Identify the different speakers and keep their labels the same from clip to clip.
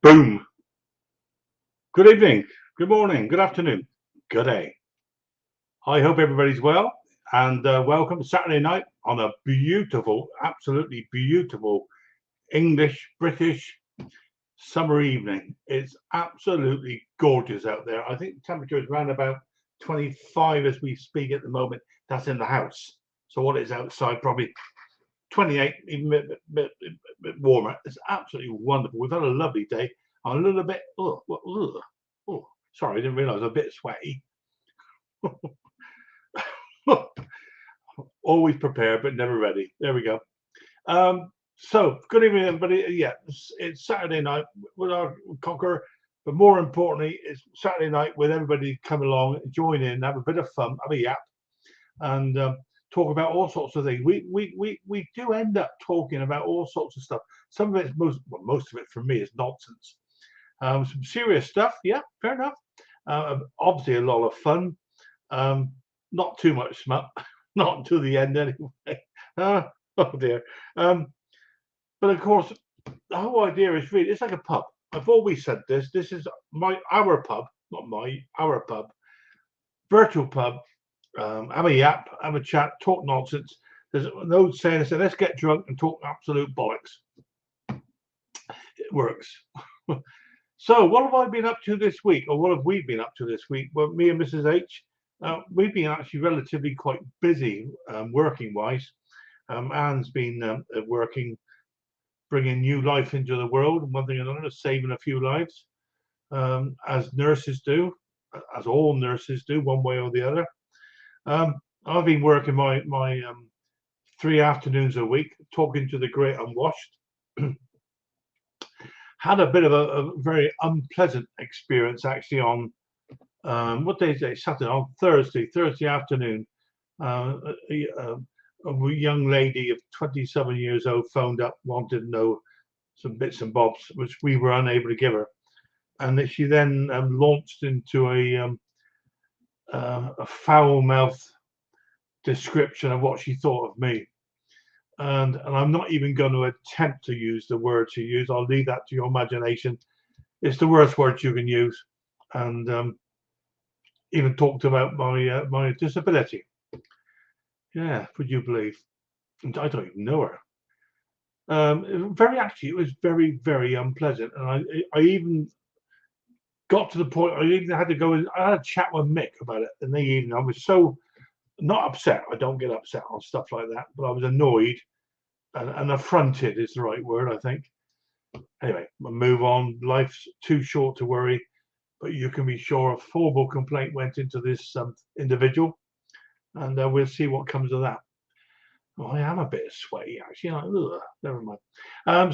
Speaker 1: Boom. Good evening, good morning, good afternoon, good day. I hope everybody's well and welcome to Saturday night on a beautiful, absolutely beautiful English, British summer evening. It's absolutely gorgeous out there. I think the temperature is around about 25 as we speak at the moment. That's in the house. So what is outside? Probably 28, even a bit warmer. It's absolutely wonderful. We've had a lovely day. I'm a little bit, sorry, I didn't realize I'm a bit sweaty. Always prepared, but never ready. There we go. So, good evening, everybody. Yeah, it's Saturday night with our Conker, but more importantly, it's Saturday night with everybody come along, join in, have a bit of fun, have a yap, and talk about all sorts of things. We do end up talking about all sorts of stuff. Some of it's most of it for me is nonsense. Some serious stuff, yeah, fair enough. Obviously, a lot of fun. Not too much smut, not until the end anyway. Oh dear. But of course, the whole idea is really it's like a pub. I've always said this. This is our pub, not our pub, virtual pub. Have a yap, have a chat, talk nonsense. There's no saying, say, let's get drunk and talk absolute bollocks. It works. So, what have I been up to this week, or what have we been up to this week? Well, me and Mrs. H, we've been actually relatively quite busy working wise. Anne's been working, bringing new life into the world, one thing or another, saving a few lives, as nurses do, as all nurses do, one way or the other. I've been working my 3 afternoons a week, talking to the great unwashed. Had a bit of a very unpleasant experience actually on what day is it? Saturday, on Thursday afternoon. A young lady of 27 years old phoned up, wanted to know some bits and bobs, which we were unable to give her. And she then launched into a foul mouth description of what she thought of me. And I'm not even going to attempt to use the words she used. I'll leave that to your imagination. It's the worst words you can use. And even talked about my disability. Yeah, would you believe? And I don't even know her. It was very, very unpleasant. And I even got to the point I even had to go and I had a chat with Mick about it in the evening. I was so not upset. I don't get upset on stuff like that, but I was annoyed and affronted is the right word, I think. Anyway, we'll move on. Life's too short to worry, but you can be sure a formal complaint went into this individual, and we'll see what comes of that. Oh, I am a bit sweaty, actually. Never mind.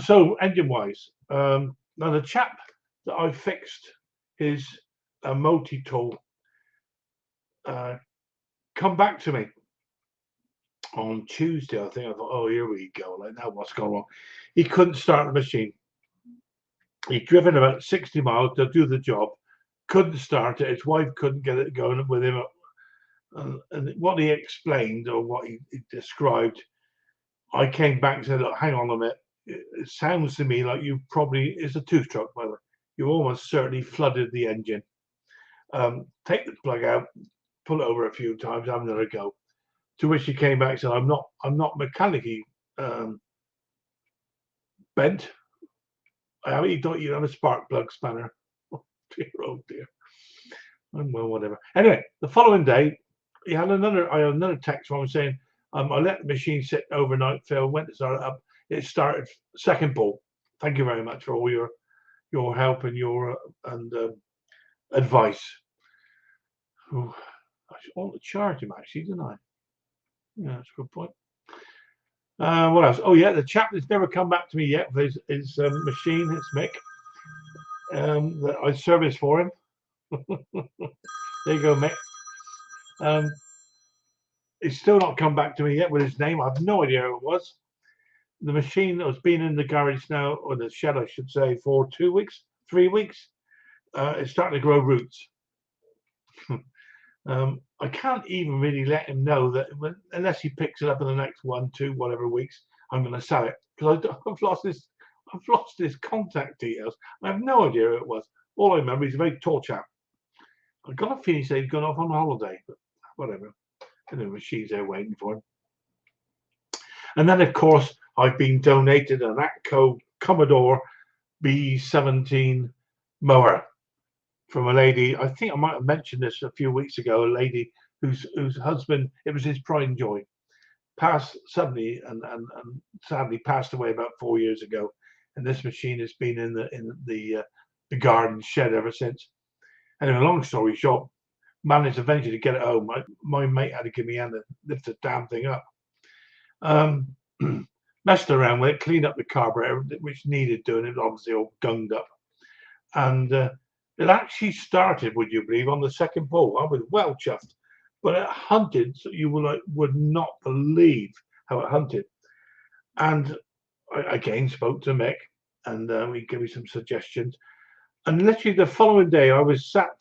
Speaker 1: So, engine-wise, now the chap that I fixed his multi-tool come back to me on Tuesday. I think I thought, oh, here we go. Like, now what's going on? He couldn't start the machine. He'd driven about 60 miles to do the job, couldn't start it. His wife couldn't get it going with him. And what he explained or what he described, I came back and said, look, hang on a minute. It sounds to me like you probably, it's a two-stroke, by the way. You almost certainly flooded the engine. Take the plug out, pull it over a few times, have another go. To which he came back and said, I'm not mechanically bent. You don't have a spark plug spanner. Oh dear. Well, whatever. Anyway, the following day, I had another text from him saying, I let the machine sit overnight, Phil, went to start it up. It started second pull. Thank you very much for all your help and your advice. Ooh, I should want to charge him actually, didn't I? Yeah, that's a good point. What else? Oh yeah, the chap that's never come back to me yet with his machine. It's Mick. That I serviced for him. There you go, Mick. He's still not come back to me yet with his name. I have no idea who it was. The machine has been in the garage now, or the shed, I should say, for 2 weeks, 3 weeks. It's starting to grow roots. I can't even really let him know that unless he picks it up in the next 1, 2, whatever weeks, I'm going to sell it because I've lost this I've lost his contact details. I have no idea who it was. All I remember, he's a very tall chap. I got a feeling he said he'd gone off on holiday, but whatever. And the machine's there waiting for him. And then, of course, I've been donated an ATCO Commodore B17 mower from a lady. I think I might have mentioned this a few weeks ago. A lady whose husband, it was his pride and joy, passed suddenly and sadly passed away about 4 years ago. And this machine has been in the garden shed ever since. Anyway, long story short, managed eventually to get it home. My mate had to give me a hand to lift the damn thing up. Messed around with it, cleaned up the carburetor, which needed doing. It was obviously all gunged up. And it actually started, would you believe, on the second pull. I was well chuffed. But it hunted, so you would not believe how it hunted. And I again spoke to Mick, and he gave me some suggestions. And literally the following day, I was sat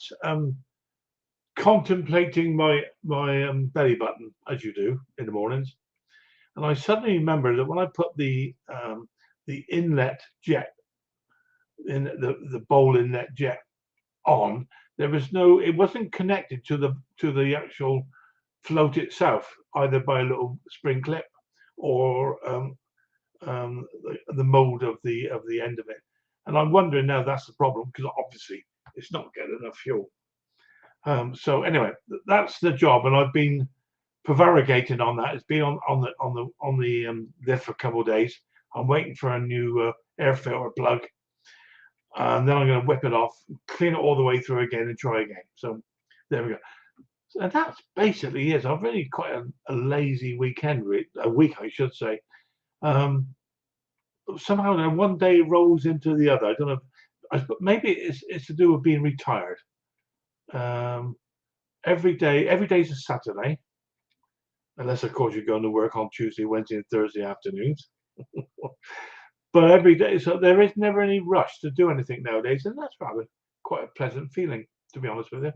Speaker 1: contemplating my belly button, as you do in the mornings. And I suddenly remembered that when I put the inlet jet, in the bowl inlet jet on, there was no, it wasn't connected to the actual float itself, either by a little spring clip or the mold of the end of it. And I'm wondering now that's the problem, because obviously it's not getting enough fuel. So anyway, that's the job, and I've been prevaricating on that. It's been on the lift for a couple of days. I'm waiting for a new air filter plug, and then I'm going to whip it off, clean it all the way through again, and try again. So there we go. And that's basically it. I've really quite a lazy weekend, a week I should say. Somehow one day rolls into the other. I don't know. Maybe it's to do with being retired. Every day's a Saturday, unless of course you're going to work on Tuesday, Wednesday, and Thursday afternoons. But every day, so there is never any rush to do anything nowadays, and that's rather quite a pleasant feeling, to be honest with you.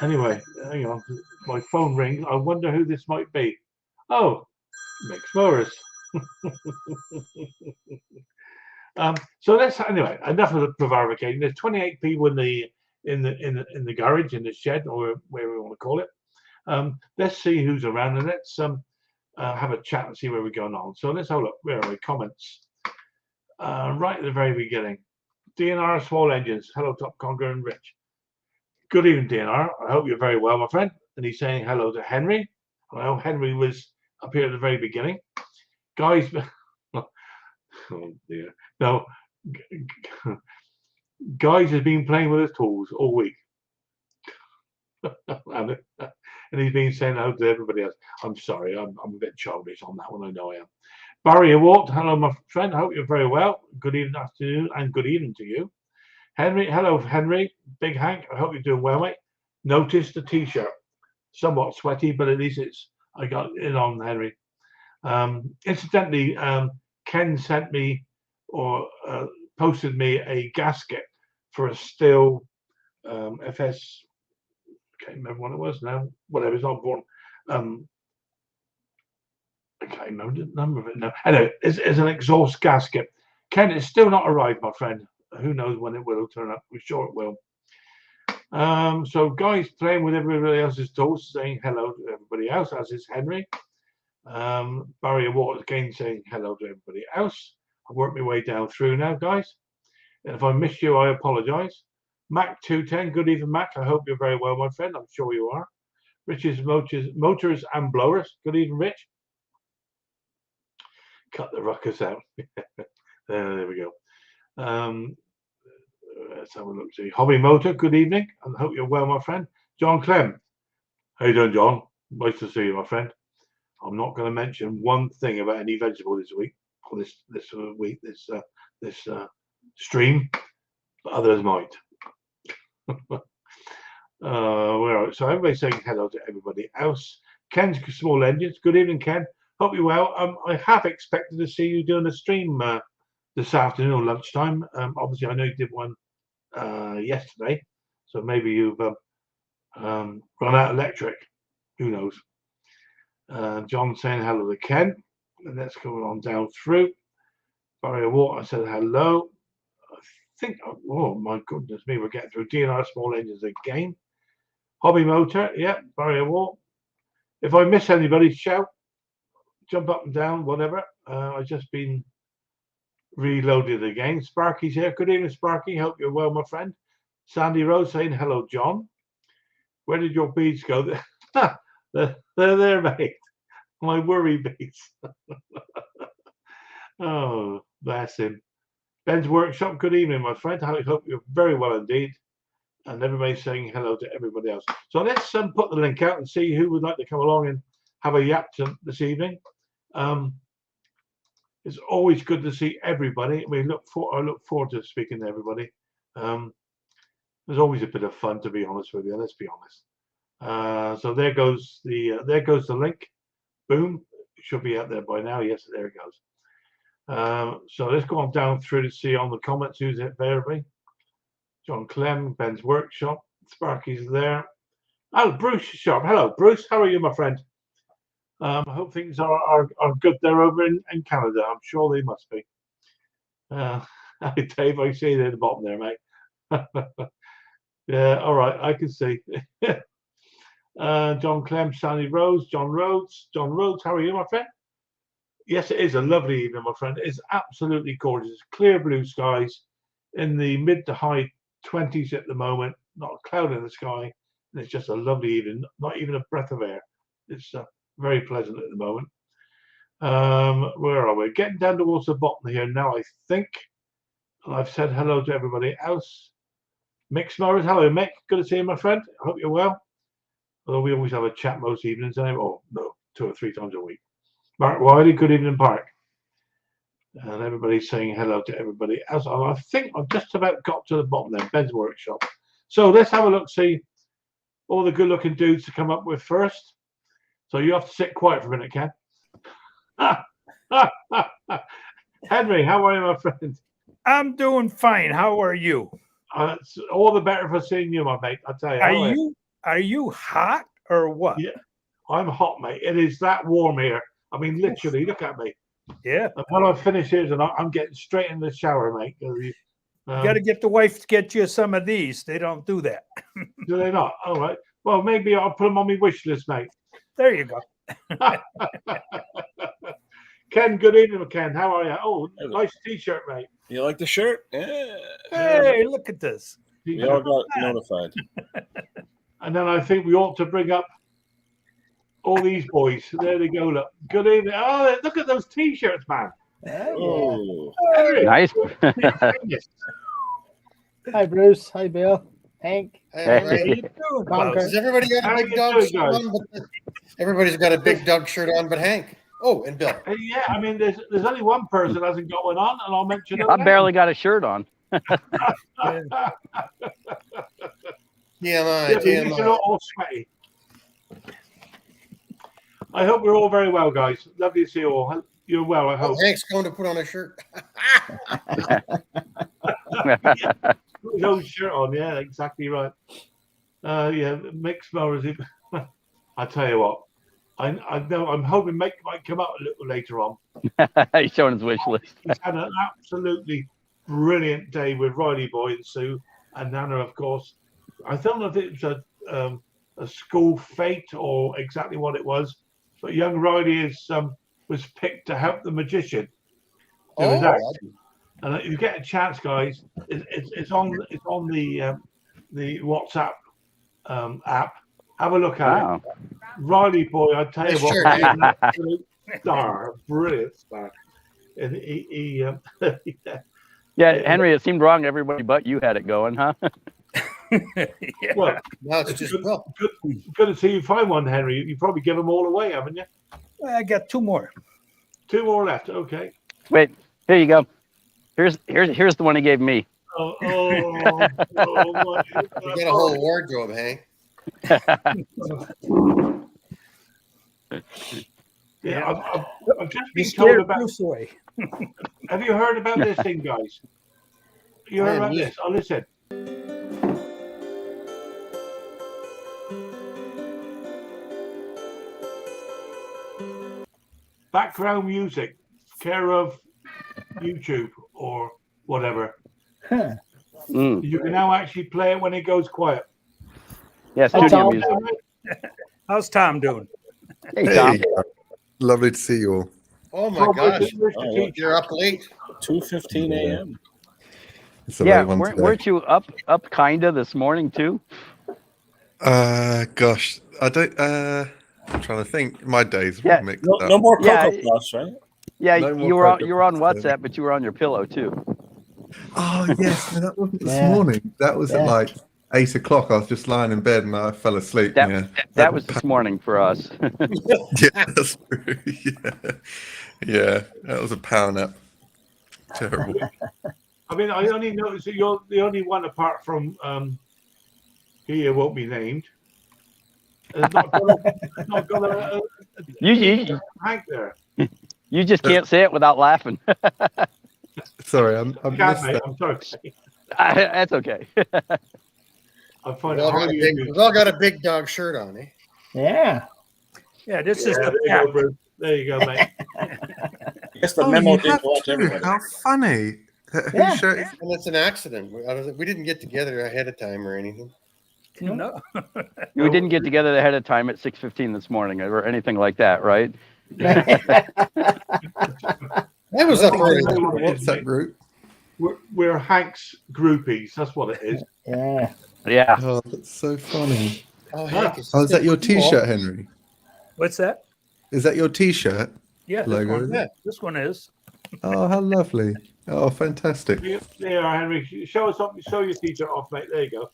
Speaker 1: Anyway, hang on, my phone rings. I wonder who this might be. Oh, Mick Morris. So let's anyway. Enough of the prevaricating. There's 28 people in the garage, in the shed, or wherever we want to call it. Let's see who's around, and let's have a chat and see where we're going on. So let's have a look. Where are we? Comments. Right at the very beginning. DNR Small Engines. Hello, Top Conker and Rich. Good evening, DNR. I hope you're very well, my friend. And he's saying hello to Henry. I know Henry was up here at the very beginning. Guys, oh dear. No, Guys has been playing with his tools all week. And he's been saying hello to everybody else. I'm sorry, I'm a bit childish on that one. I know I am. Barry Awart, hello, my friend. I hope you're very well. Good evening, afternoon, and good evening to you. Henry, hello, Henry. Big Hank, I hope you're doing well, mate. Notice the t-shirt. Somewhat sweaty, but at least I got it on, Henry. Incidentally, Ken sent me or posted me a gasket for a Stihl FS. I can't remember what it was now. Whatever, it's not important. I can't remember the number of it now. Anyway, it's an exhaust gasket. Ken, it's still not arrived, my friend. Who knows when it will turn up? We're sure it will. So Guy's playing with everybody else's tools, saying hello to everybody else, as is Henry. Barry Award again saying hello to everybody else. I've worked my way down through now, guys. And if I missed you, I apologize. Mac 210, good evening, Mac. I hope you're very well, my friend. I'm sure you are. Rich's Motors and Blowers. Good evening, Rich. Cut the ruckus out. There we go. Let's have a look. See, Hobby Motor. Good evening. I hope you're well, my friend. John Clem. How you doing, John? Nice to see you, my friend. I'm not going to mention one thing about any vegetable this week, or this stream, but others might. So everybody's saying hello to everybody else. Ken's Small Engines. Good evening, Ken. Hope you're well. I have expected to see you doing a stream this afternoon or lunchtime. Obviously, I know you did one yesterday, so maybe you've run out of electric. Who knows? John saying hello to Ken. And let's go on down through. Barry Water, I said hello. I think, oh my goodness me, we're getting through DNR Small Engines again. Hobby Motor, yeah, Barry Water. If I miss anybody, shout, jump up and down, whatever. I've just been reloaded again. Sparky's here. Good evening, Sparky. Hope you're well, my friend. Sandy Rose saying hello, John. Where did your beads go? They're there, mate. My worry beads. Oh, bless him. Ben's Workshop. Good evening, my friend. I hope you're very well indeed. And everybody's saying hello to everybody else. So let's put the link out and see who would like to come along and have a yap this evening. It's always good to see everybody. I look forward to speaking to everybody. There's always a bit of fun, to be honest with you. Let's be honest. So there goes the link. Boom, it should be out there by now. Yes, there it goes. So let's go on down through to see on the comments who's it for everybody. John Clem, Ben's Workshop, Sparky's there. Oh, Bruce Sharp. Hello, Bruce. How are you, my friend? I hope things are good there over in Canada. I'm sure they must be. Dave, I see you at the bottom there, mate. Yeah, all right, I can see. John Clem, Sandy Rose, John Rhodes, how are you, my friend? Yes, it is a lovely evening, my friend. It's absolutely gorgeous. Clear blue skies in the mid to high 20s at the moment. Not a cloud in the sky, and it's just a lovely evening. Not even a breath of air. It's very pleasant at the moment. Where are we? Getting down towards the bottom here now, I think. And I've said hello to everybody else. Mick Smurfs, hello, Mick. Good to see you, my friend. I hope you're well. Although we always have a chat most evenings, anyway. Oh, no, 2 or 3 times a week. Mark Wiley, good evening, Park. And everybody's saying hello to everybody else. I think I've just about got to the bottom there, Ben's Workshop. So let's have a look, see all the good-looking dudes to come up with first. So you have to sit quiet for a minute, Ken. Henry, how are you, my friend?
Speaker 2: I'm doing fine. How are you?
Speaker 1: It's all the better for seeing you, my mate. I tell you.
Speaker 2: Are you hot or what?
Speaker 1: Yeah, I'm hot, mate. It is that warm here. Literally, look at me.
Speaker 2: Yeah.
Speaker 1: And when I finish here, I'm getting straight in the shower, mate.
Speaker 2: You got to get the wife to get you some of these. They don't do that.
Speaker 1: Do they not? All right. Well, maybe I'll put them on my wish list, mate.
Speaker 2: There you go.
Speaker 1: Ken, good evening, Ken. How are you? Oh, nice T-shirt, mate.
Speaker 3: You like the shirt? Yeah.
Speaker 2: Hey, look at this.
Speaker 3: We all got notified.
Speaker 1: And then I think we ought to bring up all these boys. There they go. Look. Good evening. Oh, look at those T-shirts, man.
Speaker 3: Oh,
Speaker 4: Nice.
Speaker 5: Hi, Bruce. Hi, Bill. Hank.
Speaker 4: Hey.
Speaker 5: Conker.
Speaker 6: Does everybody got a big dog shirt on? Everybody's got a big dog shirt on, but Hank. Oh, and Bill.
Speaker 1: Yeah, there's only one person that hasn't got one on, and I'll mention it.
Speaker 4: I barely got a shirt on.
Speaker 6: TMI.
Speaker 1: Yeah, you're not all sweaty. I hope we're all very well, guys. Lovely to see you all. You're well, I hope.
Speaker 6: Hank's going to put on a shirt.
Speaker 1: Put his own shirt on, yeah, exactly right. Yeah, Mick Smurfs. I tell you what, I know. I'm hoping Mick might come out a little later on.
Speaker 4: He's showing his wish list.
Speaker 1: He's had an absolutely brilliant day with Riley Boy and Sue and Nana, of course. I don't know if it was a school fete or exactly what it was, but young Riley was picked to help the magician. And if you get a chance, guys, it's on the WhatsApp app. Have a look at it. Riley Boy, I tell you what, he's an absolute star, brilliant star. And he
Speaker 4: Yeah, Henry, it seemed wrong. Everybody but you had it going, huh?
Speaker 2: Yeah.
Speaker 1: Well,
Speaker 6: No, it's just
Speaker 1: good to see you find one, Henry. You probably give them all away, haven't you?
Speaker 2: I got 2 more.
Speaker 1: 2 more left. Okay.
Speaker 4: Wait, here you go. Here's the one he gave me.
Speaker 1: Oh,
Speaker 6: you got a whole wardrobe, Hank.
Speaker 1: Yeah, I've just been told about.
Speaker 2: Away.
Speaker 1: Have you heard about this thing, guys? You heard about this? Oh, listen. Background music, care of YouTube or whatever.
Speaker 5: Huh.
Speaker 4: Mm.
Speaker 1: You can now actually play it when it goes quiet.
Speaker 4: Yeah,
Speaker 5: That's
Speaker 4: studio
Speaker 5: all.
Speaker 4: music.
Speaker 2: How's Tom doing?
Speaker 4: Hey, Tom.
Speaker 7: Hey, lovely to see you all.
Speaker 6: Oh my
Speaker 1: Tom,
Speaker 6: gosh.
Speaker 1: where's the
Speaker 3: Oh,
Speaker 1: teacher?
Speaker 6: You're up late.
Speaker 3: 2:15 a.m.
Speaker 7: It's a
Speaker 4: Yeah,
Speaker 7: late one today.
Speaker 4: weren't you up kinda this morning too?
Speaker 7: Gosh, I don't. I'm trying to think. My days
Speaker 4: Yeah.
Speaker 7: mixed
Speaker 3: No,
Speaker 7: up.
Speaker 3: no more
Speaker 4: Yeah.
Speaker 3: Cocoa Puffs, right?
Speaker 4: Yeah,
Speaker 7: No more
Speaker 4: you were on
Speaker 7: Cocoa Puffs,
Speaker 4: WhatsApp, but you were on your pillow too.
Speaker 7: Oh yes, no, that wasn't this
Speaker 5: Yeah.
Speaker 7: morning. That was at
Speaker 5: Yeah.
Speaker 7: like 8 o'clock. I was just lying in bed and I fell asleep.
Speaker 4: That
Speaker 7: yeah,
Speaker 4: that was this morning for us.
Speaker 7: yeah, that's true. Yeah, that was a power nap. Terrible.
Speaker 1: I mean, I only noticed that you're the only one apart from he won't be named. Not got a
Speaker 4: You
Speaker 1: Hank there.
Speaker 4: you just can't say it without laughing.
Speaker 7: Sorry, I
Speaker 1: Can't,
Speaker 7: missed
Speaker 1: mate.
Speaker 7: that.
Speaker 1: I'm sorry.
Speaker 4: That's okay.
Speaker 1: I find
Speaker 6: We've
Speaker 1: it
Speaker 6: all,
Speaker 1: hard
Speaker 6: got a
Speaker 1: to
Speaker 6: big,
Speaker 1: do.
Speaker 6: we've all got a big dog shirt on, eh?
Speaker 5: Yeah.
Speaker 2: Yeah, this
Speaker 1: Yeah,
Speaker 2: is
Speaker 1: there
Speaker 2: the
Speaker 1: you
Speaker 2: pack.
Speaker 1: go, Bruce. There you go, mate.
Speaker 3: I guess the
Speaker 7: Oh,
Speaker 3: memo
Speaker 7: you
Speaker 3: didn't
Speaker 7: have
Speaker 3: go out to
Speaker 7: to.
Speaker 3: everybody.
Speaker 7: How funny.
Speaker 5: Yeah.
Speaker 7: Whose shirt is
Speaker 6: And it's an accident. We didn't get together ahead of time or anything.
Speaker 2: No.
Speaker 4: We didn't get together ahead of time at 6:15 this morning or anything like that, right?
Speaker 6: I was up
Speaker 1: I
Speaker 6: early.
Speaker 1: don't know what it is,
Speaker 7: What's that
Speaker 1: mate.
Speaker 7: group?
Speaker 1: We're Hank's groupies. That's what it is.
Speaker 5: Yeah.
Speaker 4: Yeah.
Speaker 7: Oh, that's so funny.
Speaker 6: Oh, Hank, is
Speaker 7: Oh, is that your
Speaker 6: cool.
Speaker 7: T-shirt, Henry?
Speaker 2: What's that?
Speaker 7: Is that your T-shirt
Speaker 2: Yeah, this
Speaker 7: logo?
Speaker 2: one.
Speaker 7: is it?
Speaker 6: Yeah.
Speaker 2: This one is.
Speaker 7: Oh, how lovely! Oh, fantastic!
Speaker 1: There, Henry. Show us something. Show your teacher off, mate. There you go.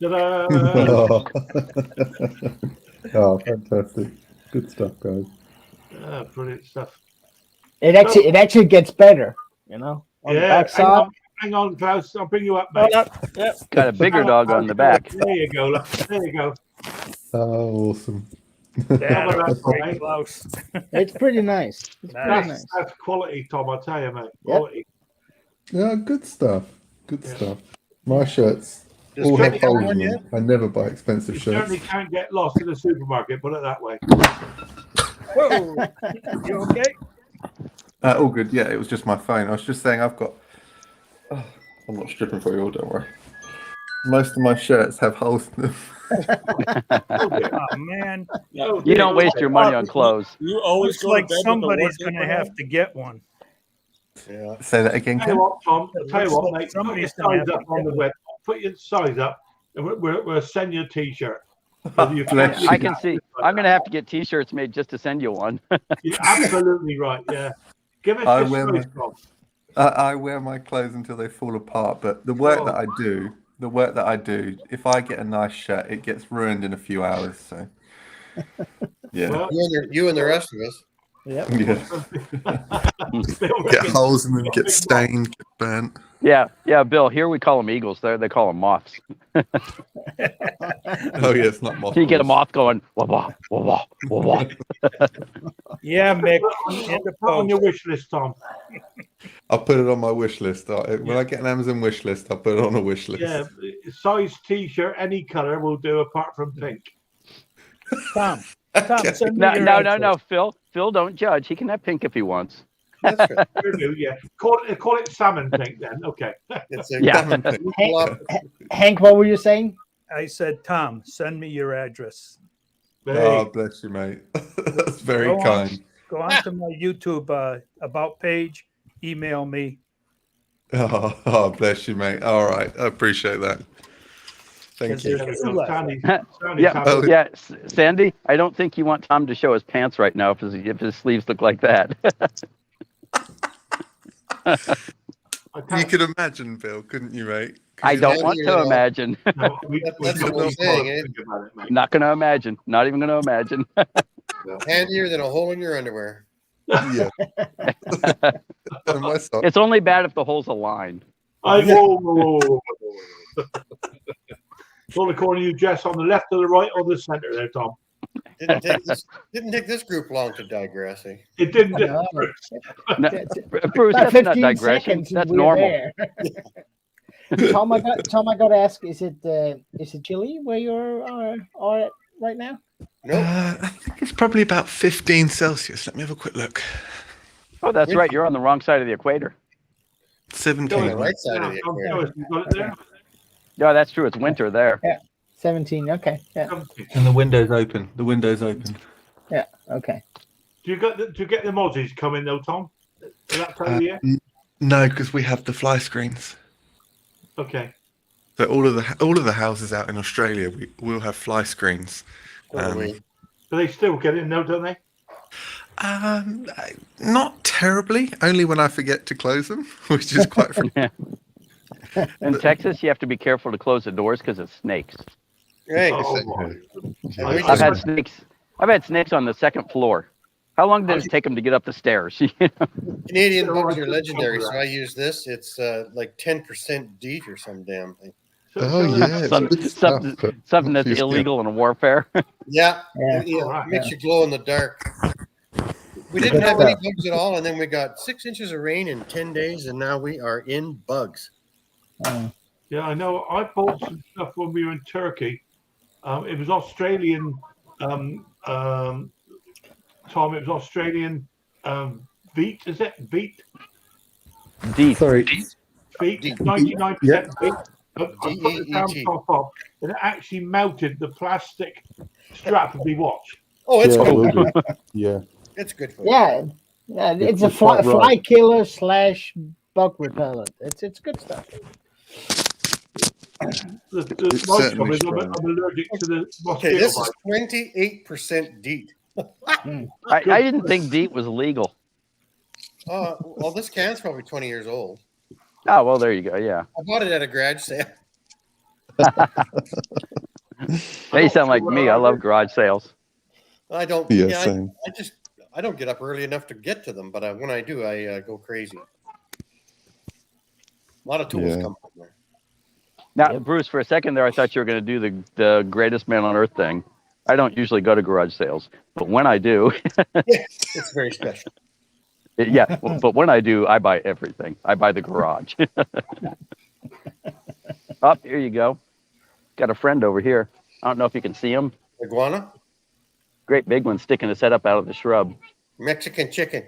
Speaker 1: Ta-da!
Speaker 7: Oh. Oh, fantastic! Good stuff, guys.
Speaker 1: Brilliant stuff.
Speaker 5: It actually gets better, you know. On the
Speaker 1: Yeah,
Speaker 5: backside.
Speaker 1: hang on, Klaus. I'll bring you up, mate.
Speaker 4: Got a bigger dog on the back.
Speaker 1: There you go. Look. There you go.
Speaker 7: Oh, awesome!
Speaker 2: Yeah,
Speaker 1: about
Speaker 2: that's
Speaker 1: that,
Speaker 2: great,
Speaker 1: mate?
Speaker 2: Klaus.
Speaker 5: It's pretty nice. It's pretty
Speaker 2: Nice.
Speaker 5: nice.
Speaker 1: That's quality, Tom. I tell you, mate. Quality.
Speaker 7: Yeah, good stuff. Good
Speaker 1: Yeah.
Speaker 7: stuff. My shirts
Speaker 6: Does
Speaker 7: all have
Speaker 6: Kenny have
Speaker 7: holes
Speaker 6: one
Speaker 7: in
Speaker 6: yet?
Speaker 7: them. I never buy expensive
Speaker 1: You
Speaker 7: shirts.
Speaker 1: certainly can't get lost in the supermarket. Put it that way.
Speaker 2: Whoa. You okay?
Speaker 7: All good. Yeah, it was just my phone. I was just saying I've got. Oh, I'm not stripping for you all. Don't worry. Most of my shirts have holes in them.
Speaker 2: Oh man.
Speaker 3: Yeah.
Speaker 4: You don't waste your money on clothes.
Speaker 3: You always
Speaker 2: Looks
Speaker 3: go
Speaker 2: like
Speaker 3: to bed
Speaker 2: somebody's
Speaker 3: with the
Speaker 2: gonna
Speaker 3: wallpaper
Speaker 2: have to get one.
Speaker 6: Yeah.
Speaker 7: Say that again,
Speaker 1: Tell you
Speaker 7: Ken.
Speaker 1: what, Tom. I'll tell you what,
Speaker 2: Looks like
Speaker 1: mate. Put your
Speaker 2: somebody's gonna
Speaker 1: size
Speaker 2: have
Speaker 1: up
Speaker 2: to
Speaker 1: on the
Speaker 2: get
Speaker 1: web. Put your size up, and we'll send you a T-shirt. You
Speaker 7: Bless
Speaker 4: I can see. I'm gonna have to get T-shirts made just to send you one.
Speaker 1: You're absolutely right. Yeah. Give us
Speaker 7: I
Speaker 1: your
Speaker 7: wear
Speaker 1: size, Tom.
Speaker 7: I wear my clothes until they fall apart, but the work
Speaker 1: Oh.
Speaker 7: that I do, if I get a nice shirt, it gets ruined in a few hours. So, yeah,
Speaker 1: Well,
Speaker 6: You and the rest of us.
Speaker 5: Yep.
Speaker 7: yeah.
Speaker 1: still
Speaker 7: Get
Speaker 1: working.
Speaker 7: holes in them, get stained, get burnt.
Speaker 4: Yeah, Bill. Here we call them eagles. There they call them moths.
Speaker 7: Oh yeah, it's not moth.
Speaker 4: So you get a moth going wah wah wah wah wah wah.
Speaker 2: Yeah, Mick. In the
Speaker 1: Put on your
Speaker 2: post.
Speaker 1: wish list, Tom.
Speaker 7: I'll put it on my wish list. When I get an Amazon wish list, I'll put it on a wish list.
Speaker 1: Yeah, size T-shirt, any color will do, apart from pink.
Speaker 2: Tom, send me
Speaker 4: No,
Speaker 2: your
Speaker 4: no,
Speaker 2: address.
Speaker 4: no. Phil, don't judge. He can have pink if he wants.
Speaker 6: That's right.
Speaker 1: Sure do, yeah. Call it salmon pink then. Okay.
Speaker 6: It's a
Speaker 4: Yeah.
Speaker 7: Salmon pink.
Speaker 5: Hank, what were you saying?
Speaker 2: I said, Tom, send me your address.
Speaker 7: Oh, bless you, mate. That's very
Speaker 2: Go on.
Speaker 7: kind.
Speaker 2: Go on to my YouTube about page. Email me.
Speaker 7: Oh, bless you, mate. All right, I appreciate that. Thank
Speaker 2: Is
Speaker 7: you.
Speaker 2: there-
Speaker 1: There we go. Sandy's
Speaker 4: Yeah,
Speaker 1: happy.
Speaker 4: yeah. Sandy, I don't think you want Tom to show his pants right now if his sleeves look like that.
Speaker 1: I
Speaker 7: You
Speaker 1: can't-
Speaker 7: could imagine, Bill, couldn't you, mate?
Speaker 4: I don't
Speaker 6: Sandy,
Speaker 4: want
Speaker 6: you
Speaker 4: to
Speaker 6: know.
Speaker 4: imagine.
Speaker 1: no,
Speaker 6: That's
Speaker 1: don't
Speaker 6: what I'm
Speaker 1: need to
Speaker 6: saying, eh?
Speaker 1: think about it, mate.
Speaker 4: Not going to imagine. Not even going to imagine.
Speaker 6: Handier than a hole in your underwear.
Speaker 7: Yeah. And my sock.
Speaker 4: It's only bad if the hole's a line.
Speaker 1: Whoa. Well, according to you, Jess, on the left or the right or the center there, Tom?
Speaker 6: Didn't take this group long to digress. Eh?
Speaker 1: It didn't.
Speaker 5: No.
Speaker 4: No,
Speaker 5: That's-
Speaker 4: Bruce,
Speaker 5: About
Speaker 4: that's not
Speaker 5: 15
Speaker 4: digression.
Speaker 5: seconds and
Speaker 4: That's
Speaker 5: we're
Speaker 4: normal.
Speaker 5: there. Tom, I got to ask: is it chilly where you are at right now?
Speaker 6: Nope.
Speaker 7: I think it's probably about 15 Celsius. Let me have a quick look.
Speaker 4: Oh, that's right. You're on the wrong side of the equator.
Speaker 6: On
Speaker 8: 17.
Speaker 6: the right side of the
Speaker 1: Tom,
Speaker 6: equator.
Speaker 1: show us, you got it there?
Speaker 4: Yeah, that's true. It's winter there.
Speaker 5: 17. Okay. Yeah.
Speaker 1: 17.
Speaker 7: And the window's open. The window's open.
Speaker 5: Yeah. Okay.
Speaker 1: Do you get the Aussies coming though, Tom? Is that time of year?
Speaker 8: No, because we have the fly screens.
Speaker 1: Okay.
Speaker 8: So all of the houses out in Australia, we will have fly screens.
Speaker 6: Oh, wait.
Speaker 1: Do they still get in though, don't they?
Speaker 8: Not terribly. Only when I forget to close them, which is quite.
Speaker 4: In Texas, you have to be careful to close the doors because of snakes.
Speaker 6: Right.
Speaker 1: Oh, boy.
Speaker 6: And we
Speaker 4: I've
Speaker 6: just-
Speaker 4: had snakes. I've had snakes on the second floor. How long did it take them to get up the stairs?
Speaker 6: Canadian bugs are legendary, so I use this. It's like 10% DEET or some damn thing.
Speaker 8: Oh yeah, it's good stuff, but
Speaker 4: Something
Speaker 8: not
Speaker 4: that's
Speaker 8: too
Speaker 4: illegal in warfare.
Speaker 6: Yeah,
Speaker 5: Yeah.
Speaker 6: it
Speaker 1: Alright.
Speaker 6: makes you glow in the dark. We didn't have any bugs at all, and then we got 6 inches of rain in 10 days, and now we are in bugs.
Speaker 1: Yeah, I know. I bought some stuff when we were in Turkey. It was Australian. Tom, it was Australian. Beet, is it beet?
Speaker 4: Deep.
Speaker 7: Sorry.
Speaker 1: Beet,
Speaker 6: Deet.
Speaker 1: 99%
Speaker 7: Yeah.
Speaker 1: beet. I put the
Speaker 6: DEET.
Speaker 1: top off, and it actually melted the plastic strap of the watch.
Speaker 6: Oh, it's
Speaker 7: Yeah,
Speaker 6: good.
Speaker 7: will do. Yeah.
Speaker 6: It's good for you.
Speaker 5: Yeah. Yeah. It's a
Speaker 7: It's quite
Speaker 5: fly
Speaker 7: right.
Speaker 5: killer / bug repellent. It's good stuff.
Speaker 1: My
Speaker 8: It's
Speaker 1: job
Speaker 8: certainly
Speaker 1: is I'm
Speaker 8: strong.
Speaker 1: allergic to the
Speaker 6: Okay,
Speaker 1: mosquito
Speaker 6: this
Speaker 1: bite.
Speaker 6: is 28% DEET.
Speaker 4: I didn't think DEET was legal.
Speaker 6: Well, this can's probably 20 years old.
Speaker 4: Oh, well, there you go. Yeah.
Speaker 6: I bought it at a garage sale.
Speaker 4: Hey, you sound like me. I love garage sales.
Speaker 6: I don't.
Speaker 8: Yeah,
Speaker 6: Yeah,
Speaker 8: same.
Speaker 6: I don't get up early enough to get to them, but when I do, I go crazy. A lot of tools
Speaker 8: Yeah.
Speaker 6: come from there.
Speaker 4: Now, Bruce, for a second there, I thought you were going to do the greatest man on earth thing. I don't usually go to garage sales, but when I do,
Speaker 6: It's very special.
Speaker 4: yeah, but when I do, I buy everything. I buy the garage. Oh, here you go. Got a friend over here. I don't know if you can see him.
Speaker 6: Iguana,
Speaker 4: Great big one sticking his head up out of the shrub.
Speaker 6: Mexican chicken.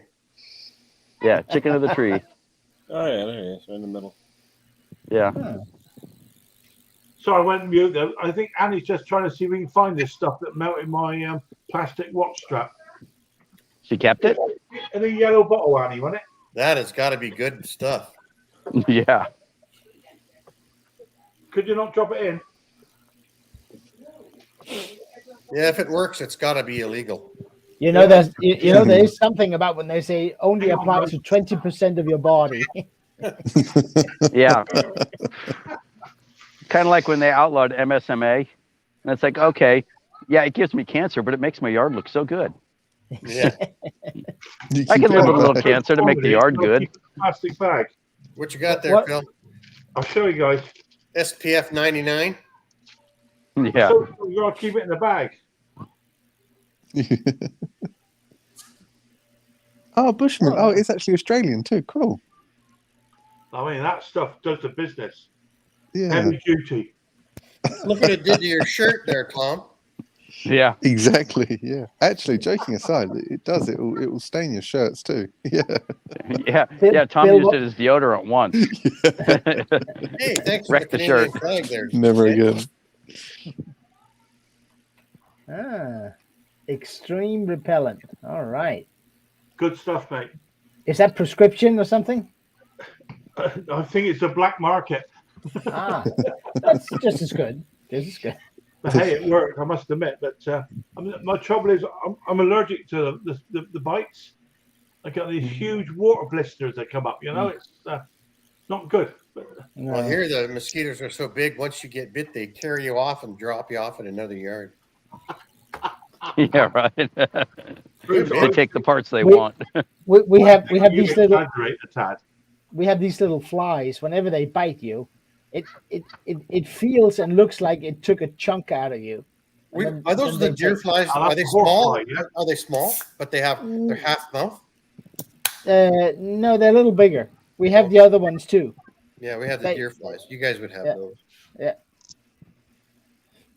Speaker 4: Yeah, chicken of the tree.
Speaker 3: Oh yeah, there he is, right in the middle.
Speaker 4: Yeah.
Speaker 1: So I went mute though. I think Annie's just trying to see if we can find this stuff that melted my plastic watch strap.
Speaker 4: She kept it?
Speaker 1: In a yellow bottle, Annie, wasn't it?
Speaker 6: That has got to be good stuff.
Speaker 4: Yeah.
Speaker 1: Could you not drop it in?
Speaker 6: Yeah, if it works, it's got to be illegal.
Speaker 5: You know, there is something about when they say only applies to 20% of your body.
Speaker 4: Yeah. Kind of like when they outlawed MSMA. And it's like, okay, yeah, it gives me cancer, but it makes my yard look so good.
Speaker 6: Yeah.
Speaker 4: I can live with a little
Speaker 1: Right.
Speaker 4: cancer to make the yard good.
Speaker 1: Plastic bag.
Speaker 6: What you got there,
Speaker 5: What?
Speaker 6: Phil?
Speaker 1: I'll show you guys.
Speaker 6: SPF 99.
Speaker 4: Yeah.
Speaker 1: So you gotta keep it in the bag.
Speaker 8: Oh, Bushman. Oh, it's actually Australian too. Cool.
Speaker 1: I mean, that stuff does the business.
Speaker 8: Yeah,
Speaker 1: Heavy duty.
Speaker 6: Look what it did to your shirt there, Tom.
Speaker 4: Yeah.
Speaker 8: exactly. Yeah. Actually, joking aside, it does. It will stain your shirts too. Yeah.
Speaker 4: Yeah.
Speaker 5: Bill-
Speaker 4: Yeah. Tom
Speaker 5: Bill,
Speaker 4: used
Speaker 5: what-
Speaker 4: it as deodorant once.
Speaker 6: Hey, thanks for
Speaker 4: Wreck
Speaker 6: the
Speaker 4: the
Speaker 6: Canadian
Speaker 4: shirt.
Speaker 6: flag there.
Speaker 8: Never again.
Speaker 5: Extreme repellent. All right.
Speaker 1: Good stuff, mate.
Speaker 5: Is that prescription or something?
Speaker 1: I think it's a black market.
Speaker 5: Ah, that's just as good. Just as good.
Speaker 1: But hey, it worked, I must admit. But my trouble is I'm allergic to the bites. I got these huge water blisters that come up. You know, it's not good. But,
Speaker 6: Well, here the mosquitoes are so big. Once you get bit, they tear you off and drop you off in another yard.
Speaker 4: Yeah, right.
Speaker 1: Bruce,
Speaker 4: They take the parts they
Speaker 5: We-
Speaker 4: want.
Speaker 5: We have
Speaker 1: you
Speaker 5: these little
Speaker 1: exaggerate a tad.
Speaker 5: we have these little flies. Whenever they bite you, it feels and looks like it took a chunk out of you. And then-
Speaker 6: Are those
Speaker 5: then
Speaker 6: the
Speaker 5: they
Speaker 6: deer
Speaker 5: take-
Speaker 6: flies?
Speaker 1: Oh,
Speaker 6: Are
Speaker 1: that's
Speaker 6: they
Speaker 1: a horse
Speaker 6: small?
Speaker 1: fly, yeah.
Speaker 6: Are they small? But they're half mouth.
Speaker 5: No, they're a little bigger. We have the other ones too.
Speaker 6: Yeah, we have the
Speaker 5: They-
Speaker 6: deer flies. You guys would have
Speaker 5: Yeah.
Speaker 6: those.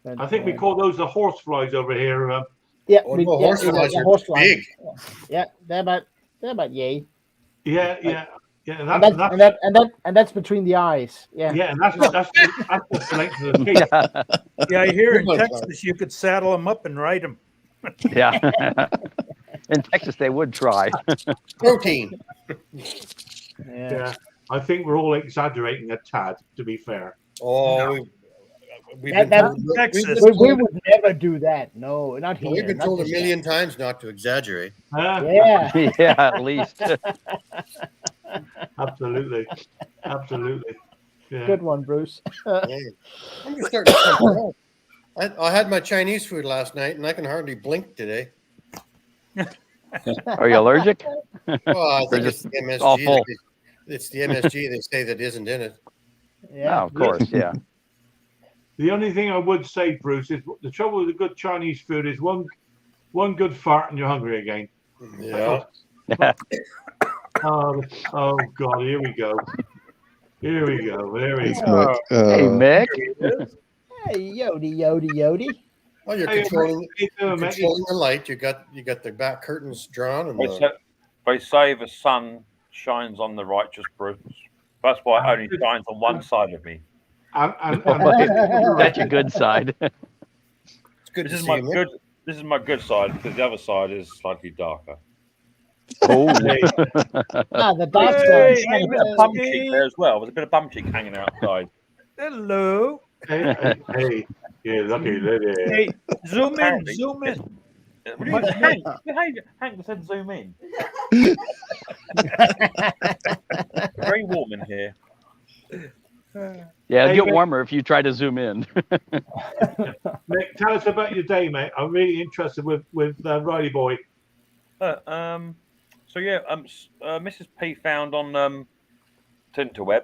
Speaker 5: But,
Speaker 1: I think we call those the horse flies over here.
Speaker 5: yeah,
Speaker 6: Oh, no, horse flies
Speaker 5: the
Speaker 6: are
Speaker 5: horse flies.
Speaker 6: big.
Speaker 5: Yeah, they're about yay.
Speaker 1: Yeah. Yeah,
Speaker 5: and that's between the eyes. Yeah.
Speaker 1: yeah, and that's the length of the feet.
Speaker 4: Yeah.
Speaker 2: Yeah, here in
Speaker 6: Good one,
Speaker 2: Texas, you could saddle them up and ride them.
Speaker 4: Yeah. In Texas, they would try.
Speaker 6: Protein.
Speaker 5: Yeah.
Speaker 1: Yeah, I think we're all exaggerating a tad. To be fair.
Speaker 6: Oh,
Speaker 2: No.
Speaker 6: we've
Speaker 5: That-
Speaker 6: been
Speaker 5: that-
Speaker 6: told,
Speaker 2: Texas.
Speaker 6: we've
Speaker 5: We,
Speaker 6: been
Speaker 5: we
Speaker 6: told,
Speaker 5: would never do that. No, not here.
Speaker 6: we've been
Speaker 5: not
Speaker 6: told a
Speaker 5: this
Speaker 6: million times not to exaggerate.
Speaker 5: Yeah.
Speaker 4: Yeah, at least.
Speaker 1: Absolutely, absolutely. Yeah.
Speaker 5: Good one, Bruce.
Speaker 6: Yeah. I'm just starting to come around. I had my Chinese food last night, and I can hardly blink today.
Speaker 4: Are you allergic?
Speaker 6: Well, I
Speaker 4: Or
Speaker 6: think it's
Speaker 4: just
Speaker 6: the MSG.
Speaker 4: awful?
Speaker 6: It's the MSG they say that isn't in it.
Speaker 5: Yeah.
Speaker 4: Oh, of course, yeah.
Speaker 1: The only thing I would say, Bruce, is the trouble with the good Chinese food is one good fart and you're hungry again.
Speaker 6: Yeah.
Speaker 1: Oh God, here we go. Here we go. There we
Speaker 8: It's
Speaker 1: go.
Speaker 8: Mick.
Speaker 4: Hey, Mick.
Speaker 5: Hey, Yodi, Yodi, Yodi.
Speaker 6: Well, you're
Speaker 1: Hey,
Speaker 6: controlling,
Speaker 1: how you doing, mate?
Speaker 6: controlling the light. You got the back curtains drawn, and
Speaker 3: They say the sun shines on the righteous, Bruce. That's why it only shines on one side of me.
Speaker 1: And
Speaker 4: That's your good side.
Speaker 6: it's good
Speaker 3: This
Speaker 6: to
Speaker 3: is
Speaker 6: see
Speaker 3: my
Speaker 6: you. Mick.
Speaker 3: good. This is my good side because the other side is slightly darker.
Speaker 4: Oh.
Speaker 5: The dark
Speaker 2: Hey,
Speaker 5: side.
Speaker 2: hey,
Speaker 3: A bit of bum cheek there as well. There's a bit of bum cheek hanging outside.
Speaker 2: Hello.
Speaker 1: hey, yeah, lucky lady.
Speaker 2: Hey, zoom in,
Speaker 3: Apparently,
Speaker 2: zoom in.
Speaker 3: What do you mean, Hank said zoom in. Very warm in here.
Speaker 4: Yeah, it'd
Speaker 1: Hey,
Speaker 4: get
Speaker 1: Mick.
Speaker 4: warmer if you try to zoom in.
Speaker 1: Mick, tell us about your day, mate. I'm really interested with Riley Boy.
Speaker 3: So yeah, Mrs. P found on Tinterweb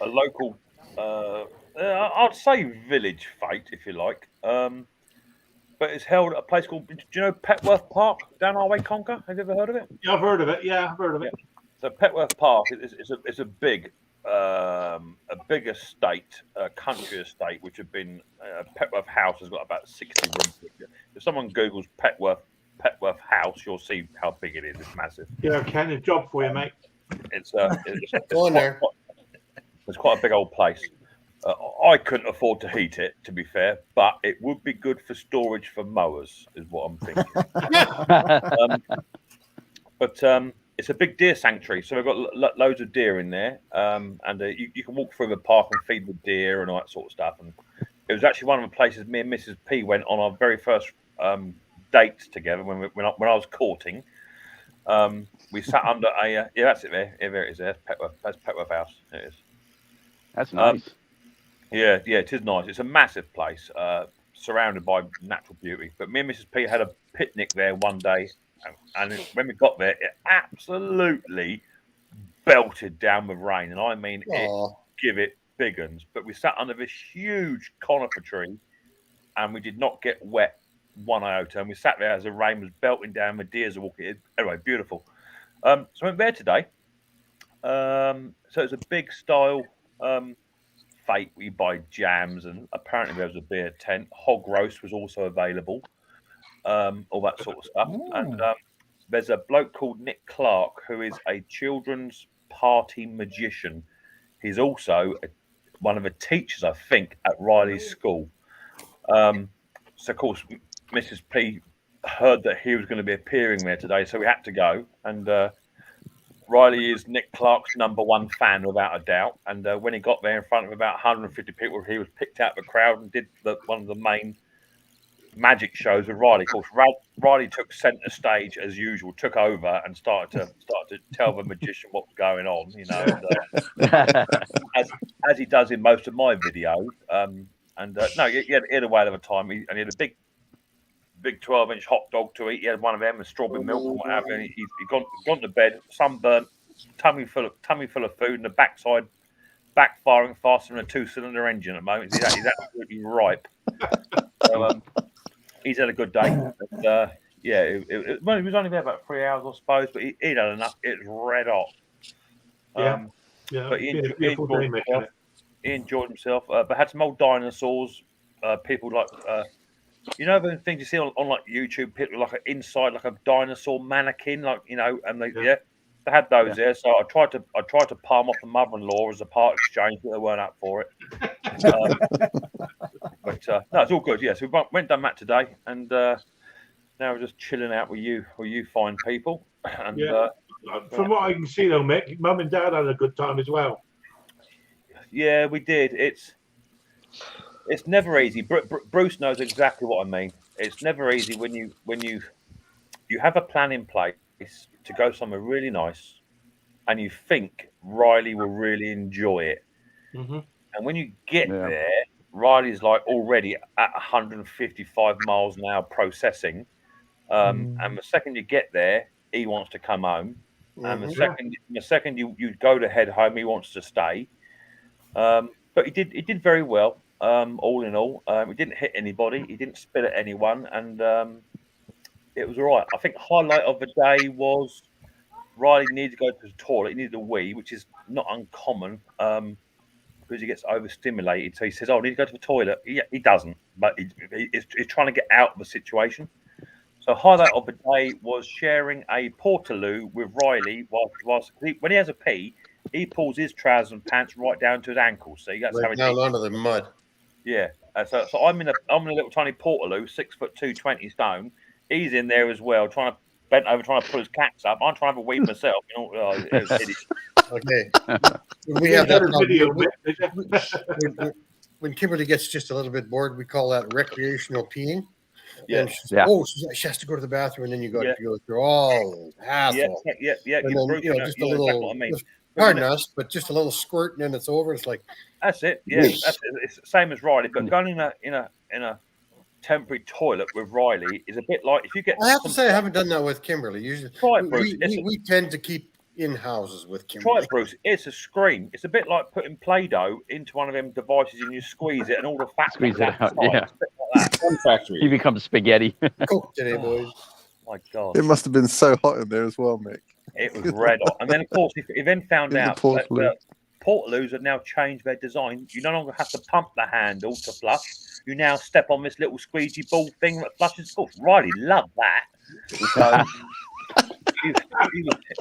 Speaker 3: a local, I'd say village fete, if you like. But it's held at a place called, do you know Petworth Park down our way, Conker? Have you ever heard of it?
Speaker 1: Yeah, I've heard of it. Yeah, I've heard of it.
Speaker 3: So Petworth Park is a big estate, country estate, which have been Petworth House has got about 60 rooms. If someone Googles Petworth House, you'll see how big it is. It's massive.
Speaker 1: Yeah, Ken, a job for you, mate.
Speaker 3: It's
Speaker 6: Go in there.
Speaker 3: It's quite a big old place. I couldn't afford to heat it, to be fair, but it would be good for storage for mowers, is what I'm thinking. But it's a big deer sanctuary, so we've got loads of deer in there, and you can walk through the park and feed the deer and all that sort of stuff. And it was actually one of the places me and Mrs. P went on our very first date together when I was courting. We sat under a that's it there. Yeah, there it is. There. That's Petworth House. It is.
Speaker 4: That's nice.
Speaker 3: Yeah, it is nice. It's a massive place, surrounded by natural beauty. But me and Mrs. P had a picnic there one day, and when we got there, it absolutely belted down with rain, and I mean, it give it big uns. But we sat under this huge conifer tree, and we did not get wet one iota. And we sat there as the rain was belting down, the deers were walking. Anyway, beautiful. So I went there today. So it's a big style. Fate, we buy jams, and apparently there was a beer tent. Hog roast was also available, all that sort of stuff. And there's a bloke called Nick Clark who is a children's party magician. He's also one of the teachers, I think, at Riley's school. So of course, Mrs. P heard that he was going to be appearing there today, so we had to go. And Riley is Nick Clark's #1 fan, without a doubt. And when he got there in front of about 150 people, he was picked out of the crowd and did one of the main magic shows with Riley. Of course, Riley took centre stage as usual, took over and started to tell the magician what was going on. You know, and, as he does in most of my videos. No, he had a whale of a time. He had a big 12-inch hot dog to eat. He had one of them with strawberry milk and what have you. He's gone to bed, sunburnt, tummy full of food, and the backside backfiring faster than a 2-cylinder engine at the moment. He's absolutely ripe. So he's had a good day. And, it was only there about 3 hours, I suppose, but he'd had enough. It was red hot. But he enjoyed himself. But had some old dinosaurs. People like. You know the things you see on like YouTube, people like inside like a dinosaur mannequin, like and they They had those there, so I tried to palm off the mother-in-law as a part exchange, but they weren't up for it. But no, it's all good. Yeah, so we went and done that today, and now we're just chilling out with you fine people. And
Speaker 1: Yeah. From what I can see, though, Mick, Mum and Dad had a good time as well.
Speaker 3: yeah, we did. It's never easy. Bruce knows exactly what I mean. It's never easy when you have a plan in place to go somewhere really nice, and you think Riley will really enjoy it.
Speaker 1: Mm-hmm.
Speaker 3: And when you get there, Riley's like already at 155 miles an hour processing. And the second you get there, he wants to come home. And the second you go to head home, he wants to stay. But he did very well. All in all, he didn't hit anybody. He didn't spit at anyone, and it was all right. I think the highlight of the day was Riley needed to go to the toilet. He needed a wee, which is not uncommon because he gets overstimulated. So he says, "Oh, I need to go to the toilet." He doesn't, but he's trying to get out of the situation. So highlight of the day was sharing a portaloo with Riley whilst when he has a pee, he pulls his trousers and pants right down to his ankles. So that's how
Speaker 6: down onto the mud.
Speaker 3: Yeah. So I'm in a little tiny portaloo, 6'2", 20 stone. He's in there as well, trying to pull his cats up. I'm trying to have a wee myself. You know, it was hideous.
Speaker 6: Okay. We have that
Speaker 1: video.
Speaker 6: When Kimberly gets just a little bit bored, we call that recreational peeing.
Speaker 3: Yeah.
Speaker 6: And she has to go to the bathroom, and then you go through all the hassle.
Speaker 3: Yeah.
Speaker 6: And then, just a little.
Speaker 3: Exactly what I mean.
Speaker 6: Pardon us, but just a little squirt, and then it's over. It's like
Speaker 3: that's it. Yeah, that's it. It's the same as Riley, but going in a temporary toilet with Riley is a bit like if you get.
Speaker 6: I have to say, I haven't done that with Kimberly. Usually, we tend to keep in houses with Kimberly.
Speaker 3: Try it, Bruce. It's a scream. It's a bit like putting Play-Doh into one of them devices and you squeeze it, and all the fat
Speaker 4: Squeeze
Speaker 3: comes
Speaker 4: it out.
Speaker 3: Like that.
Speaker 4: He becomes spaghetti.
Speaker 6: Coke today, boys.
Speaker 3: My God.
Speaker 8: It must have been so hot in there as well, Mick.
Speaker 3: It was red hot. And then, of course, he then found out that portaloos have now changed their design. You no longer have to pump the handle to flush. You now step on this little squeegee ball thing that flushes. Of course, Riley loved that. So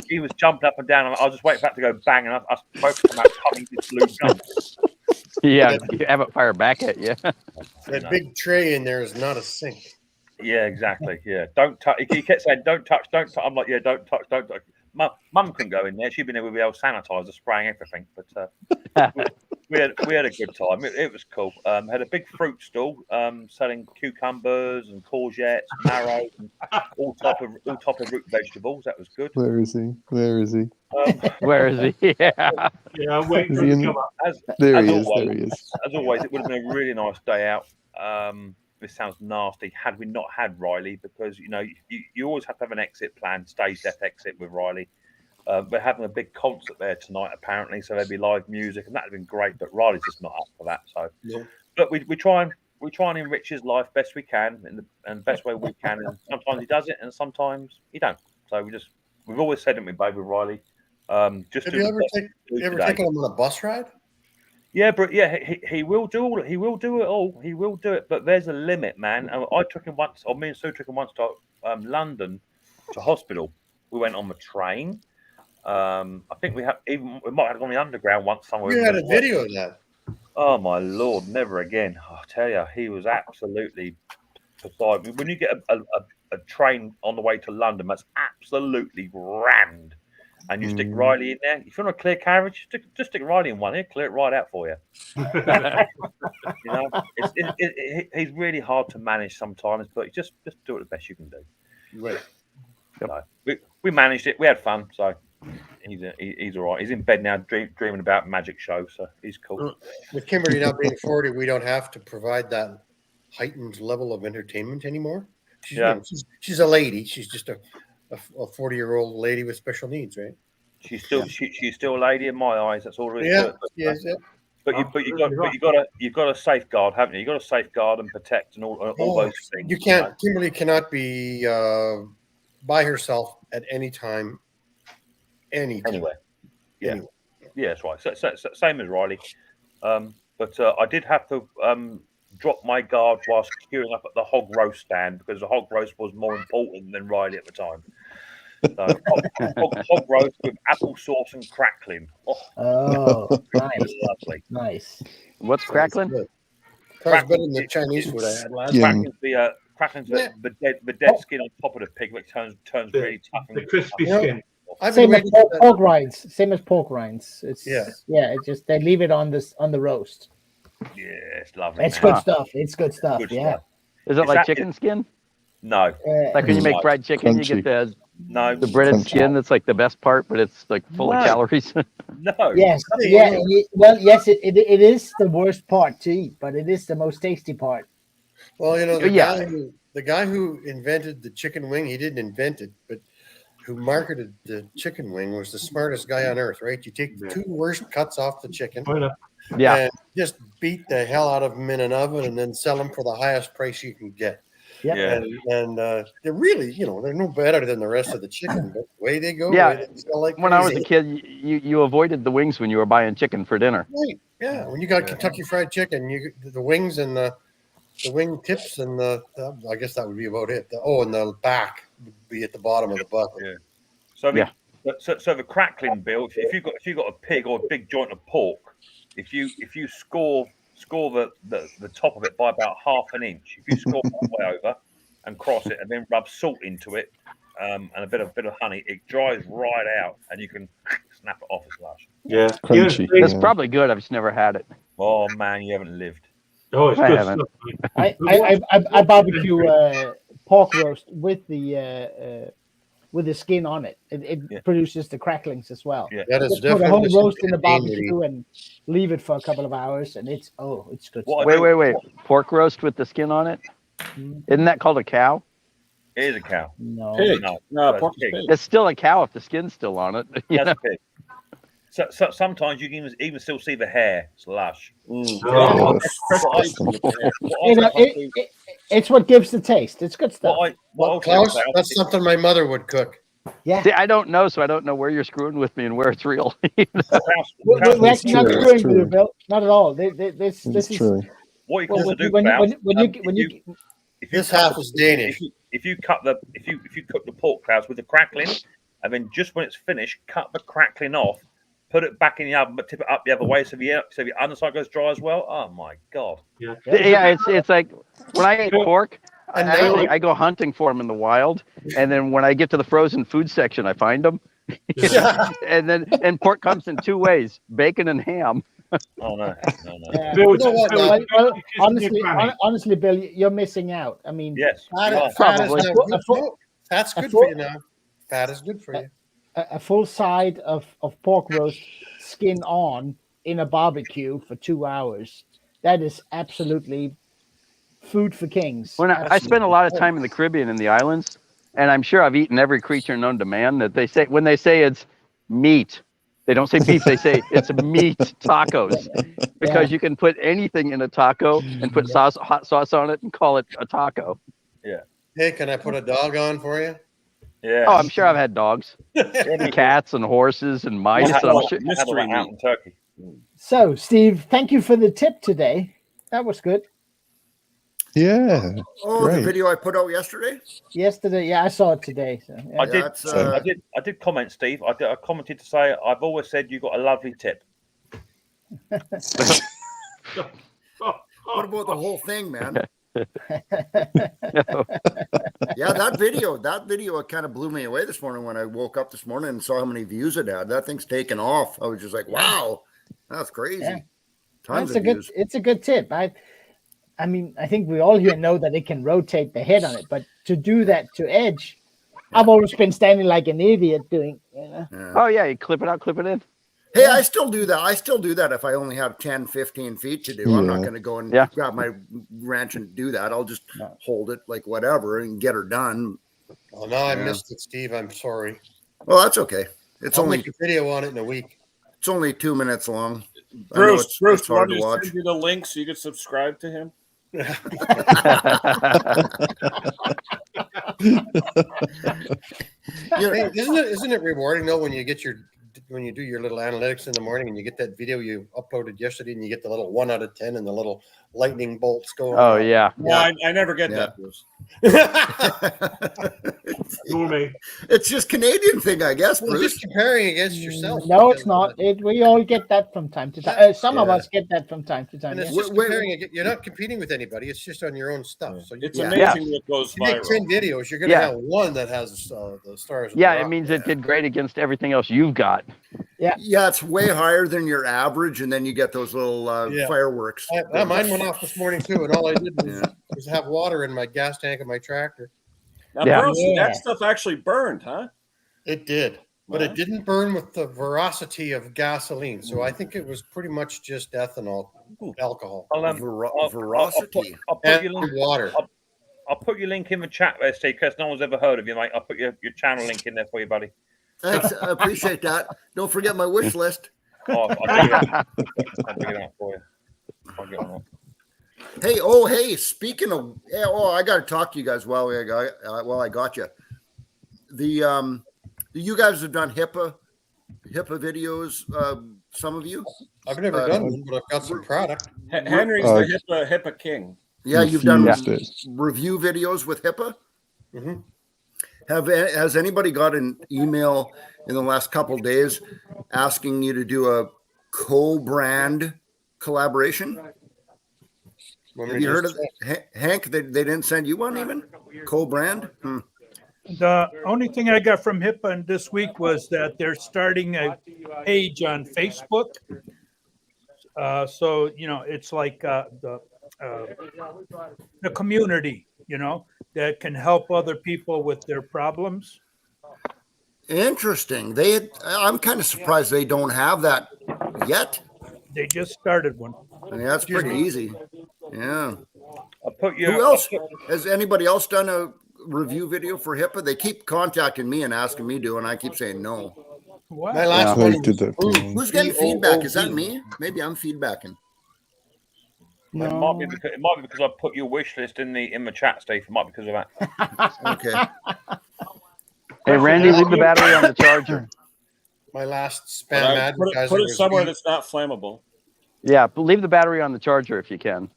Speaker 3: he was jumping up and down. I was just waiting for that to go bang, and I both come out coming to blue jump.
Speaker 4: Yeah, you have it fire back at you.
Speaker 6: That big tray in there is not a sink.
Speaker 3: Yeah, exactly. Yeah, don't touch. He kept saying, "Don't touch, don't touch." I'm like, "Yeah, don't touch, don't touch." Mum couldn't go in there. She'd been there with the old sanitizer, spraying everything. But we had a good time. It was cool. Had a big fruit stall selling cucumbers and courgettes, marrows, and all type of root vegetables. That was good.
Speaker 8: Where is he?
Speaker 4: Where is he? Yeah.
Speaker 1: I'm waiting for him to come up.
Speaker 8: There he is.
Speaker 3: As always, it would have been a really nice day out. This sounds nasty. Had we not had Riley, because you always have to have an exit plan, stage left exit with Riley. We're having a big concert there tonight, apparently, so there'll be live music, and that'd have been great. But Riley's just not up for that. So, but we try and enrich his life best we can, and best way we can. And sometimes he does it, and sometimes he don't. So we've always said it with Riley. Just
Speaker 6: have you ever taken him on a bus ride?
Speaker 3: Yeah, but he will do all. He will do it all. He will do it, but there's a limit, man. I took him once, or me and Sue took him once to London to hospital. We went on the train. I think we might have gone the underground once somewhere.
Speaker 6: You had a video of that.
Speaker 3: Oh my Lord, never again! I tell you, he was absolutely beside me. When you get a train on the way to London, that's absolutely rammed. And you stick Riley in there. If you want a clear carriage, just stick Riley in one. He'll clear it right out for you. He's really hard to manage sometimes, but just do it the best you can do.
Speaker 6: Right.
Speaker 3: So, we managed it. We had fun. So he's all right. He's in bed now, dreaming about magic show. So he's cool.
Speaker 6: With Kimberly now being 40, we don't have to provide that heightened level of entertainment anymore. She's a lady. She's just a 40-year-old lady with special needs, right?
Speaker 3: She's still a lady in my eyes. That's all. Really
Speaker 6: Yes.
Speaker 3: But you've got to safeguard, haven't you? You've got to safeguard and protect and all those things.
Speaker 6: You can't. Kimberly cannot be by herself at any time.
Speaker 3: Anywhere. Yeah. Anywhere. Yeah, that's right. So, same as Riley. But I did have to drop my guard whilst queuing up at the hog roast stand because the hog roast was more important than Riley at the time. So hog roast with apple sauce and crackling. Oh,
Speaker 5: Oh, nice,
Speaker 3: lovely.
Speaker 5: nice.
Speaker 4: What's crackling?
Speaker 6: Sounds better than the Chinese food I had last
Speaker 8: Yeah.
Speaker 6: time.
Speaker 3: Crackling's
Speaker 6: Yeah.
Speaker 3: the dead skin on top of the pig, which turns
Speaker 1: The-
Speaker 3: really tough and
Speaker 1: The crispy
Speaker 6: You know,
Speaker 1: skin.
Speaker 6: I've been
Speaker 5: Same as
Speaker 6: waiting for that.
Speaker 5: pork rinds. Same as pork rinds. It's
Speaker 6: Yeah.
Speaker 5: It just they leave it on the roast.
Speaker 3: yeah, it's lovely.
Speaker 5: It's
Speaker 3: man.
Speaker 5: good
Speaker 4: Huh.
Speaker 5: stuff. It's good stuff.
Speaker 3: Good
Speaker 5: yeah.
Speaker 3: stuff.
Speaker 4: Is it
Speaker 3: Is
Speaker 4: like
Speaker 3: that-
Speaker 4: chicken skin?
Speaker 3: No,
Speaker 4: Like when you make
Speaker 3: No.
Speaker 4: fried chicken, you
Speaker 8: Crunchy.
Speaker 4: get
Speaker 3: no,
Speaker 4: the breaded
Speaker 8: Crunchy.
Speaker 4: skin that's like the best part, but it's like full of
Speaker 3: No.
Speaker 4: calories.
Speaker 3: no.
Speaker 5: Yes.
Speaker 6: Hey,
Speaker 5: Yeah.
Speaker 6: you
Speaker 5: Well, yes. It is the worst part to eat, but it is the most tasty part.
Speaker 6: Well, you know,
Speaker 4: Yeah.
Speaker 6: the guy who invented the chicken wing, he didn't invent it, but who marketed the chicken wing was the smartest guy on earth, right? You take the two worst cuts off the chicken
Speaker 1: Fair enough.
Speaker 4: Yeah.
Speaker 6: and just beat the hell out of them in an oven and then sell them for the highest price you can get.
Speaker 5: Yep.
Speaker 3: Yeah.
Speaker 6: And they're really, they're no better than the rest of the chicken, but away they go.
Speaker 4: Yeah.
Speaker 6: away they sell like
Speaker 4: When I was a
Speaker 6: crazy.
Speaker 4: kid, you avoided the wings when you were buying chicken for dinner.
Speaker 6: Right. Yeah. When you got Kentucky Fried Chicken, the wings and the wing tips and I guess that would be about it. And the back would be at the bottom of the bucket.
Speaker 3: Yeah. So so the crackling, Bill, if you got a pig or a big joint of pork, if you score the top of it by about half an inch, if you score halfway over and cross it and then rub salt into it and a bit of honey, it dries right out and you can snap it off as lush.
Speaker 1: Yeah.
Speaker 8: Crunchy.
Speaker 1: Yeah.
Speaker 4: It's probably good. I've just never had it.
Speaker 3: Oh man, you haven't lived.
Speaker 1: Oh, it's
Speaker 4: I
Speaker 1: good
Speaker 4: haven't.
Speaker 1: stuff.
Speaker 5: I barbecue pork roast with the skin on it. It
Speaker 3: Yeah.
Speaker 5: produces the cracklings as well.
Speaker 3: Yeah.
Speaker 6: That is
Speaker 5: Just put a whole
Speaker 6: definitely
Speaker 5: roast in the
Speaker 6: something
Speaker 5: barbecue and leave it for a couple of hours, and it's good.
Speaker 3: What
Speaker 5: stuff.
Speaker 3: I
Speaker 4: Wait. Pork roast with the skin on it? Isn't that called a cow?
Speaker 3: It is a cow.
Speaker 5: No.
Speaker 9: Pig.
Speaker 3: No,
Speaker 9: No,
Speaker 3: that's
Speaker 9: pork
Speaker 3: a pig.
Speaker 9: is pig.
Speaker 4: It's still a cow if the skin's still on it. You
Speaker 3: That's
Speaker 4: know?
Speaker 3: a pig. So sometimes you can even still see the hair. It's lush.
Speaker 9: Mm.
Speaker 1: Oh,
Speaker 5: It's what gives the taste. It's good stuff.
Speaker 6: Well, Klaus, that's something my mother would cook.
Speaker 5: Yeah.
Speaker 4: See, I don't know, so I don't know where you're screwing with me and where it's real.
Speaker 5: We're actually not
Speaker 8: true,
Speaker 5: screwing
Speaker 8: it's
Speaker 5: with you,
Speaker 8: true.
Speaker 5: Bill. Not at all. This
Speaker 8: It's
Speaker 5: is
Speaker 8: true.
Speaker 3: What you can
Speaker 5: well,
Speaker 3: also do,
Speaker 5: when
Speaker 3: Klaus,
Speaker 5: you
Speaker 3: if you
Speaker 6: This
Speaker 3: cut
Speaker 6: half
Speaker 3: the-
Speaker 6: is Danish.
Speaker 3: If you cook the pork clouds with the crackling, and then just when it's finished, cut the crackling off, put it back in the oven, but tip it up the other way so the underside goes dry as well. Oh my god!
Speaker 1: yeah.
Speaker 4: Yeah, it's like when I eat pork,
Speaker 6: And now-
Speaker 4: I go hunting for them in the wild, and then when I get to the frozen food section, I find them. and pork comes in two ways: bacon and ham.
Speaker 3: Oh no!
Speaker 5: Yeah.
Speaker 1: Bill,
Speaker 6: You know what,
Speaker 1: Bill,
Speaker 6: man?
Speaker 5: Well,
Speaker 1: you kissed your granny.
Speaker 5: honestly, Bill, you're missing out. I mean,
Speaker 3: Yes.
Speaker 6: Fat,
Speaker 3: Oh,
Speaker 6: fat is
Speaker 4: probably.
Speaker 6: now good. No, fat's good for you now. Fat is good for you.
Speaker 5: a full side of pork roast skin on in a barbecue for 2 hours. That is absolutely food for kings.
Speaker 4: When I spend a lot of time in the Caribbean and the islands, and I'm sure I've eaten every creature known to man. That when they say it's meat, they don't say beef. They say it's meat tacos because you can put anything in a taco and put hot sauce on it and call it a taco.
Speaker 6: Hey, can I put a dog on for you?
Speaker 3: Yeah.
Speaker 4: Oh, I'm sure I've had dogs, and cats, and horses, and mice. And I'm sure,
Speaker 3: I had all that out in Turkey.
Speaker 5: So, Steve, thank you for the tip today. That was good.
Speaker 8: Yeah.
Speaker 9: Oh, the
Speaker 8: Great.
Speaker 9: video I put out yesterday.
Speaker 5: Yesterday, yeah, I saw it today. So, yeah.
Speaker 3: I did.
Speaker 9: That's,
Speaker 3: I did comment, Steve. I commented to say I've always said you got a lovely tip.
Speaker 9: What about the whole thing, man? Yeah, that video kind of blew me away this morning when I woke up this morning and saw how many views it had. That thing's taken off. I was just like, wow, that's crazy.
Speaker 5: Yeah.
Speaker 9: Tons
Speaker 5: It's a
Speaker 9: of
Speaker 5: good.
Speaker 9: views.
Speaker 5: It's a good tip. I mean, I think we all here know that it can rotate the head on it, but to do that to edge, I've always been standing like an idiot doing.
Speaker 9: Yeah.
Speaker 4: oh yeah, you clip it out, clip it in.
Speaker 9: Hey, I still do that. I still do that if I only have 10, 15 feet to do. I'm not
Speaker 8: Yeah.
Speaker 9: going to go and
Speaker 4: Yeah.
Speaker 9: grab my wrench and do that. I'll just hold it like whatever and get her done.
Speaker 6: Oh, no, I
Speaker 9: Yeah.
Speaker 6: missed it, Steve. I'm sorry.
Speaker 9: Well, that's okay. It's
Speaker 6: I'll
Speaker 9: only
Speaker 6: make a video on it in a week.
Speaker 9: 2 minutes long. I know
Speaker 10: Bruce,
Speaker 9: it's
Speaker 10: you want
Speaker 9: hard
Speaker 10: me
Speaker 9: to
Speaker 10: to
Speaker 9: watch.
Speaker 10: send you the link so you can subscribe to him?
Speaker 6: Hey, isn't it rewarding though when you do your little analytics in the morning and you get that video you uploaded yesterday and you get the little 1 out of 10 and the little lightning bolts going?
Speaker 4: Oh
Speaker 6: off?
Speaker 4: yeah.
Speaker 10: No, I never get
Speaker 9: Yeah.
Speaker 10: that, Bruce.
Speaker 1: Nor me.
Speaker 9: It's just Canadian thing, I guess,
Speaker 6: Well,
Speaker 9: Bruce.
Speaker 6: just comparing against yourself.
Speaker 5: No, it's not. We all get that from time to time. Some of
Speaker 9: Yeah.
Speaker 5: us get that from time to time.
Speaker 6: And it's
Speaker 5: yeah.
Speaker 6: just comparing. You're not competing with anybody. It's just on your own stuff. So
Speaker 10: It's
Speaker 9: Yeah.
Speaker 10: amazing what goes
Speaker 6: if you make 10
Speaker 10: viral.
Speaker 6: videos, you're going to
Speaker 4: Yeah.
Speaker 6: have one that has the stars.
Speaker 4: Yeah, it means it did great against everything else you've got.
Speaker 9: Yeah, it's way higher than your average, and then you get those little
Speaker 6: Yeah.
Speaker 9: fireworks.
Speaker 6: Mine went off this morning too, and all I did was have water in my gas tank of my tractor.
Speaker 10: Now,
Speaker 4: Yeah.
Speaker 10: Bruce,
Speaker 5: Yeah.
Speaker 10: that stuff actually burned, huh?
Speaker 6: It did, but it didn't burn with the veracity of gasoline. So I think it was pretty much just ethanol, alcohol,
Speaker 9: Veracity.
Speaker 3: I'll put
Speaker 6: and
Speaker 3: your link.
Speaker 6: water.
Speaker 3: I'll put your link in the chat there, Steve, because no one's ever heard of you, mate. I'll put your channel link in there for you, buddy.
Speaker 9: Thanks, I appreciate that. Don't forget my wish list.
Speaker 3: Oh, I'll dig it out for you. I'll get on that.
Speaker 9: Hey, speaking of, I got to talk to you guys while I got you. You guys have done HIPAA videos. Some of you.
Speaker 6: I've never done one, but I've got some product.
Speaker 10: Henry's the HIPAA king.
Speaker 9: Yeah, you've done
Speaker 8: Refused it.
Speaker 9: review videos with HIPAA.
Speaker 6: Mm-hmm.
Speaker 9: Has anybody got an email in the last couple of days asking you to do a co-brand collaboration? Have you heard of Hank? They didn't send you one even? Co-brand?
Speaker 2: The only thing I got from HIPAA this week was that they're starting a page on Facebook. So, it's like the community, that can help other people with their problems.
Speaker 9: Interesting. I'm kind of surprised they don't have that yet.
Speaker 2: They just started one.
Speaker 9: I mean, that's pretty easy. Yeah.
Speaker 3: I'll put you.
Speaker 9: Who else? Has anybody else done a review video for HIPAA? They keep contacting me and asking me to, and I keep saying no.
Speaker 2: What?
Speaker 6: My last
Speaker 8: Yeah,
Speaker 6: one
Speaker 8: I did that for me.
Speaker 9: Who's getting feedback? Is that me? Maybe I'm feedbacking.
Speaker 3: It might be because I put your wish list in the chat, Steve. It might be because of that.
Speaker 9: Okay.
Speaker 4: Hey, Randy, leave the battery on the charger.
Speaker 6: My last
Speaker 10: But
Speaker 6: spam
Speaker 10: I put
Speaker 6: advertiser
Speaker 10: it
Speaker 6: was
Speaker 10: somewhere that's not flammable.
Speaker 4: Yeah, but leave the battery on the charger if you can.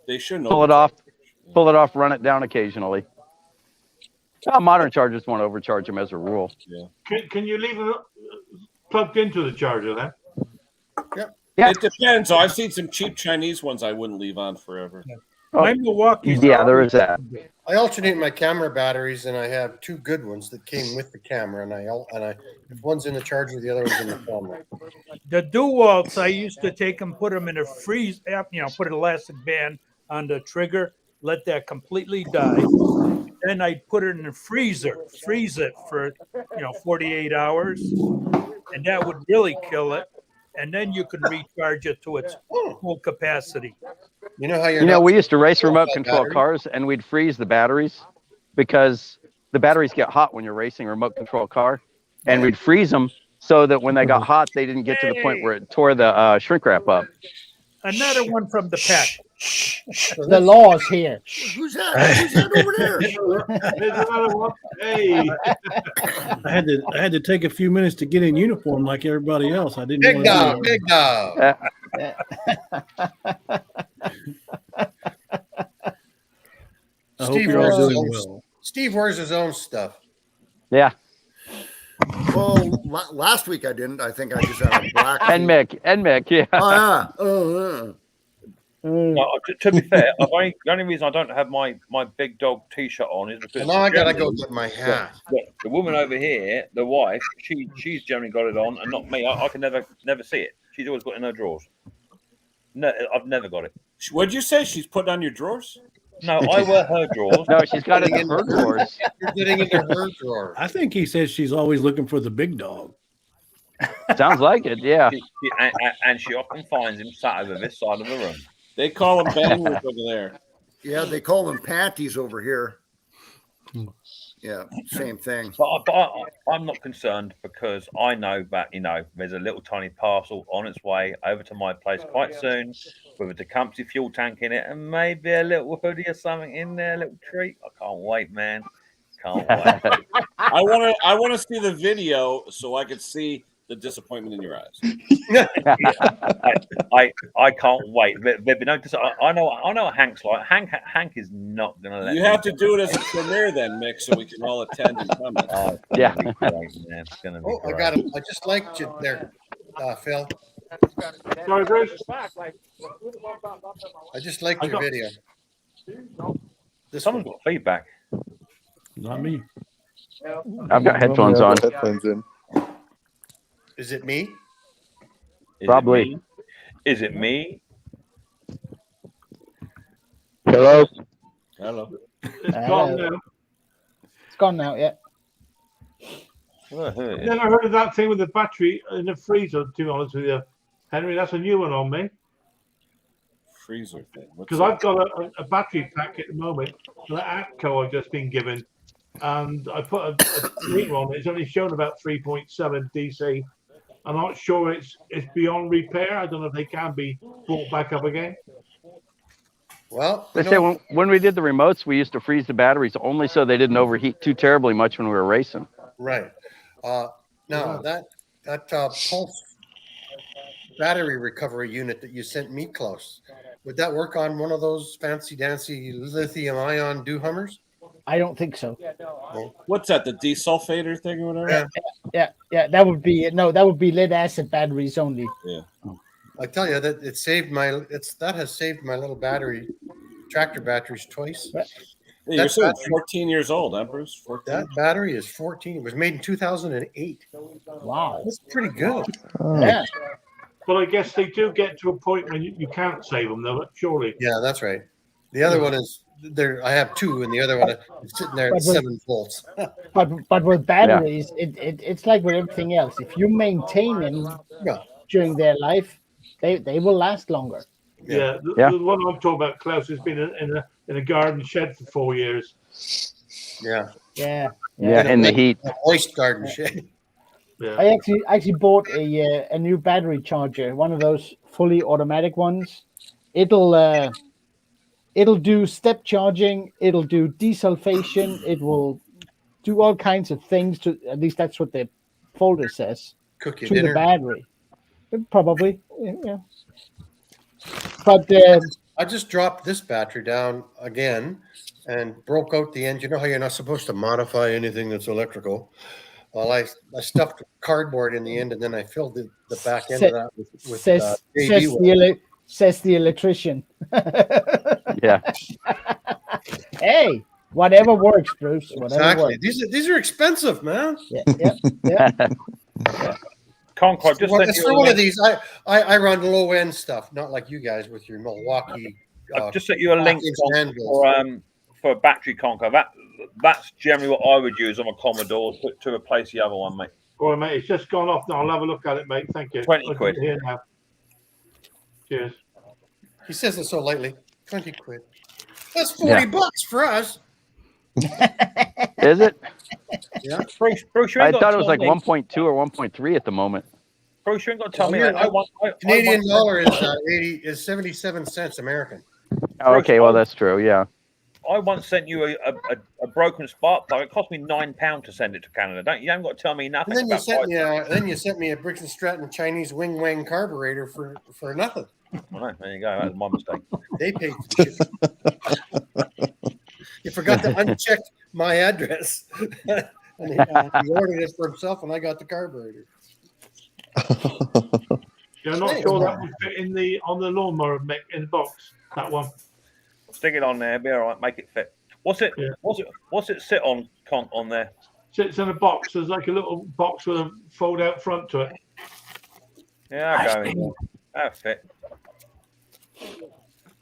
Speaker 10: They shouldn't
Speaker 4: Pull it off, run it down occasionally. Modern chargers won't overcharge them as a rule.
Speaker 10: Yeah.
Speaker 1: Can you leave it plugged into the charger then?
Speaker 4: Yeah.
Speaker 10: It depends. I've seen some cheap Chinese ones I wouldn't leave on forever.
Speaker 2: My Milwaukee's
Speaker 4: Yeah, there is that.
Speaker 6: I alternate my camera batteries, and I have two good ones that came with the camera. And if one's in the charger, the other one's in the camera.
Speaker 2: The DeWalt's, I used to take them, put them in a freeze, put an elastic band on the trigger, let that completely die. Then I'd put it in the freezer, freeze it for 48 hours, and that would really kill it. And then you could recharge it to its full capacity.
Speaker 6: You know how
Speaker 4: We used to race remote
Speaker 6: that
Speaker 4: control
Speaker 6: battery?
Speaker 4: cars, and we'd freeze the batteries because the batteries get hot when you're racing a remote control car, and we'd freeze them so that when they got hot, they didn't get to the point where it tore the shrink wrap up.
Speaker 2: Another one from the pack.
Speaker 5: The laws here.
Speaker 9: Who's that? Who's that over there?
Speaker 1: There's another one. Hey,
Speaker 11: I had to take a few minutes to get in uniform like everybody else. I didn't.
Speaker 6: Big
Speaker 11: wanna
Speaker 6: dog,
Speaker 11: do
Speaker 6: big dog.
Speaker 11: I hope you're all doing well.
Speaker 6: Steve wears his own stuff.
Speaker 4: Yeah,
Speaker 9: Well, last week I didn't. I think I just had a black.
Speaker 4: and Mick, yeah.
Speaker 9: Oh, yeah. Oh,
Speaker 3: No, to be fair, the only reason I don't have my big dog T-shirt on is because
Speaker 6: And now I gotta go get my hat.
Speaker 3: the woman over here, the wife, she's generally got it on, and not me. I can never see it. She's always got it in her drawers. No, I've never got it.
Speaker 10: What'd you say? She's putting on your drawers?
Speaker 3: No, I wear her drawers.
Speaker 4: No, she's got it in her drawers.
Speaker 6: You're getting into her drawer.
Speaker 11: I think he says she's always looking for the big dog.
Speaker 4: Sounds like it, yeah.
Speaker 3: And she often finds him sat over this side of the room.
Speaker 10: They call him bangers over there.
Speaker 9: yeah, they call them panties over here. Yeah, same thing.
Speaker 3: But I'm not concerned because I know that there's a little tiny parcel on its way over to my place quite soon with a Tecumseh fuel tank in it and maybe a little hoodie or something in there, a little treat. I can't wait, man. Can't wait.
Speaker 10: I want to see the video so I could see the disappointment in your eyes.
Speaker 3: I can't wait. There'd be no. I know what Hank's like. Hank is not going to let.
Speaker 10: You have to do it as a premiere then, Mick, so we can all attend and comment.
Speaker 3: Oh, it's gonna be great, man. It's going to be
Speaker 6: Oh,
Speaker 3: great.
Speaker 6: I got him. I just liked you there, Phil.
Speaker 1: Sorry, Bruce.
Speaker 6: I just liked your video.
Speaker 3: Someone's got feedback.
Speaker 11: Not me.
Speaker 4: I've got headphones on.
Speaker 8: Headphones in.
Speaker 6: Is it me?
Speaker 4: Probably.
Speaker 3: Is it me?
Speaker 4: Hello.
Speaker 10: Hello.
Speaker 1: It's gone now.
Speaker 5: It's gone now, yeah.
Speaker 1: Then I heard of that thing with the battery in the freezer, to be honest with you. Henry, that's a new one on me.
Speaker 10: Freezer thing.
Speaker 1: Because I've got a battery pack at the moment, an ATCO I've just been given, and I put a meter on it. It's only shown about 3.7 DC. I'm not sure it's beyond repair. I don't know if they can be brought back up again.
Speaker 6: Well,
Speaker 4: They say when we did the remotes, we used to freeze the batteries only so they didn't overheat too terribly much when we were racing.
Speaker 6: right. Now that pulse battery recovery unit that you sent me, Klaus, would that work on one of those fancy dancy lithium-ion Hummers?
Speaker 5: I don't think so.
Speaker 10: What's that? The desulfator thing or whatever?
Speaker 5: Yeah. That would be lead acid batteries only.
Speaker 10: Yeah.
Speaker 6: I tell you that that has saved my little tractor batteries twice.
Speaker 10: Yeah, you're saying 14 years old, huh, Bruce? 14?
Speaker 6: That battery is 14. It was made in 2008.
Speaker 5: Wow,
Speaker 6: that's pretty good.
Speaker 8: Oh.
Speaker 5: Yeah.
Speaker 1: But I guess they do get to a point when you can't save them, though. Surely.
Speaker 6: Yeah, that's right. The other one is there. I have two, and the other one is sitting there at 7 volts.
Speaker 5: But with batteries, it's like with everything else. If you maintain them during their life, they will last longer.
Speaker 1: Yeah, the one I'm talking about, Klaus, has been in a garden shed for 4 years.
Speaker 6: Yeah.
Speaker 4: In the heat.
Speaker 6: A moist garden shed.
Speaker 1: Yeah.
Speaker 5: I actually bought a new battery charger, one of those fully automatic ones. It'll do step charging, it'll do desulfation, it will do all kinds of things to, at least that's what the folder says,
Speaker 6: Cook your
Speaker 5: to
Speaker 6: dinner.
Speaker 5: the battery. Probably, yeah. But
Speaker 6: I just dropped this battery down again and broke out the end. You know how you're not supposed to modify anything that's electrical? Well, I stuffed cardboard in the end, and then I filled the back end of that with
Speaker 5: says the electrician.
Speaker 4: Yeah.
Speaker 5: Hey, whatever works, Bruce. Whatever
Speaker 6: Exactly.
Speaker 5: works.
Speaker 6: These are expensive, man.
Speaker 5: Yeah.
Speaker 3: Conker, just sent you
Speaker 6: for
Speaker 3: a
Speaker 6: one
Speaker 3: link.
Speaker 6: of these. I run low end stuff, not like you guys with your Milwaukee.
Speaker 3: I've just sent you a link
Speaker 6: handles.
Speaker 3: for a battery Conker. That's generally what I would use on a Commodore to replace the other one, mate.
Speaker 1: All right, mate. It's just gone off now. I'll have a look at it, mate. Thank you.
Speaker 3: 20
Speaker 1: I'll
Speaker 3: quid.
Speaker 1: get it here now. Cheers.
Speaker 6: He says it so lightly. 20 quid. That's 40 bucks for us.
Speaker 4: Is it?
Speaker 6: Yeah.
Speaker 3: Bruce,
Speaker 4: I thought it was like 1.2 or 1.3 at the moment.
Speaker 3: Bruce, you ain't got to tell me that.
Speaker 6: Canadian dollar is 77 cents American.
Speaker 4: Oh, okay, well that's true. Yeah.
Speaker 3: I once sent you a broken spark plug. It cost me £9 to send it to Canada. You haven't got to tell me nothing.
Speaker 6: And then you sent me a Briggs and Stratton Chinese wing wang carburetor for nothing.
Speaker 3: Well, there you go. That was my mistake.
Speaker 6: They paid for shit. You forgot to uncheck my address. And he ordered it for himself, and I got the carburetor.
Speaker 1: You're not sure that would fit on the lawnmower in the box. That one.
Speaker 3: Stick it on there. Be all right. Make it fit. What's it sit on there?
Speaker 1: Sits in a box. There's like a little box with a fold-out front to it.
Speaker 3: Yeah, I'll go in. That'll fit.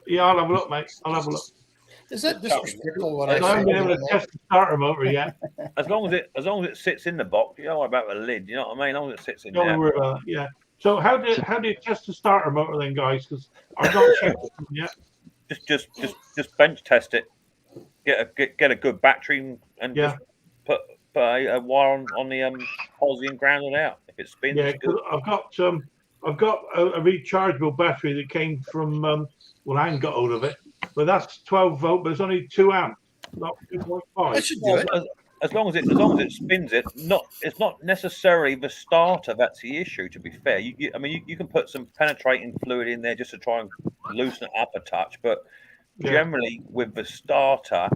Speaker 1: Yeah, I'll have a look, mate. I'll have a look.
Speaker 6: Is that disrespectful? What
Speaker 1: I
Speaker 6: I
Speaker 1: haven't been
Speaker 6: say?
Speaker 1: able to test the starter motor yet.
Speaker 3: As long as it sits in the box, you don't worry about the lid. You know what I mean? As long as it sits in
Speaker 1: Don't
Speaker 3: there.
Speaker 1: worry about that. Yeah. So how do you test the starter motor then, guys? Because I've not checked it yet.
Speaker 3: Just bench test it. Get a good battery and just put a wire on the hosey and ground it out. If it spins,
Speaker 1: Yeah,
Speaker 3: it's good.
Speaker 1: because I've got a rechargeable battery that came from well, I haven't got hold of it, but that's 12 volt, but it's only 2 amps, not 2.5.
Speaker 6: That should do it.
Speaker 3: as long as it spins it, it's not necessarily the starter that's the issue. To be fair, I mean, you can put some penetrating fluid in there just to try and loosen it up a touch, but generally with the starter,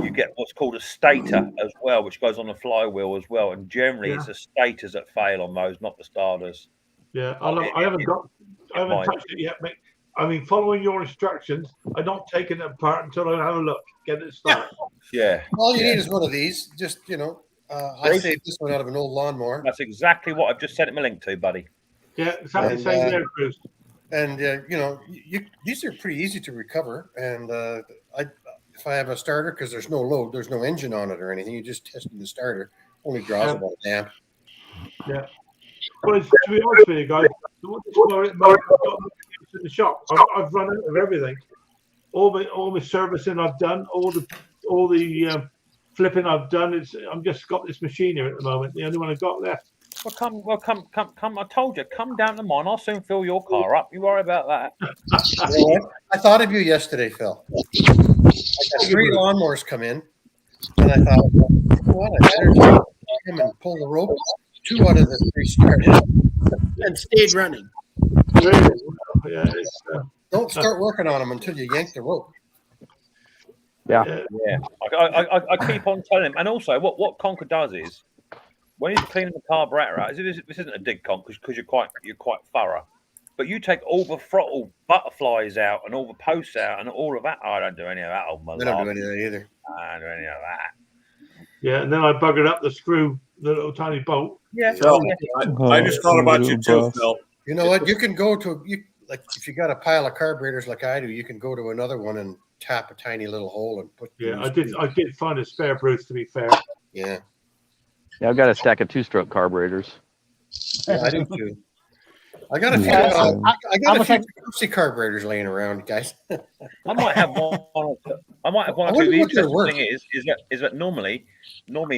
Speaker 3: you get what's called a stator as well, which goes on the flywheel as well. And generally, it's the stators that fail on those, not the starters.
Speaker 1: Yeah, I haven't touched it yet, mate. I mean, following your instructions, I'm not taking it apart until I have a look, get it started.
Speaker 3: Yeah.
Speaker 6: All you need is one of these. Just, I saved this one out of an old lawnmower.
Speaker 3: That's exactly what I've just sent him a link to, buddy.
Speaker 1: Yeah, exactly the same there, Bruce.
Speaker 6: And these are pretty easy to recover. And if I have a starter, because there's no load, there's no engine on it or anything. You just testing the starter. Only draws about an amp.
Speaker 1: Yeah. Well, to be honest with you guys, in the shop, I've run out of everything. All the servicing I've done, all the flipping I've done. I'm just got this machine here at the moment. The only one I've got left.
Speaker 3: Well, come! I told you, come down to mine. I'll soon fill your car up. You worry about that.
Speaker 6: I thought of you yesterday, Phil. I got 3 lawnmowers come in, and I thought, what? I better come and pull the rope. 2 out of the 3 started
Speaker 11: and stayed running.
Speaker 1: Yeah,
Speaker 6: don't start working on them until you yank the rope.
Speaker 4: Yeah.
Speaker 3: I keep on telling him. And also, what Conker does is, when he's cleaning the carburetor out, this isn't a dig conk because you're quite thorough. But you take all the throttle butterflies out and all the posts out and all of that. I don't do any of that.
Speaker 6: I don't do any of that either.
Speaker 3: I don't do any of that.
Speaker 1: Yeah, and then I buggered up the screw, the little tiny bolt.
Speaker 3: Yeah.
Speaker 10: Phil, I just thought about you too, Phil.
Speaker 6: You know what? You can go to if you got a pile of carburetors like I do, you can go to another one and tap a tiny little hole and put.
Speaker 1: Yeah, I did find a spare, Bruce. To be fair.
Speaker 6: Yeah.
Speaker 4: Yeah, I've got a stack of 2-stroke carburetors.
Speaker 6: Yeah, I do too. I got a few. I got a few carburetors laying around, guys.
Speaker 3: I might have one. I might have one or two. The interesting thing is that normally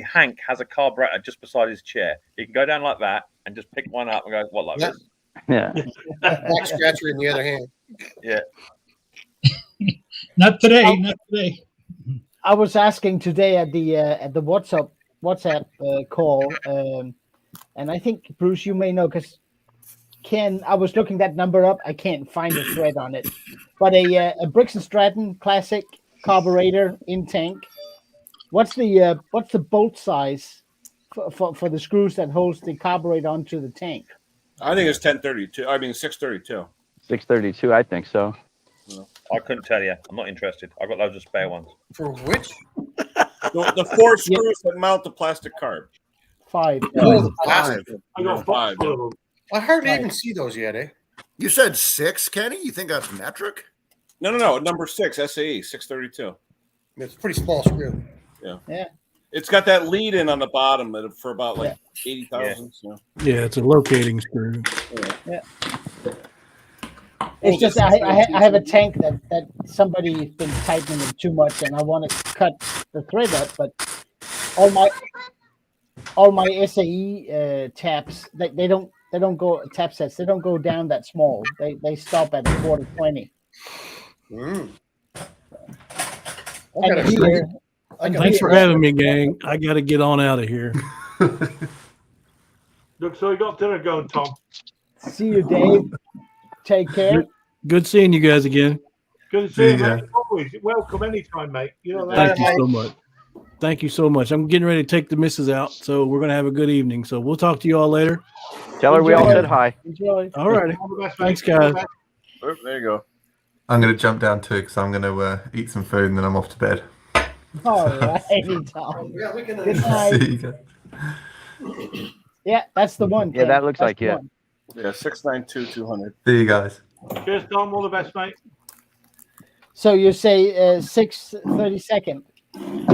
Speaker 3: Hank has a carburetor just beside his chair. He can go down like that and just pick one up and go, "What like this?"
Speaker 4: Yeah.
Speaker 6: Back scratcher in the other hand.
Speaker 3: Yeah.
Speaker 12: Not today. Not today.
Speaker 5: I was asking today at the WhatsApp call, and I think Bruce, you may know because Ken, I was looking that number up. I can't find a thread on it, but a Briggs & Stratton classic carburetor in tank. What's the bolt size for the screws that holds the carburetor onto the tank?
Speaker 10: I think it's 1032. I mean 632.
Speaker 4: 632, I think so.
Speaker 3: I couldn't tell you. I'm not interested. I've got loads of spare ones.
Speaker 6: For which?
Speaker 10: The 4 screws that mount the plastic carb.
Speaker 5: 5.
Speaker 6: Oh,
Speaker 10: 5.
Speaker 6: I got
Speaker 10: 5.
Speaker 6: I hardly even see those yet, eh?
Speaker 9: You said 6, Kenny? You think that's metric?
Speaker 10: No. Number 6, SAE, 632.
Speaker 6: It's a pretty small screw.
Speaker 5: Yeah.
Speaker 10: It's got that lead in on the bottom for about 80,000.
Speaker 11: Yeah, it's a locating screw.
Speaker 5: Yeah. It's just I have a tank that somebody's been tightening it too much, and I want to cut the thread up. But all my SAE taps they don't go tap sets. They don't go down that small. They stop at 420.
Speaker 11: Thanks for having me, gang. I got to get on out of here.
Speaker 1: Look, so we got dinner going, Tom.
Speaker 5: See you, Dave. Take care.
Speaker 11: Good seeing you guys again.
Speaker 1: Good to see you, mate. Always welcome anytime, mate. You know that.
Speaker 11: Thank you so much. Thank you so much. I'm getting ready to take the missus out, so we're going to have a good evening. So we'll talk to you all later.
Speaker 4: Tell her we all said hi.
Speaker 5: Enjoy.
Speaker 11: All righty. Thanks, guys.
Speaker 10: Oh, there you go.
Speaker 7: I'm going to jump down too because I'm going to eat some food and then I'm off to bed.
Speaker 5: All righty, Tom. Good night.
Speaker 7: See you guys.
Speaker 5: Yeah, that's the one.
Speaker 4: Yeah, that looks like it.
Speaker 10: Yeah, 692-200.
Speaker 7: See you guys.
Speaker 1: Cheers, Tom. All the best, mate.
Speaker 5: So you say 6/32?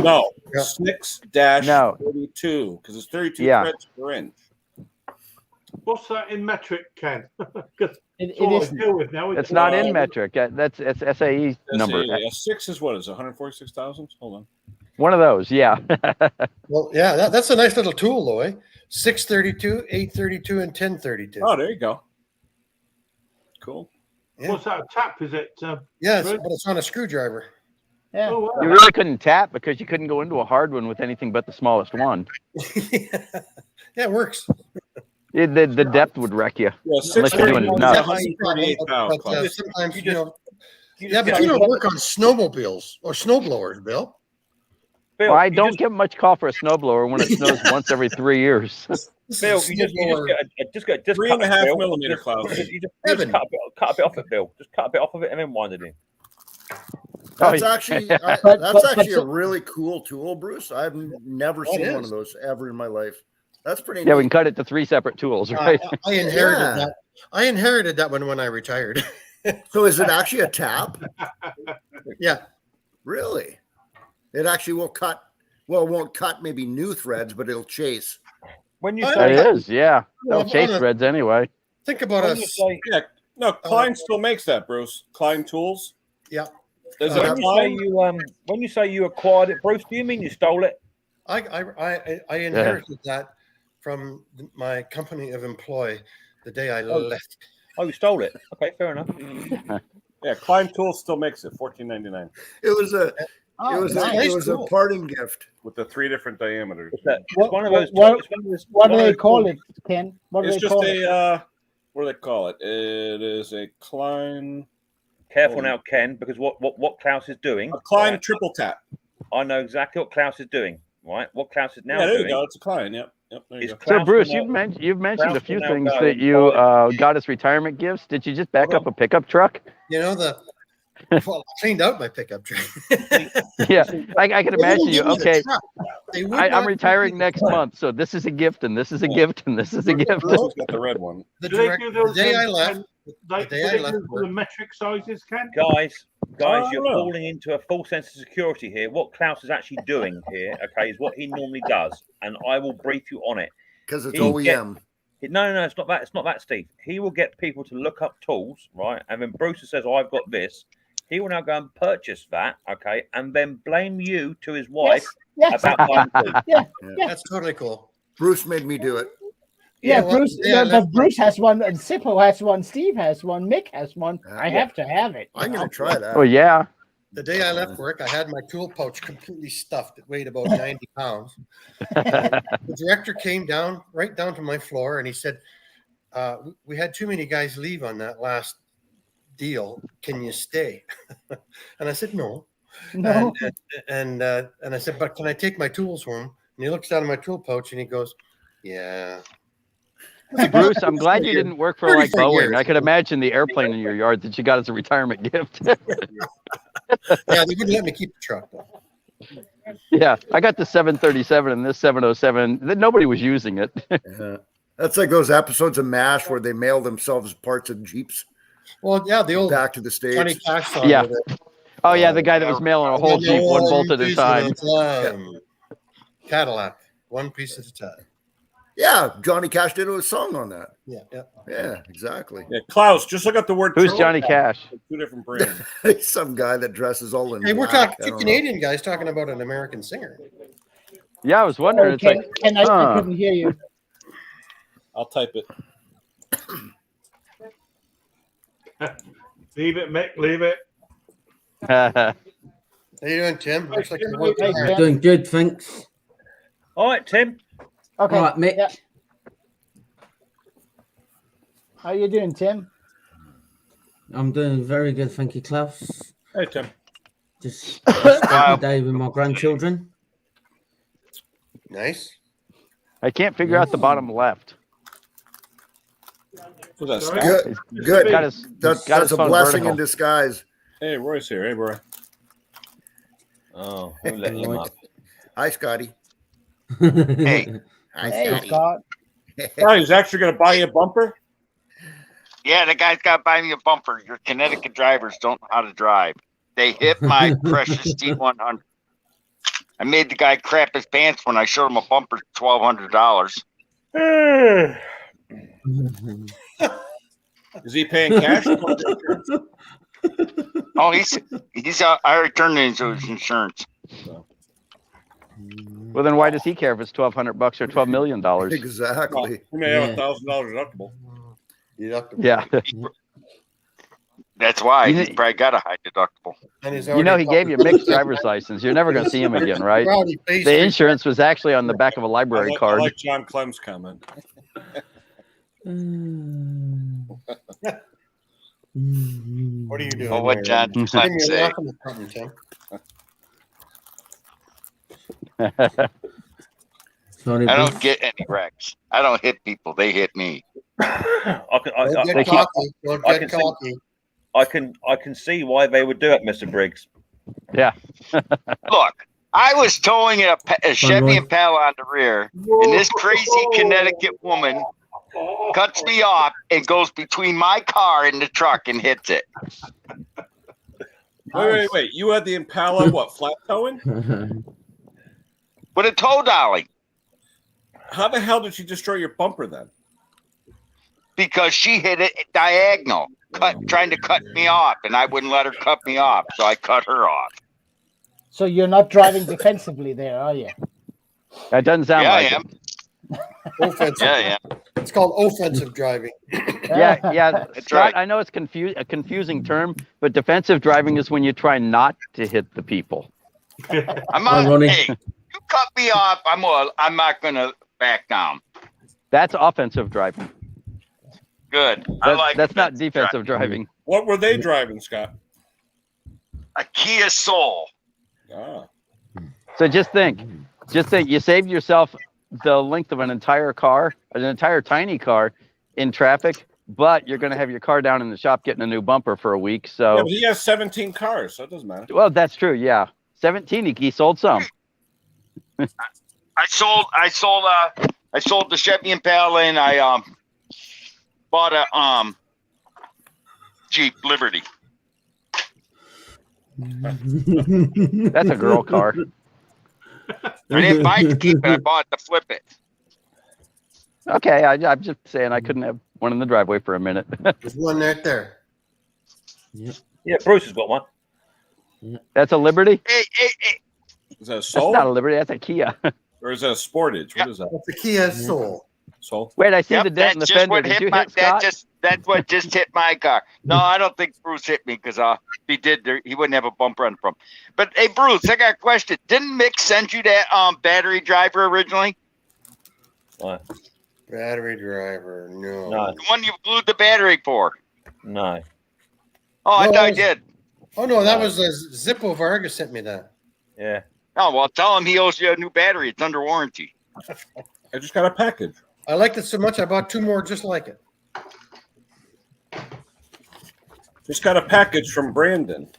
Speaker 10: No, 6-32 because it's 32 threads per inch.
Speaker 1: What's that in metric, Ken? Because
Speaker 5: it is.
Speaker 4: It's not in metric. It's SAE number.
Speaker 10: A 6 is what? Is it 146,000? Hold on.
Speaker 4: One of those, yeah.
Speaker 6: Well, yeah, that's a nice little tool, though, eh? 632, 832, and 1032.
Speaker 10: Oh, there you go. Cool.
Speaker 6: Yeah.
Speaker 1: What's that? A tap? Is it?
Speaker 6: Yes, but it's on a screwdriver.
Speaker 5: Yeah.
Speaker 1: Oh, wow.
Speaker 4: You really couldn't tap because you couldn't go into a hard one with anything but the smallest one.
Speaker 6: Yeah, it works.
Speaker 4: The depth would wreck you.
Speaker 10: Yeah,
Speaker 4: Unless you're doing
Speaker 10: pounds,
Speaker 4: nuts.
Speaker 10: 138 pounds.
Speaker 6: But sometimes,
Speaker 3: you
Speaker 6: you know,
Speaker 3: You
Speaker 6: yeah,
Speaker 3: just
Speaker 6: but
Speaker 3: go-
Speaker 6: you don't work on snowmobiles or snowblowers, Bill.
Speaker 3: Bill,
Speaker 4: Well, I
Speaker 3: you
Speaker 4: don't
Speaker 3: just-
Speaker 4: get much call for a snowblower when it snows once every 3 years.
Speaker 3: Bill, you just get just
Speaker 10: 3.5
Speaker 3: cut it, Bill.
Speaker 10: millimeter,
Speaker 3: Just-
Speaker 10: Klaus.
Speaker 3: You just
Speaker 6: Seven.
Speaker 3: cut a bit off it, Bill. Just cut a bit off of it and then wind it in.
Speaker 9: That's
Speaker 4: Oh, yeah.
Speaker 9: actually
Speaker 5: But
Speaker 9: that's actually a
Speaker 5: so-
Speaker 9: really cool tool, Bruce. I've never
Speaker 6: Oh, it
Speaker 9: seen one
Speaker 6: is.
Speaker 9: of those ever in my life. That's pretty
Speaker 4: Yeah, we
Speaker 9: neat.
Speaker 4: can cut it to 3 separate tools, right?
Speaker 6: I inherited
Speaker 9: Yeah.
Speaker 6: that. I inherited that one when I retired.
Speaker 9: So is it actually a tap?
Speaker 6: Yeah.
Speaker 9: Really? It actually will cut. Well, it won't cut maybe new threads, but it'll chase.
Speaker 3: When you
Speaker 6: Oh,
Speaker 3: say
Speaker 4: It is, yeah.
Speaker 6: Well,
Speaker 4: They'll chase
Speaker 6: on a-
Speaker 4: threads anyway.
Speaker 6: Think about
Speaker 3: when you
Speaker 6: us.
Speaker 3: say
Speaker 10: Yeah, no, Klein still makes that, Bruce. Klein Tools.
Speaker 6: Yeah.
Speaker 10: Is
Speaker 6: Uh,
Speaker 10: it Klein?
Speaker 3: when you say you acquired it, Bruce, do you mean you stole it?
Speaker 6: I inherited that from my company of employ the day I left.
Speaker 3: Oh, you stole it. Okay, fair enough.
Speaker 10: Yeah, Klein Tools still makes it. $14.99
Speaker 9: It was a
Speaker 5: Oh,
Speaker 9: it was
Speaker 5: nice.
Speaker 9: a, it was a
Speaker 6: Cool.
Speaker 9: parting gift.
Speaker 10: with the 3 different diameters.
Speaker 3: It's
Speaker 5: What-
Speaker 3: one of those.
Speaker 5: what-
Speaker 3: it's one of those-
Speaker 5: What do
Speaker 3: one of
Speaker 5: they
Speaker 3: those
Speaker 5: call
Speaker 3: tools-
Speaker 5: it, Ken? What do
Speaker 10: It's
Speaker 5: they
Speaker 10: just
Speaker 5: call it?
Speaker 10: what do they call it? It is a Klein
Speaker 3: Careful now, Ken, because what Klaus is doing.
Speaker 10: Klein
Speaker 3: right,
Speaker 10: triple tap.
Speaker 3: I know exactly what Klaus is doing. Right, what Klaus is now
Speaker 10: Yeah, there you
Speaker 3: doing.
Speaker 10: go. It's a Klein. Yep. There you
Speaker 3: is
Speaker 10: go.
Speaker 4: So,
Speaker 3: Klaus
Speaker 4: Bruce,
Speaker 3: will now-
Speaker 4: you've mentioned a
Speaker 3: Klaus
Speaker 4: few
Speaker 3: will now
Speaker 4: things
Speaker 3: go
Speaker 4: that
Speaker 3: and
Speaker 4: you
Speaker 3: buy-
Speaker 4: got as retirement gifts. Did you just back up a pickup truck?
Speaker 6: You know, well, I cleaned out my pickup truck.
Speaker 4: Yeah, I can
Speaker 6: They
Speaker 4: imagine
Speaker 6: wouldn't
Speaker 4: you.
Speaker 6: give me the
Speaker 4: Okay,
Speaker 6: truck. They would
Speaker 4: I'm
Speaker 6: not
Speaker 4: retiring
Speaker 6: give me the
Speaker 4: next
Speaker 6: truck.
Speaker 4: month, so this is a gift, and this is a gift, and this is a gift.
Speaker 10: Bruce got the red one.
Speaker 6: The,
Speaker 1: Do they
Speaker 6: direct,
Speaker 1: do
Speaker 6: the
Speaker 1: those
Speaker 6: day I
Speaker 1: things,
Speaker 6: left,
Speaker 1: Ken?
Speaker 6: the
Speaker 1: Like,
Speaker 6: day
Speaker 1: do
Speaker 6: I
Speaker 1: they
Speaker 6: left
Speaker 1: do
Speaker 6: work,
Speaker 1: the metric sizes, Ken?
Speaker 3: Guys,
Speaker 10: Oh,
Speaker 3: you're
Speaker 10: no.
Speaker 3: falling into a false sense of security here. What Klaus is actually doing here, okay, is what he normally does, and I will brief you on it.
Speaker 9: Because it's
Speaker 3: He
Speaker 9: OEM.
Speaker 3: No, it's not that. It's not that, Steve. He will get people to look up tools, right? And when Bruce says, "Oh, I've got this," he will now go and purchase that, okay, and then blame you to his wife
Speaker 5: Yes.
Speaker 3: about buying tools.
Speaker 5: Yeah.
Speaker 6: that's totally cool.
Speaker 9: Bruce made me do it.
Speaker 5: Yeah,
Speaker 6: well,
Speaker 5: Bruce.
Speaker 6: yeah,
Speaker 5: But
Speaker 6: that's-
Speaker 5: Bruce has one, and Sippo has one, Steve has one, Mick has one. I
Speaker 9: Yeah.
Speaker 5: have to have it.
Speaker 9: I'm going to try that.
Speaker 4: Oh yeah,
Speaker 6: The day I left work, I had my tool pouch completely stuffed. It weighed about 90 pounds. The director came down, right down to my floor, and he said, we had too many guys leave on that last deal. Can you stay? And I said, no.
Speaker 5: No.
Speaker 6: And I said, but can I take my tools home? And he looks down at my tool pouch and he goes, yeah.
Speaker 4: Bruce, I'm glad you didn't work for like
Speaker 6: 34
Speaker 4: Boeing.
Speaker 6: years.
Speaker 4: I could imagine the airplane in your yard that you got as a retirement gift.
Speaker 6: Yeah, they wouldn't let me keep the truck. Though.
Speaker 4: Yeah, I got the 737 and this 707. Nobody was using it.
Speaker 9: Yeah. That's like those episodes of MASH where they mail themselves parts of Jeeps
Speaker 6: Well, yeah, the old
Speaker 9: back to the
Speaker 6: Johnny
Speaker 9: States.
Speaker 6: Cash song.
Speaker 4: Yeah.
Speaker 6: with it.
Speaker 4: Oh yeah, the guy that was mailing a whole Jeep one bolt at a
Speaker 6: piece
Speaker 4: time.
Speaker 6: Cadillac, one piece at a time.
Speaker 9: Yeah, Johnny Cash did a song on that.
Speaker 6: Yeah, yeah.
Speaker 9: Yeah, exactly.
Speaker 10: Yeah, Klaus, just look at the word.
Speaker 4: Who's
Speaker 10: turtle
Speaker 4: Johnny
Speaker 10: tap.
Speaker 4: Cash?
Speaker 10: Two different brands.
Speaker 9: Some guy that dresses all in
Speaker 6: Hey, we're
Speaker 9: black.
Speaker 6: talking
Speaker 9: I
Speaker 6: two
Speaker 9: don't know.
Speaker 6: Canadian guys talking about an American singer.
Speaker 4: Yeah, I was wondering. It's
Speaker 5: Ken,
Speaker 4: like,
Speaker 5: Ken, I
Speaker 4: huh.
Speaker 5: couldn't hear you.
Speaker 10: I'll type it.
Speaker 1: Leave it, Mick. Leave it.
Speaker 6: How you doing, Tim? Looks like you're working
Speaker 5: Hey,
Speaker 6: hard.
Speaker 5: Ken.
Speaker 12: Doing good, thanks.
Speaker 3: All right, Tim.
Speaker 5: Okay.
Speaker 12: All right, Mick.
Speaker 5: Yeah. How you doing, Tim?
Speaker 12: I'm doing very good, thank you, Klaus.
Speaker 10: Hey, Tim.
Speaker 12: Just spent the day with my grandchildren.
Speaker 6: Nice.
Speaker 4: I can't figure out the bottom left.
Speaker 10: Who's that?
Speaker 1: Sorry?
Speaker 10: Scott?
Speaker 9: Good. Good.
Speaker 4: Got his,
Speaker 9: That's
Speaker 4: got his
Speaker 9: a
Speaker 4: phone
Speaker 9: blessing
Speaker 4: vertical.
Speaker 9: in disguise.
Speaker 10: Hey, Roy's here. Hey, Roy.
Speaker 3: Oh, who let him up?
Speaker 9: Hi, Scotty.
Speaker 13: Hey,
Speaker 9: Hi,
Speaker 5: Hey,
Speaker 9: Scotty.
Speaker 5: Scott.
Speaker 10: Oh, he's actually going to buy you a bumper?
Speaker 13: yeah, the guy's got to buy me a bumper. Your Connecticut drivers don't know how to drive. They hit my precious T100. I made the guy crap his pants when I showed him a bumper $1,200.
Speaker 10: Is he paying cash?
Speaker 13: Oh, he's I returned it into his insurance.
Speaker 4: Well, then why does he care if it's $1,200 or $12 million?
Speaker 9: Exactly.
Speaker 10: He may have $1,000 deductible.
Speaker 6: Deductible.
Speaker 4: Yeah.
Speaker 13: That's why
Speaker 4: You
Speaker 13: he's
Speaker 4: kn-
Speaker 13: probably got a high deductible.
Speaker 6: And he's
Speaker 4: You know,
Speaker 6: already
Speaker 4: he gave you a mixed driver's license. You're never going to see him again, right?
Speaker 6: Rowdy face
Speaker 4: The
Speaker 6: three
Speaker 4: insurance was actually on the back of a
Speaker 10: I
Speaker 4: library
Speaker 10: like, I
Speaker 4: card.
Speaker 10: like John Clem's comment.
Speaker 6: What are you doing?
Speaker 13: Oh, what
Speaker 6: there?
Speaker 13: John
Speaker 6: Tim,
Speaker 13: Clem
Speaker 6: you're
Speaker 13: say?
Speaker 6: laughing at something, Tim.
Speaker 12: Sorry,
Speaker 13: I don't
Speaker 12: Bruce.
Speaker 13: get any wrecks. I don't hit people. They hit me.
Speaker 6: Don't
Speaker 4: they
Speaker 6: get
Speaker 4: keep-
Speaker 6: cocky. Don't
Speaker 3: I
Speaker 6: get
Speaker 3: can see-
Speaker 6: cocky.
Speaker 3: I can see why they would do it, Mr. Briggs.
Speaker 4: Yeah.
Speaker 13: Look, I was towing a Chevy
Speaker 12: Roy.
Speaker 13: Impala on the rear, and this crazy Connecticut woman cuts me off and goes between my car and the truck and hits it.
Speaker 10: Wait. You had the Impala, what, flat towing?
Speaker 13: With a tow dolly.
Speaker 10: How the hell did she destroy your bumper then?
Speaker 13: Because she hit it diagonal, trying to cut me off, and I wouldn't let her cut me off, so I cut her off.
Speaker 5: So you're not driving defensively there, are you?
Speaker 4: That doesn't sound
Speaker 13: Yeah,
Speaker 4: like
Speaker 13: I
Speaker 4: it.
Speaker 13: am.
Speaker 6: Offensive.
Speaker 13: Yeah.
Speaker 6: It's called offensive driving.
Speaker 4: Yeah.
Speaker 13: That's
Speaker 4: Scott,
Speaker 13: right.
Speaker 4: I know it's a confusing term, but defensive driving is when you try not to hit the people.
Speaker 13: I'm
Speaker 12: Hi,
Speaker 13: on.
Speaker 12: Ronnie.
Speaker 13: Hey, you cut me off. I'm not gonna back down.
Speaker 4: That's offensive driving.
Speaker 13: Good. I like
Speaker 4: That's not
Speaker 13: defensive
Speaker 4: defensive driving.
Speaker 10: What were they driving, Scott?
Speaker 13: a Kia Soul.
Speaker 10: Ah.
Speaker 4: So just think, you saved yourself the length of an entire tiny car in traffic, but you're going to have your car down in the shop getting a new bumper for a week.
Speaker 10: Yeah,
Speaker 4: So,
Speaker 10: but he has 17 cars, so it doesn't matter.
Speaker 4: well, that's true. Yeah. 17, he sold some.
Speaker 13: I sold the Chevy Impala and I bought a Jeep Liberty.
Speaker 4: That's a girl car.
Speaker 13: I didn't buy it to keep it. I bought it to flip it.
Speaker 4: Okay. I'm just saying I couldn't have one in the driveway for a minute.
Speaker 6: There's one right there.
Speaker 3: Yeah, Bruce has got one.
Speaker 4: That's a Liberty?
Speaker 13: Hey.
Speaker 10: Is that a
Speaker 4: That's
Speaker 10: Soul?
Speaker 4: not a Liberty. That's a Kia.
Speaker 10: Or is that a Sportage? What is that?
Speaker 6: It's a Kia Soul.
Speaker 10: Soul?
Speaker 4: Wait, I see
Speaker 13: Yep,
Speaker 4: the dent in the
Speaker 13: that's just
Speaker 4: fender.
Speaker 13: what
Speaker 4: Did you
Speaker 13: hit my.
Speaker 4: hit Scott?
Speaker 13: That's what just hit my car. No, I don't think Bruce hit me because if he did, he wouldn't have a bumper on the front. But hey, Bruce, I got a question. Didn't Mick send you that battery driver originally?
Speaker 3: What?
Speaker 6: Battery driver. No.
Speaker 3: No,
Speaker 13: The one you blew the battery for?
Speaker 3: no.
Speaker 13: Oh, I
Speaker 6: No,
Speaker 13: thought I
Speaker 6: it was-
Speaker 13: did.
Speaker 6: Oh no, that was Zippo Vargas sent me that.
Speaker 3: Yeah.
Speaker 13: Oh well, tell him he owes you a new battery. It's under warranty.
Speaker 10: I just got a package.
Speaker 6: I liked it so much I bought 2 more just like it.
Speaker 10: Just got a package from Brandon.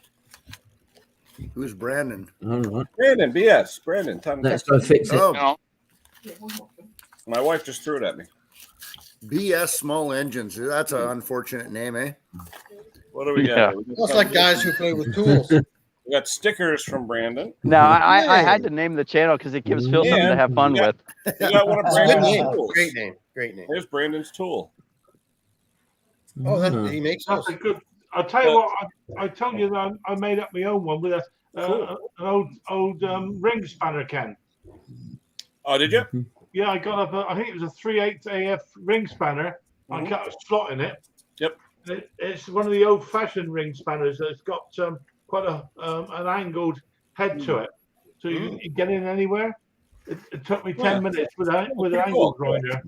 Speaker 9: Who's Brandon?
Speaker 12: All right.
Speaker 10: Brandon, BS. Brandon, time to
Speaker 12: Let's go fix it.
Speaker 9: Oh,
Speaker 13: You know,
Speaker 10: My wife just threw it at me.
Speaker 9: BS Small Engines. That's an unfortunate name, eh?
Speaker 10: What do we got?
Speaker 4: Yeah.
Speaker 10: here? We
Speaker 6: That's like guys who play with tools.
Speaker 10: We got stickers from Brandon.
Speaker 4: No, I had to name the channel because it gives Phil something to have fun
Speaker 10: Yeah.
Speaker 4: with.
Speaker 10: We got one of
Speaker 6: Good
Speaker 10: Brandon's
Speaker 6: name.
Speaker 10: tools.
Speaker 6: Great name. Great name.
Speaker 10: Here's Brandon's tool.
Speaker 6: Oh, that he makes those.
Speaker 1: That's a good. I'll tell you what. I told you that I made up my own one with an old ring spanner can.
Speaker 10: Oh, did you?
Speaker 1: Yeah, I got up. I think it was a 3/8 AF ring spanner. I cut a slot in it.
Speaker 10: Yep.
Speaker 1: It's one of the old-fashioned ring spanners that's got quite an angled head to it, so you can get in anywhere. It took me 10 minutes with an angle
Speaker 10: cool.
Speaker 1: grinder.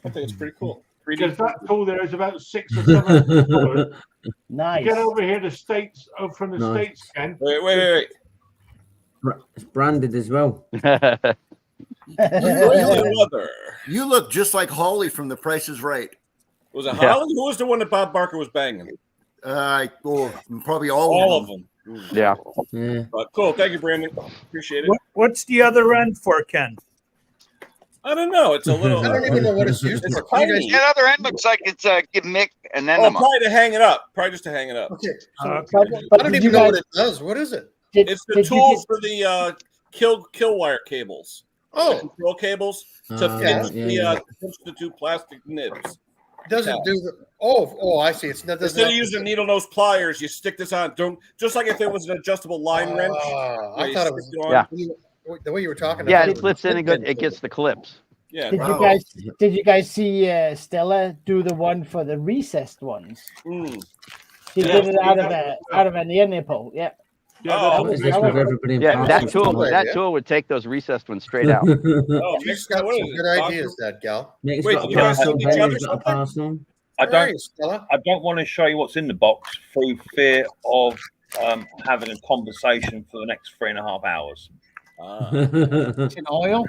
Speaker 10: I think it's pretty cool. 3D.
Speaker 1: Because that tool there is about $600 or $700.
Speaker 5: Nice.
Speaker 1: Get over here, the States, from the
Speaker 12: Nice.
Speaker 1: States, Ken.
Speaker 10: Wait.
Speaker 12: It's branded as well.
Speaker 10: Really leather.
Speaker 9: You look just like Holly from The Price is Right.
Speaker 10: Was it
Speaker 4: Yeah.
Speaker 10: Holly? Who was the one that Bob Barker was banging?
Speaker 9: Probably all
Speaker 10: All
Speaker 9: of
Speaker 10: of
Speaker 9: them.
Speaker 10: them.
Speaker 4: Yeah.
Speaker 12: Yeah.
Speaker 10: But cool. Thank you, Brandon. Appreciate it.
Speaker 2: What's the other end for, Ken?
Speaker 10: I don't know. It's a little.
Speaker 6: I don't even know what it's used
Speaker 10: It's
Speaker 6: for.
Speaker 10: tiny.
Speaker 13: that other end looks like it's give Mick and then
Speaker 10: Oh, probably to hang it up. Probably just to hang it up.
Speaker 6: Okay.
Speaker 1: Uh,
Speaker 5: But
Speaker 6: I don't
Speaker 5: did
Speaker 6: even
Speaker 5: you
Speaker 6: know what
Speaker 5: guys-
Speaker 6: it does. What is it?
Speaker 10: It's the
Speaker 5: did you
Speaker 10: tool
Speaker 5: get-
Speaker 10: for the kill wire cables. The
Speaker 6: Oh,
Speaker 10: control cables to
Speaker 12: Yeah,
Speaker 10: pinch
Speaker 12: yeah.
Speaker 10: pinch the 2 plastic nibs.
Speaker 6: does it do the? Oh, I see. It's not.
Speaker 10: Instead of using needle nose pliers, you stick this on. Don't just like if it was an adjustable line wrench. where
Speaker 6: I
Speaker 10: you
Speaker 6: thought it
Speaker 10: stick
Speaker 6: was.
Speaker 10: on.
Speaker 4: Yeah.
Speaker 6: The way you were talking.
Speaker 4: Yeah,
Speaker 6: I thought
Speaker 4: it
Speaker 6: was
Speaker 4: flips in and
Speaker 6: good.
Speaker 4: it gets the clips.
Speaker 10: Yeah.
Speaker 5: Did you guys see Stella do the one for the recessed ones?
Speaker 10: Mm.
Speaker 5: She
Speaker 1: Yeah,
Speaker 5: did it out of an ear nipple. Yeah.
Speaker 10: Oh,
Speaker 12: What is this with everybody in
Speaker 4: Yeah, that
Speaker 12: Parsons tonight?
Speaker 4: that tool would take those recessed ones straight out.
Speaker 10: Oh,
Speaker 6: She's
Speaker 10: Mick's
Speaker 6: got
Speaker 10: what
Speaker 6: some
Speaker 10: is it?
Speaker 6: good
Speaker 10: Dog
Speaker 6: ideas,
Speaker 10: food?
Speaker 6: that gal.
Speaker 12: Mick's
Speaker 10: Wait,
Speaker 12: got
Speaker 10: did
Speaker 12: a
Speaker 10: you guys
Speaker 12: parcel.
Speaker 10: see each other
Speaker 12: Henry's got a
Speaker 10: something?
Speaker 12: parcel.
Speaker 3: I
Speaker 6: Where are
Speaker 3: don't.
Speaker 6: you, Stella?
Speaker 3: I don't want to show you what's in the box through fear of having a conversation for the next 3.5 hours.
Speaker 10: Ah.
Speaker 5: It's an oil.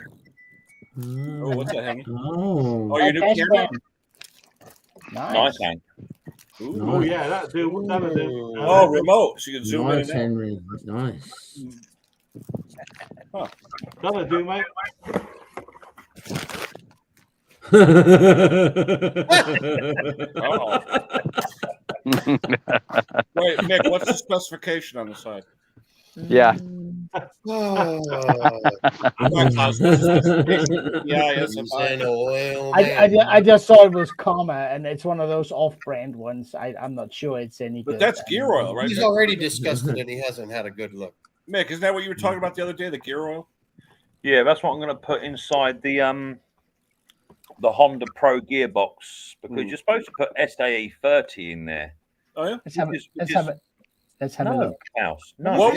Speaker 10: Oh, what's that, Henry?
Speaker 12: Oh.
Speaker 10: Oh, your new
Speaker 5: Test
Speaker 10: camera?
Speaker 5: pan.
Speaker 3: Nice, Hank.
Speaker 1: Oh
Speaker 12: Nice.
Speaker 1: yeah, that'll do.
Speaker 10: Oh, remote, so you can zoom
Speaker 12: Nice,
Speaker 10: in and
Speaker 12: Henry. Nice.
Speaker 10: out.
Speaker 1: That'll do, mate.
Speaker 10: Oh. Wait, Mick, what's the specification on the side?
Speaker 4: Yeah.
Speaker 6: Oh,
Speaker 10: Yeah, yes,
Speaker 6: he's an oil
Speaker 5: I
Speaker 6: man.
Speaker 5: just saw it was Karma, and it's one of those off-brand ones. I'm not sure it's any
Speaker 10: But
Speaker 5: good.
Speaker 10: that's gear oil, right?
Speaker 6: He's
Speaker 10: Mick?
Speaker 6: already discussed it, and he hasn't had a good look.
Speaker 10: Mick, isn't that what you were talking about the other day? The gear oil?
Speaker 3: Yeah, that's what I'm going to put inside the Honda Pro gearbox because you're supposed to put SAE 30 in there.
Speaker 10: Oh yeah.
Speaker 5: Let's have a
Speaker 3: No,
Speaker 5: look.
Speaker 3: House.
Speaker 10: No,
Speaker 3: No.
Speaker 10: what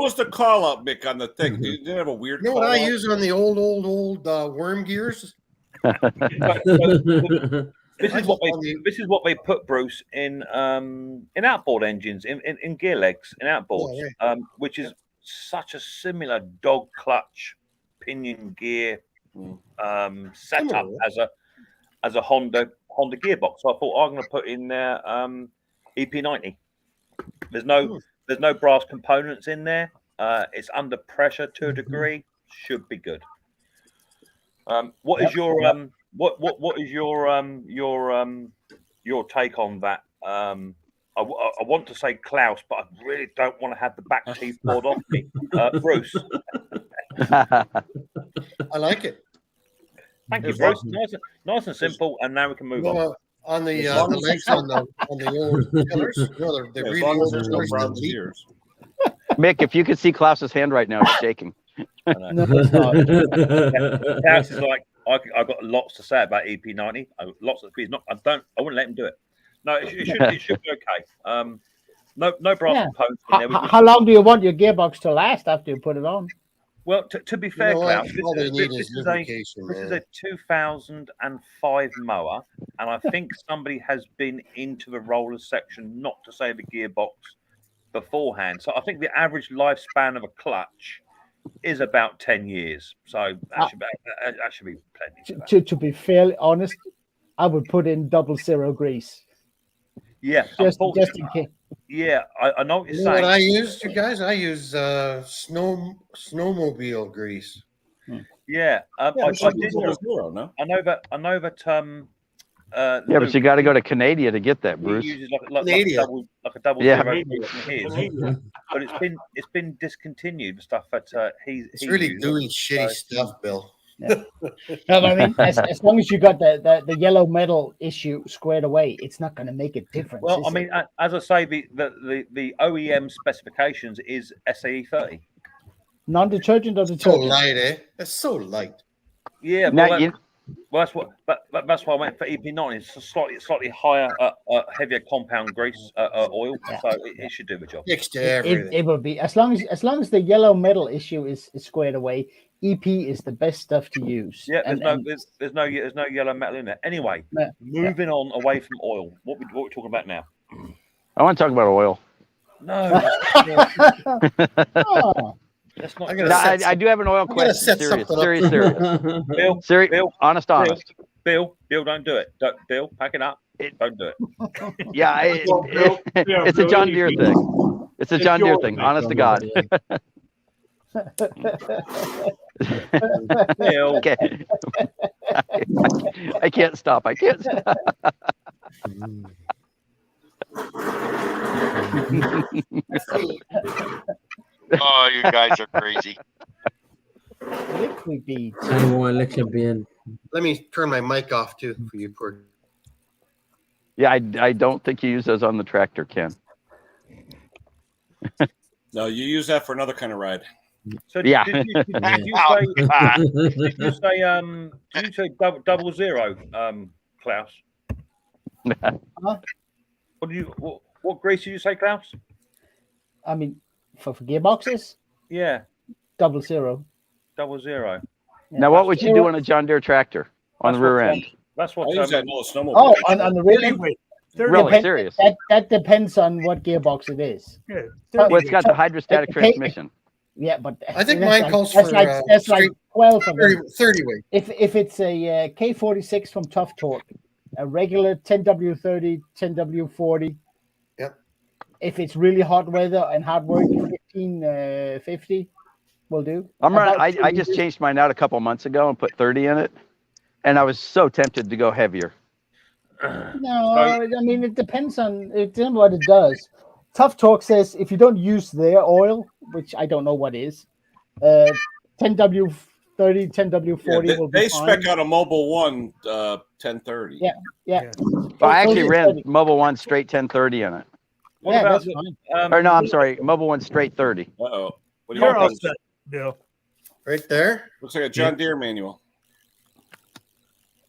Speaker 10: was the call up, Mick, on the thing? You didn't have a weird.
Speaker 6: You know what
Speaker 10: call
Speaker 6: I
Speaker 10: out?
Speaker 6: use on the old worm gears?
Speaker 3: This is what they put, Bruce, in outboard engines, in gear legs, in outboards, which is such a similar dog clutch pinion gear setup as a Honda gearbox. So I thought I'm going to put in there EP90. There's no brass components in there. It's under pressure to a degree. Should be good. What is your what is your take on that? I want to say Klaus, but I really don't want to have the back teeth poured off me. Bruce.
Speaker 6: I like it.
Speaker 3: Thank you, Bruce. Nice and simple. And now we can move on.
Speaker 6: On the legs on the old pillars, they're really old pillars that leak.
Speaker 4: Mick, if you could see Klaus's hand right now, it's shaking.
Speaker 5: No, it's not.
Speaker 3: Klaus is like, I've got lots to say about EP90. Lots of things. I wouldn't let him do it. No, it should be okay. No brass components in there.
Speaker 5: How long do you want your gearbox to last after you put it on?
Speaker 3: Well, to be fair, Klaus, this is
Speaker 6: a
Speaker 3: 2005 mower, and I think somebody has been into the roller section, not to say the gearbox, beforehand. So I think the average lifespan of a clutch is about 10 years. So that should be plenty.
Speaker 5: To be fairly honest, I would put in 00 grease.
Speaker 3: Yeah,
Speaker 5: just in case.
Speaker 3: Yeah, I know what you're
Speaker 6: You know
Speaker 3: saying.
Speaker 6: what I use, you guys? I use snowmobile grease.
Speaker 3: Yeah, I know that.
Speaker 4: Yeah, but you got to go to Canada to get that,
Speaker 3: He
Speaker 4: Bruce.
Speaker 3: uses like a double
Speaker 4: Yeah.
Speaker 3: zero in his. But it's been discontinued. The stuff that
Speaker 6: It's really gooey, shitty stuff, Bill.
Speaker 5: Yeah. No, but I mean, as long as you got the yellow metal issue squared away, it's not going to make a difference.
Speaker 3: Well, I mean, as I say, the OEM specifications is SAE 30.
Speaker 5: Non-detergent or
Speaker 6: So
Speaker 5: detergent?
Speaker 6: light, eh? It's so light.
Speaker 3: Yeah,
Speaker 4: Now,
Speaker 3: that's what. That's why I went for EP90. It's a slightly higher, heavier compound grease oil, so it should do the job.
Speaker 6: Next to everything.
Speaker 5: It will be as long as the yellow metal issue is squared away. EP is the best stuff to use.
Speaker 3: Yeah, there's no yellow metal in there. Anyway, moving on away from oil. What we talking about now?
Speaker 4: I want to talk about oil.
Speaker 3: No.
Speaker 5: Oh.
Speaker 3: That's not.
Speaker 4: I do have an oil question. Serious.
Speaker 3: Bill,
Speaker 4: honest.
Speaker 3: Bill, don't do it. Bill, pack it up. Don't do it.
Speaker 4: Yeah, it's a John Deere thing. It's a John Deere thing. Honest to God. Okay. I can't stop.
Speaker 13: Oh, you guys are crazy.
Speaker 5: Liquid beads.
Speaker 6: Let me turn my mic off too for you, poor.
Speaker 4: Yeah, I don't think you use those on the tractor, Ken.
Speaker 10: No, you use that for another kind of ride.
Speaker 3: So
Speaker 4: yeah.
Speaker 3: Did you say 00, Klaus?
Speaker 5: Huh?
Speaker 3: What What grease did you say, Klaus?
Speaker 5: I mean, for gearboxes,
Speaker 3: Yeah,
Speaker 5: 00.
Speaker 3: 00.
Speaker 5: Yeah.
Speaker 4: Now, what would you do on a John Deere tractor on the
Speaker 3: That's what
Speaker 4: rear
Speaker 3: John-
Speaker 4: end?
Speaker 3: That's what.
Speaker 10: I use that little snowmobile.
Speaker 5: Oh, on the rear
Speaker 2: 30
Speaker 5: end?
Speaker 2: weight.
Speaker 4: Really serious?
Speaker 5: That depends on what gearbox it is.
Speaker 2: Yeah,
Speaker 5: But-
Speaker 2: 30
Speaker 4: Well, it's got the
Speaker 5: so-
Speaker 4: hydrostatic
Speaker 5: okay,
Speaker 4: transmission.
Speaker 5: Yeah, but
Speaker 6: I think
Speaker 5: that's
Speaker 6: mine
Speaker 5: like,
Speaker 6: calls
Speaker 5: that's
Speaker 6: for
Speaker 5: like that's like
Speaker 6: straight
Speaker 5: 12 of
Speaker 6: 30,
Speaker 5: them.
Speaker 6: 30 weight.
Speaker 5: If it's a K46 from Tough Torque, a regular 10W30, 10W40.
Speaker 6: Yep.
Speaker 5: If it's really hot weather and hard work, 1550 will do.
Speaker 4: I'm running.
Speaker 5: About 2
Speaker 4: I just
Speaker 5: liters.
Speaker 4: changed mine out a couple months ago and put 30 in it, and I was so tempted to go heavier.
Speaker 5: No, I mean it depends on what it does. Tough Torque says if you don't use their oil, which I don't know what is, 10W30, 10W40 will be
Speaker 10: they
Speaker 5: fine.
Speaker 10: spec out a Mobile One 1030.
Speaker 5: Yeah.
Speaker 4: Well, I actually
Speaker 5: Those are
Speaker 4: ran
Speaker 5: 30.
Speaker 4: Mobile One straight 1030 in it.
Speaker 3: What
Speaker 5: Yeah,
Speaker 3: about
Speaker 5: that's fine.
Speaker 4: Or no, I'm sorry, Mobile One straight 30.
Speaker 10: Uh-oh. What do
Speaker 2: You're
Speaker 10: you
Speaker 2: all
Speaker 10: think?
Speaker 2: set, Bill.
Speaker 6: Right there.
Speaker 10: Looks like a John Deere manual.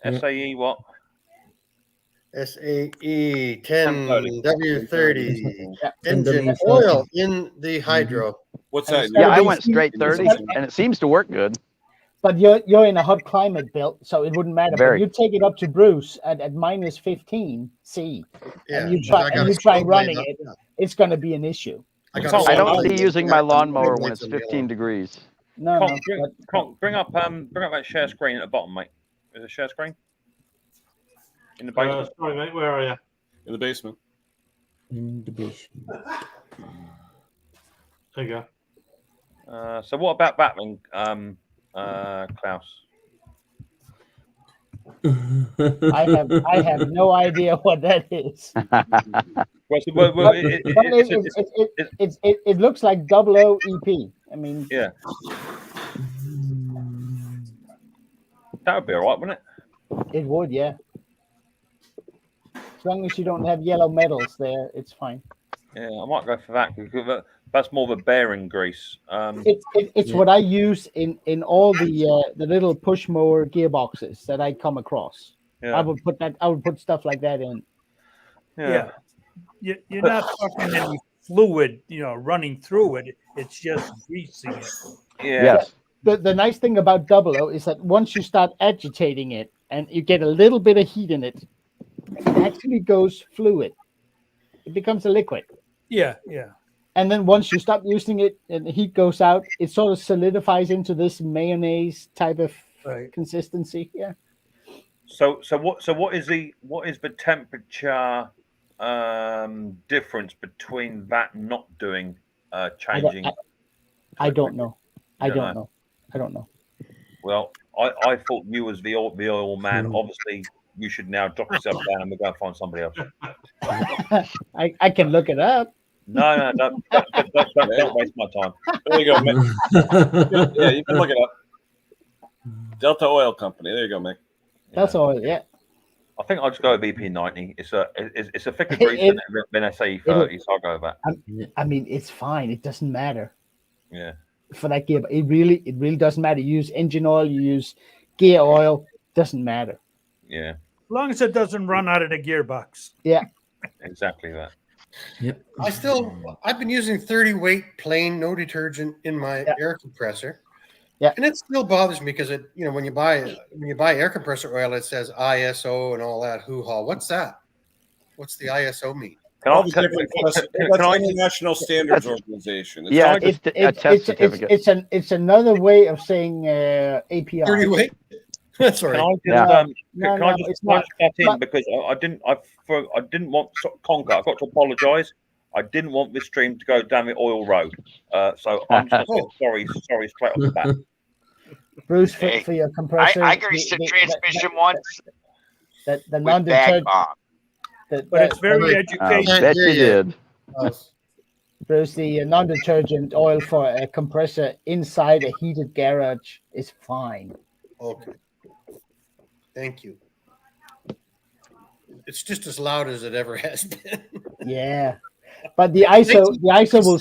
Speaker 3: SAE what?
Speaker 6: SAE 10W30
Speaker 5: Yeah.
Speaker 6: engine
Speaker 12: 10W30.
Speaker 6: oil in the hydro.
Speaker 10: What's
Speaker 5: And
Speaker 10: that?
Speaker 5: it's
Speaker 4: Yeah, I
Speaker 5: be
Speaker 4: went
Speaker 5: seen-
Speaker 4: straight
Speaker 5: it's
Speaker 4: 30,
Speaker 5: got-
Speaker 4: and it seems to work good.
Speaker 5: But you're in a hot climate, Bill, so it wouldn't matter.
Speaker 4: Very.
Speaker 5: But you take it up to Bruce at minus 15 C,
Speaker 6: Yeah,
Speaker 5: and you
Speaker 6: but I
Speaker 5: try
Speaker 6: got
Speaker 5: and
Speaker 6: a
Speaker 5: you try
Speaker 6: stove blade
Speaker 5: running
Speaker 6: up.
Speaker 5: it, it's going to be an issue.
Speaker 6: I got
Speaker 3: Can't-
Speaker 6: a
Speaker 4: I
Speaker 6: stove
Speaker 4: don't
Speaker 6: blade
Speaker 4: see using
Speaker 6: up.
Speaker 4: my
Speaker 6: The
Speaker 4: lawnmower when
Speaker 6: blades
Speaker 4: it's
Speaker 6: are yellow.
Speaker 4: 15 degrees.
Speaker 5: No,
Speaker 3: Conk,
Speaker 5: no.
Speaker 3: bring up that share screen at the bottom, mate. Is it share screen? In the basement.
Speaker 1: Sorry, mate. Where are you?
Speaker 10: In the basement.
Speaker 12: In the basement.
Speaker 1: There you go.
Speaker 3: So what about that then, Klaus?
Speaker 5: I have no idea what that is.
Speaker 3: Well,
Speaker 5: It looks like 00 EP. I mean,
Speaker 3: yeah. That would be all right, wouldn't it?
Speaker 5: it would, yeah. As long as you don't have yellow metals there, it's fine.
Speaker 3: Yeah, I might go for that because that's more of a bearing grease.
Speaker 5: It's what I use in all the little push mower gearboxes that I come across.
Speaker 3: Yeah.
Speaker 5: I would put stuff like that in.
Speaker 2: Yeah. You're not talking any fluid, running through it. It's just greasing it.
Speaker 3: Yeah.
Speaker 4: Yes.
Speaker 5: The nice thing about 00 is that once you start agitating it and you get a little bit of heat in it, it actually goes fluid. It becomes a liquid.
Speaker 2: Yeah.
Speaker 5: And then once you stop using it and the heat goes out, it sort of solidifies into this mayonnaise type of consistency. Yeah.
Speaker 3: So what is the temperature difference between that not doing changing?
Speaker 5: I don't know. I
Speaker 3: don't
Speaker 5: don't know.
Speaker 3: Well, I thought you was the oil man. Obviously, you should now drop yourself down and we'll go and find somebody else.
Speaker 5: I can look it up.
Speaker 3: No, don't waste my time.
Speaker 10: There you go, Mick. Yeah, you can look it up. Delta Oil Company. There you go, Mick.
Speaker 5: That's all. Yeah.
Speaker 3: I think I'll just go with VP90. It's a thicker grease than SAE 30, so I'll go with that.
Speaker 5: I mean, it's fine. It doesn't matter
Speaker 3: Yeah.
Speaker 5: for that gear. It really doesn't matter. You use engine oil, you use gear oil. Doesn't matter.
Speaker 3: Yeah.
Speaker 2: As long as it doesn't run out of the gearbox.
Speaker 5: Yeah.
Speaker 3: Exactly that.
Speaker 12: Yep.
Speaker 6: I've been using 30 weight plain, no detergent in my air compressor.
Speaker 5: Yeah.
Speaker 6: And it still bothers me because when you buy air compressor oil, it says ISO and all that hoo-ha. What's that? What's the ISO mean?
Speaker 10: That's International Standards Organization.
Speaker 5: It's another way of saying API.
Speaker 6: 30 weight. That's all right.
Speaker 3: Can I just punch that in because I didn't want Conker. I've got to apologise. I didn't want this stream to go down the oil road. So I'm just sorry straight off the bat.
Speaker 5: Bruce, for your compressor.
Speaker 13: I greased the transmission once.
Speaker 5: The
Speaker 13: with
Speaker 5: non-detergent.
Speaker 2: But it's very educational.
Speaker 4: Bet you did.
Speaker 5: Bruce, the non-detergent oil for a compressor inside a heated garage is fine.
Speaker 6: Okay. Thank you. It's just as loud as it ever has been.
Speaker 5: Yeah, but the ISO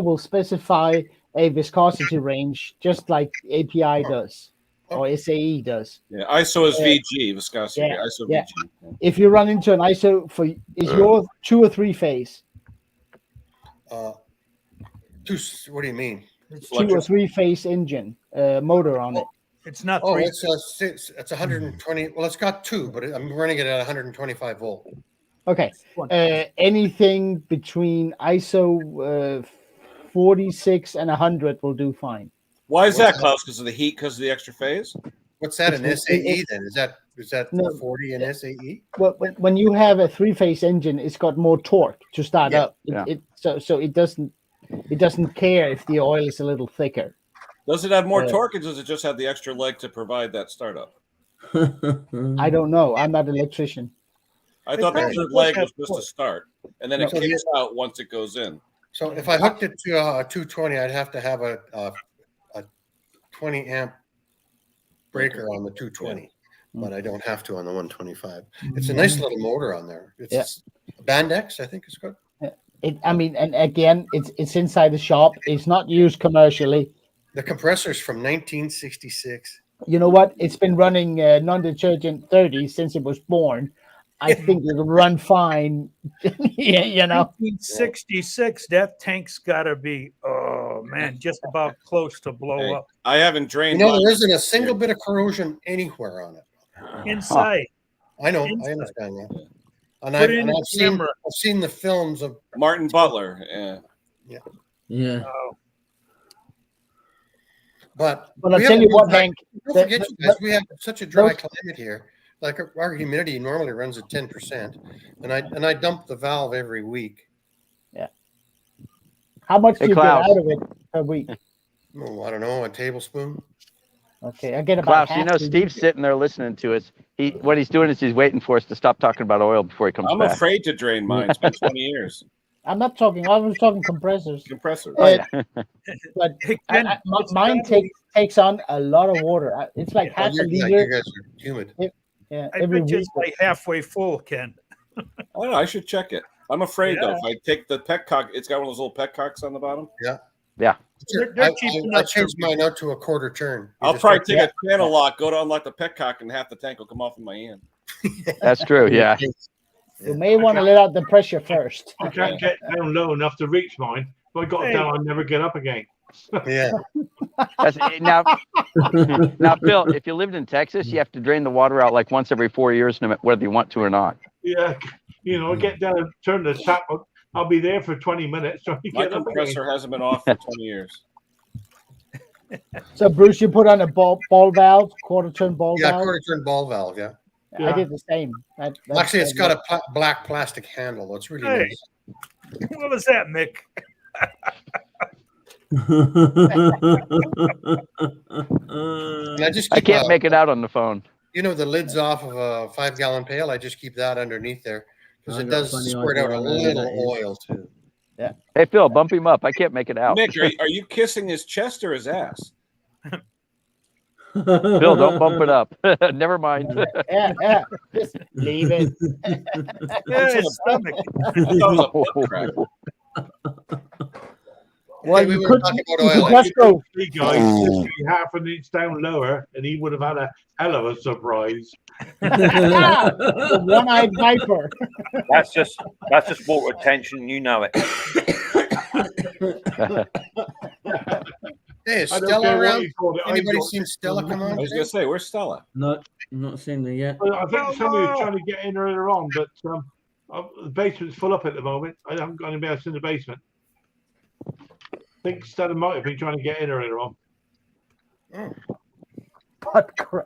Speaker 5: will specify a viscosity range just like API does. or SAE does.
Speaker 10: Yeah, ISO is
Speaker 5: Uh,
Speaker 10: VG, viscosity.
Speaker 5: yeah,
Speaker 10: ISO
Speaker 5: yeah.
Speaker 10: VG.
Speaker 5: If you run into an ISO is your 2 or 3 phase?
Speaker 6: What do you mean?
Speaker 5: It's 2 or 3 phase engine motor on it.
Speaker 2: It's not
Speaker 6: Oh,
Speaker 2: three.
Speaker 6: it's 120. Well, it's got 2, but I'm running it at 125 volt.
Speaker 5: Okay. Anything between ISO 46 and 100 will do fine.
Speaker 10: Why is that, Klaus? Because of the heat, because of the extra phase?
Speaker 6: What's that, an SAE then? Is that
Speaker 5: No.
Speaker 6: 40 an SAE?
Speaker 5: Well, when you have a 3-phase engine, it's got more torque to start up. So it doesn't care if the oil is a little thicker.
Speaker 10: Does it have more torque, or does it just have the extra leg to provide that startup?
Speaker 5: I don't know. I'm not an electrician.
Speaker 10: I thought the third leg was just to start, and then it kicks out once it goes in.
Speaker 6: So if I hooked it to a 220, I'd have to have a 20 amp breaker on the 220, but I don't have to on the 125. It's a nice little motor on there. It's Bandex, I think it's good.
Speaker 5: And again, it's inside the shop. It's not used commercially.
Speaker 6: The compressor's from 1966.
Speaker 5: You know what? It's been running non-detergent 30 since it was born. I think it'll run fine. Yeah, you know.
Speaker 2: 1966. That tank's got to be, just about close to blow up.
Speaker 10: I haven't drained.
Speaker 6: There isn't a single bit of corrosion anywhere on it.
Speaker 2: Inside.
Speaker 6: I know. I understand that. And I've seen the films of
Speaker 10: Martin Butler.
Speaker 12: Yeah.
Speaker 6: But
Speaker 5: I'll tell you what, Hank.
Speaker 6: Don't forget, you guys, we have such a dry climate here. Like our humidity normally runs at 10%, and I dump the valve every week.
Speaker 5: Yeah. How much do you
Speaker 4: Klaus.
Speaker 5: get out of it per week?
Speaker 6: Oh, I don't know, a tablespoon.
Speaker 5: Okay, I get about
Speaker 4: Klaus, you know, Steve's sitting there listening to us. What he's doing is he's waiting for us to stop talking about oil before he comes
Speaker 10: I'm
Speaker 4: back.
Speaker 10: afraid to drain mine. It's been 20 years.
Speaker 5: I'm not talking. I was talking compressors. But mine takes on a lot of water. It's like half a liter.
Speaker 6: You guys are humid.
Speaker 5: Yeah,
Speaker 2: I bet you it's like halfway full, Ken.
Speaker 10: I don't know. I should check it. I'm afraid though. If I take the petcock, it's got one of those little petcocks on the bottom.
Speaker 6: Yeah.
Speaker 4: Yeah.
Speaker 6: I changed mine out to a quarter turn.
Speaker 10: I'll probably take a channel lock, go to unlock the petcock, and half the tank will come off in my hand.
Speaker 4: That's true. Yeah.
Speaker 5: You may want to let out the pressure first.
Speaker 1: I can't get down low enough to reach mine. If I got down, I'd never get up again.
Speaker 6: Yeah.
Speaker 4: Now, Phil, if you lived in Texas, you have to drain the water out like once every 4 years, no matter whether you want to or not.
Speaker 1: Yeah, I get down and turn the tap. I'll be there for 20 minutes.
Speaker 10: My compressor hasn't been off for 20 years.
Speaker 5: So, Bruce, you put on a ball valve, quarter turn ball valve?
Speaker 6: Yeah, quarter turn ball valve, yeah.
Speaker 5: I did the same.
Speaker 6: Actually, it's got a black plastic handle. It's really nice.
Speaker 2: What was that, Mick?
Speaker 6: I
Speaker 4: can't make it out on the phone.
Speaker 6: You know, the lid's off of a 5-gallon pail. I just keep that underneath there because it does squirt out a little oil too.
Speaker 5: Yeah.
Speaker 4: Hey, Phil, bump him up. I can't make it out.
Speaker 10: Mick, are you kissing his chest or his ass?
Speaker 4: Phil, don't bump it up. Never mind.
Speaker 5: Yeah. Just leave it.
Speaker 2: His stomach.
Speaker 5: Well,
Speaker 6: we
Speaker 5: you
Speaker 6: were
Speaker 5: could
Speaker 6: talking about oil.
Speaker 5: just go.
Speaker 1: Three guys just be half an inch down lower, and he would have had a hell of a surprise.
Speaker 5: The one-eyed viper.
Speaker 3: That's just water retention. You know it.
Speaker 6: Hey, is
Speaker 1: I don't
Speaker 6: Stella
Speaker 1: care what
Speaker 6: around?
Speaker 1: you call it.
Speaker 6: Anybody seen Stella come on?
Speaker 10: I was going to say, where's Stella?
Speaker 12: I'm not seeing her yet.
Speaker 1: Well, I think somebody was trying to get in earlier on, but the basement's full up at the moment. I haven't got anybody else in the basement. I think Stella might have been trying to get in earlier on.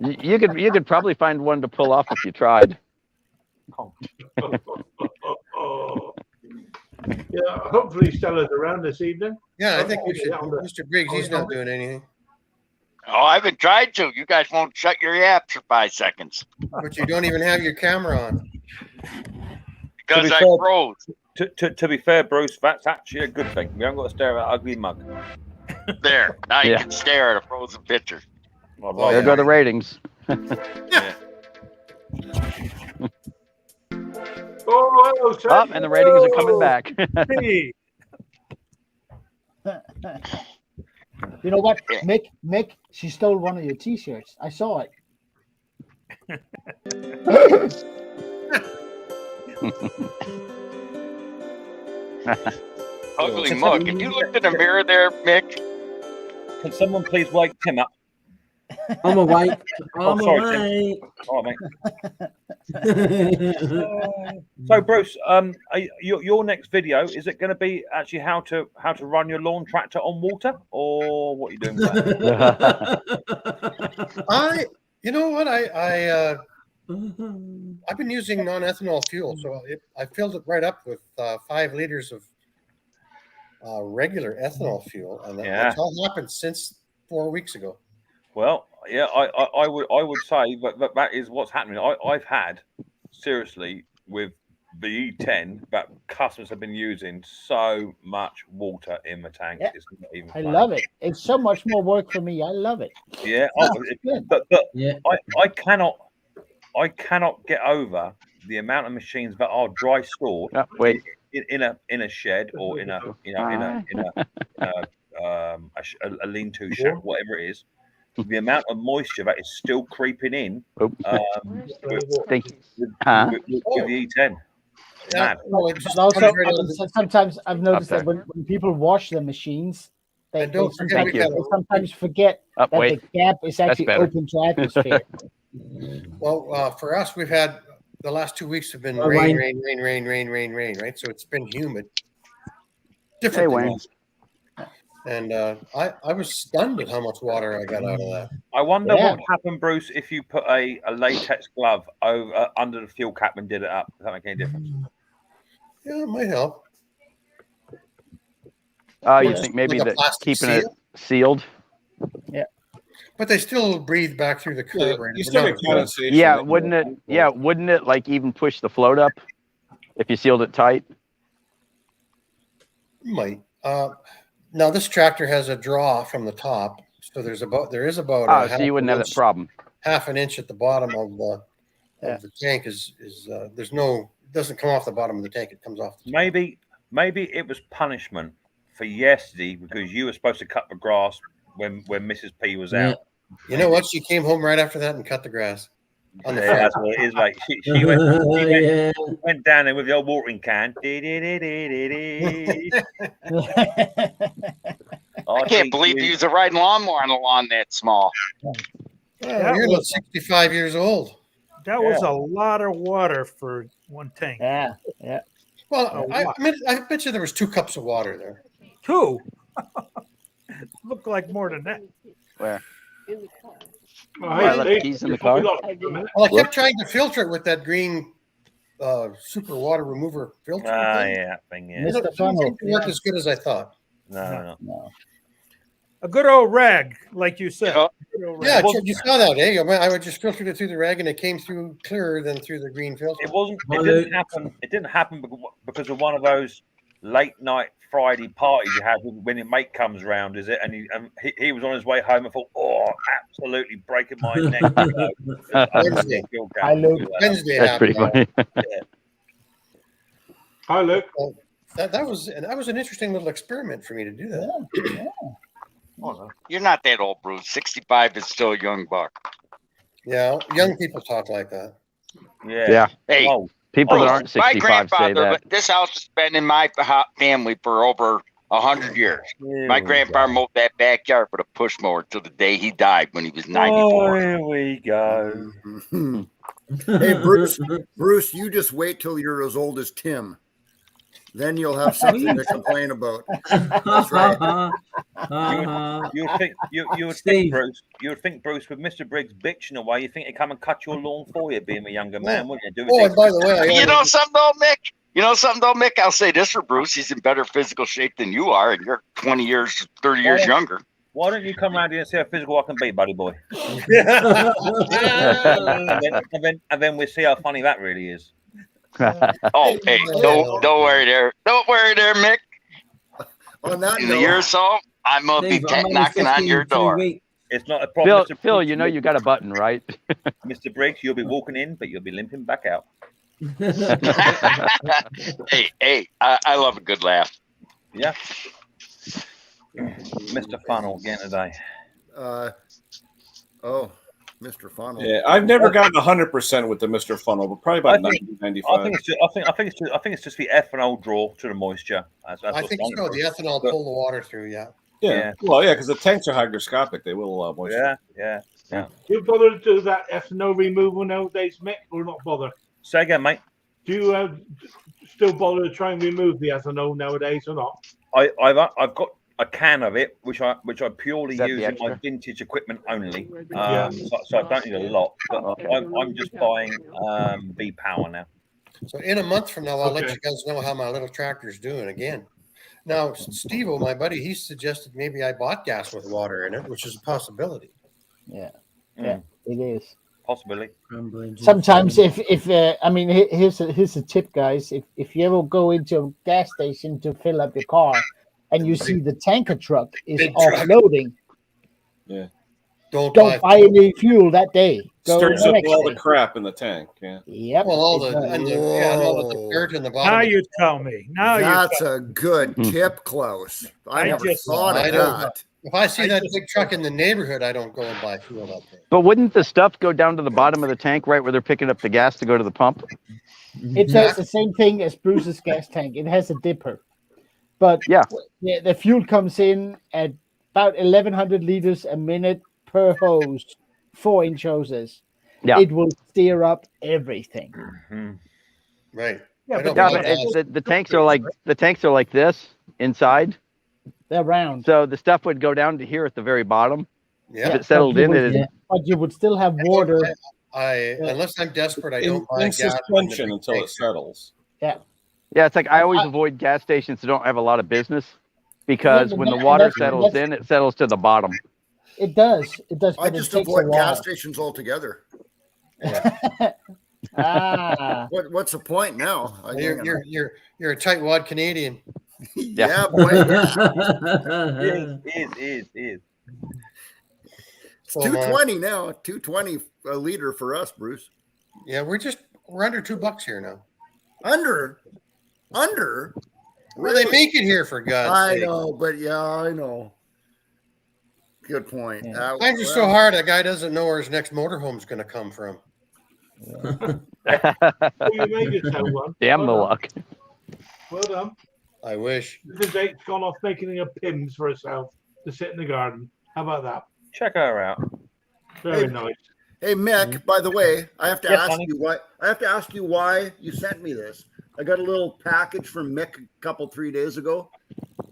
Speaker 4: You could probably find one to pull off if you tried.
Speaker 1: Yeah, hopefully Stella's around this evening.
Speaker 6: Yeah, I think we should. Mr. Briggs, he's not doing anything.
Speaker 13: Oh, I haven't tried to. You guys won't shut your apps for 5 seconds.
Speaker 6: But you don't even have your camera on.
Speaker 13: Because I froze.
Speaker 3: To be fair, Bruce, that's actually a good thing. We haven't got to stare at that ugly mug.
Speaker 13: There. Now you can stare at a frozen picture.
Speaker 4: Well, there go the ratings.
Speaker 13: Yeah.
Speaker 1: Oh,
Speaker 4: and the ratings are coming back.
Speaker 2: Hey.
Speaker 5: You know what, Mick, she stole one of your T-shirts. I saw it.
Speaker 13: Ugly mug. If you looked in the mirror there, Mick.
Speaker 3: Can someone please wake Tim up?
Speaker 12: I'm awake.
Speaker 3: Oh,
Speaker 12: I'm
Speaker 3: sorry,
Speaker 12: awake.
Speaker 3: Oh, mate. So, Bruce, your next video, is it going to be actually how to run your lawn tractor on water, or what are you doing with that?
Speaker 6: You know what, I've been using non-ethanol fuel, so I filled it right up with 5 liters of regular ethanol fuel, and that's all happened since 4 weeks ago.
Speaker 3: Well, yeah, I would say that is what's happening. I've had, seriously, with the E10, that customers have been using so much water in the tank.
Speaker 5: Yeah.
Speaker 3: It's not even
Speaker 5: I
Speaker 3: funny.
Speaker 5: love it. It's so much more work for me. I love it.
Speaker 3: Yeah, but I cannot get over the amount of machines that are dry stored in a shed or in a lean-to shack, whatever it is. The amount of moisture that is still creeping in with the E10.
Speaker 5: Yeah. But also, sometimes I've noticed that when people wash the machines, they sometimes forget that the gap is actually open to atmosphere.
Speaker 6: Well, for us, we've had the last 2 weeks have been rain, right? So it's been humid. Different than us. And I was stunned at how much water I got out of that.
Speaker 3: I wonder what would happen, Bruce, if you put a latex glove under the fuel cap and did it up. Does that make any difference?
Speaker 6: Yeah, it might help.
Speaker 4: You think maybe that keeping it sealed?
Speaker 5: Yeah.
Speaker 6: But they still breathe back through the carburetor.
Speaker 10: You still get condensation.
Speaker 4: Yeah, wouldn't it? Yeah, wouldn't it like even push the float up if you sealed it tight?
Speaker 6: Might. Now this tractor has a draw from the top, so there is about
Speaker 4: so you wouldn't have that problem.
Speaker 6: Half an inch at the bottom of the tank is doesn't come off the bottom of the tank. It comes off.
Speaker 3: Maybe it was punishment for yesterday because you were supposed to cut the grass when Mrs. P was out.
Speaker 6: You know what? She came home right after that and cut the grass. On the
Speaker 3: that's what it is, like she went down there with the old watering can.
Speaker 13: I can't believe you use a riding lawnmower on a lawn that small.
Speaker 6: You're about 65 years old.
Speaker 2: That was a lot of water for one tank.
Speaker 5: Yeah.
Speaker 6: Well, I bet you there was 2 cups of water there.
Speaker 2: 2? Looked like more than that.
Speaker 4: Where?
Speaker 1: I
Speaker 4: left the keys in the car.
Speaker 6: Well, I kept trying to filter it with that green super water remover filter.
Speaker 3: That thing, yeah.
Speaker 6: It didn't work as good as I thought.
Speaker 3: No.
Speaker 2: A good old rag, like you said.
Speaker 6: Yeah, you saw that, eh? I would just filtered it through the rag, and it came through clearer than through the green filter.
Speaker 3: It wasn't. It didn't happen. It didn't happen because of one of those late night Friday parties you had when your mate comes round, is it? And he was on his way home and thought, absolutely breaking my neck.
Speaker 6: Wednesday. Wednesday.
Speaker 4: That's pretty funny.
Speaker 1: Hi, Luke.
Speaker 6: That was an interesting little experiment for me to do that.
Speaker 13: You're not that old, Bruce. 65 is still a young buck.
Speaker 6: Yeah, young people talk like that.
Speaker 4: Yeah.
Speaker 13: Hey,
Speaker 4: people that aren't 65
Speaker 13: my grandfather,
Speaker 4: say that.
Speaker 13: This house has been in my family for over 100 years. My grandfather mowed that backyard with a push mower till the day he died when he was 94.
Speaker 3: Here we go.
Speaker 9: Hey, Bruce, you just wait till you're as old as Tim. Then you'll have something to complain about. That's right.
Speaker 3: You would think, Bruce. You would think, Bruce, with Mr. Briggs bitching away, you think he'd come and cut your lawn for you, being a younger man, wouldn't you?
Speaker 6: And by the way,
Speaker 13: you know something, though, Mick? I'll say this for Bruce: he's in better physical shape than you are, and you're 20 years, 30 years younger.
Speaker 3: Why don't you come around here and see how physical I can be, buddy boy? and then we'll see how funny that really is.
Speaker 13: Hey, don't worry there. Don't worry there, Mick.
Speaker 9: On that
Speaker 13: in a year or so, I'm going to be knocking on your door.
Speaker 3: It's not a problem.
Speaker 4: Phil, you know you got a button, right?
Speaker 3: Mr. Briggs, you'll be walking in, but you'll be limping back out.
Speaker 13: Hey, I love a good laugh.
Speaker 3: Yeah. Mr. Funnel again today.
Speaker 9: Mr. Funnel.
Speaker 10: Yeah, I've never gotten 100% with the Mr. Funnel, but probably about 90-95.
Speaker 3: I think it's just the ethanol draw to the moisture. That's
Speaker 6: I think so. The ethanol pull the water through. Yeah.
Speaker 10: Yeah. Well, yeah, because the tanks are hygroscopic. They will allow moisture.
Speaker 3: Yeah.
Speaker 1: Do you bother to do that ethanol removal nowadays, Mick, or not bother?
Speaker 3: Say again, mate.
Speaker 1: Do you still bother to try and remove the ethanol nowadays or not?
Speaker 3: I've got a can of it, which I purely
Speaker 4: that
Speaker 3: use
Speaker 4: the
Speaker 3: in my
Speaker 4: extra?
Speaker 3: vintage equipment only.
Speaker 1: Yeah.
Speaker 3: So I don't need a lot. But I'm just buying B Power now.
Speaker 6: So in a month from now, I'll let
Speaker 1: Okay.
Speaker 6: you guys know how my little tractor's doing again. Now, Steve, my buddy, he suggested maybe I bought gas with water in it, which is a possibility.
Speaker 5: Yeah,
Speaker 3: Mm,
Speaker 5: it is.
Speaker 3: possibly.
Speaker 5: Sometimes if I mean, here's a tip, guys. If you ever go into a gas station to fill up your car and you see the tanker truck is
Speaker 6: Big truck.
Speaker 5: offloading,
Speaker 10: Yeah.
Speaker 6: Don't
Speaker 5: buy any fuel that day. Go
Speaker 10: Stirs
Speaker 5: the
Speaker 10: up
Speaker 5: next
Speaker 10: all the
Speaker 5: day.
Speaker 10: crap in the tank. Yeah.
Speaker 5: Yep.
Speaker 6: Well, all
Speaker 5: it
Speaker 6: the
Speaker 5: does.
Speaker 6: and all the dirt in the bottom.
Speaker 2: Now
Speaker 6: of
Speaker 2: you tell me. Now you
Speaker 9: That's
Speaker 2: tell
Speaker 9: a good tip, Klaus. I
Speaker 2: I
Speaker 9: never
Speaker 2: just-
Speaker 9: thought
Speaker 6: I
Speaker 9: of
Speaker 6: don't-
Speaker 9: that.
Speaker 6: If I see that big truck in the neighborhood, I don't go and buy fuel up there.
Speaker 4: But wouldn't the stuff go down to the bottom of the tank right where they're picking up the gas to go to the pump?
Speaker 5: It does the same thing as Bruce's gas tank. It has a dipper, but
Speaker 4: Yeah.
Speaker 5: the fuel comes in at about 1,100 liters a minute per hose, 4-inch hoses.
Speaker 4: Yeah.
Speaker 5: It will steer up everything.
Speaker 3: Mhm.
Speaker 6: Right.
Speaker 1: Yeah,
Speaker 6: I
Speaker 1: but
Speaker 6: know,
Speaker 4: Yeah,
Speaker 6: but
Speaker 4: but the tanks are like this inside.
Speaker 5: They're round,
Speaker 4: So the stuff would go down to here at the very bottom.
Speaker 6: yeah.
Speaker 4: If it settled in, it
Speaker 5: but you would still have water.
Speaker 6: I unless I'm desperate, I
Speaker 10: In,
Speaker 6: don't buy
Speaker 10: in
Speaker 6: gas. in the
Speaker 10: suspension
Speaker 6: big
Speaker 10: until
Speaker 6: tank.
Speaker 10: it settles.
Speaker 4: yeah, it's like I always avoid gas stations that don't have a lot of business because
Speaker 5: Yeah, but
Speaker 4: when the
Speaker 5: that-
Speaker 4: water
Speaker 5: that's-
Speaker 4: settles in, it settles to the bottom.
Speaker 5: It does. It does.
Speaker 9: I
Speaker 5: But
Speaker 9: just
Speaker 5: it takes a
Speaker 9: avoid
Speaker 5: while.
Speaker 9: gas stations altogether.
Speaker 5: Ah,
Speaker 9: What's the point now?
Speaker 6: You're a tightwad Canadian.
Speaker 9: Yeah, boy.
Speaker 3: Is.
Speaker 9: It's 220 now. 220 a liter for us, Bruce.
Speaker 6: Yeah, we're under $2 here now.
Speaker 9: Under.
Speaker 6: Where they make it here for God's
Speaker 9: I
Speaker 6: sake?
Speaker 9: know, but yeah, I know. Good point.
Speaker 6: Times are so hard. A guy doesn't know where his next motorhome's going to come from.
Speaker 1: Well, you made yourself one.
Speaker 4: Damn the
Speaker 1: Well done.
Speaker 4: luck.
Speaker 1: Well done.
Speaker 6: I wish.
Speaker 1: Mrs. Date's gone off making her pins for herself to sit in the garden. How about that?
Speaker 3: Check her out.
Speaker 1: Very nice.
Speaker 9: Hey Mick, by the way, I have to
Speaker 3: Yes,
Speaker 9: ask
Speaker 3: honey?
Speaker 9: you why. I have to ask you why you sent me this. I got a little package from Mick a 3 days ago,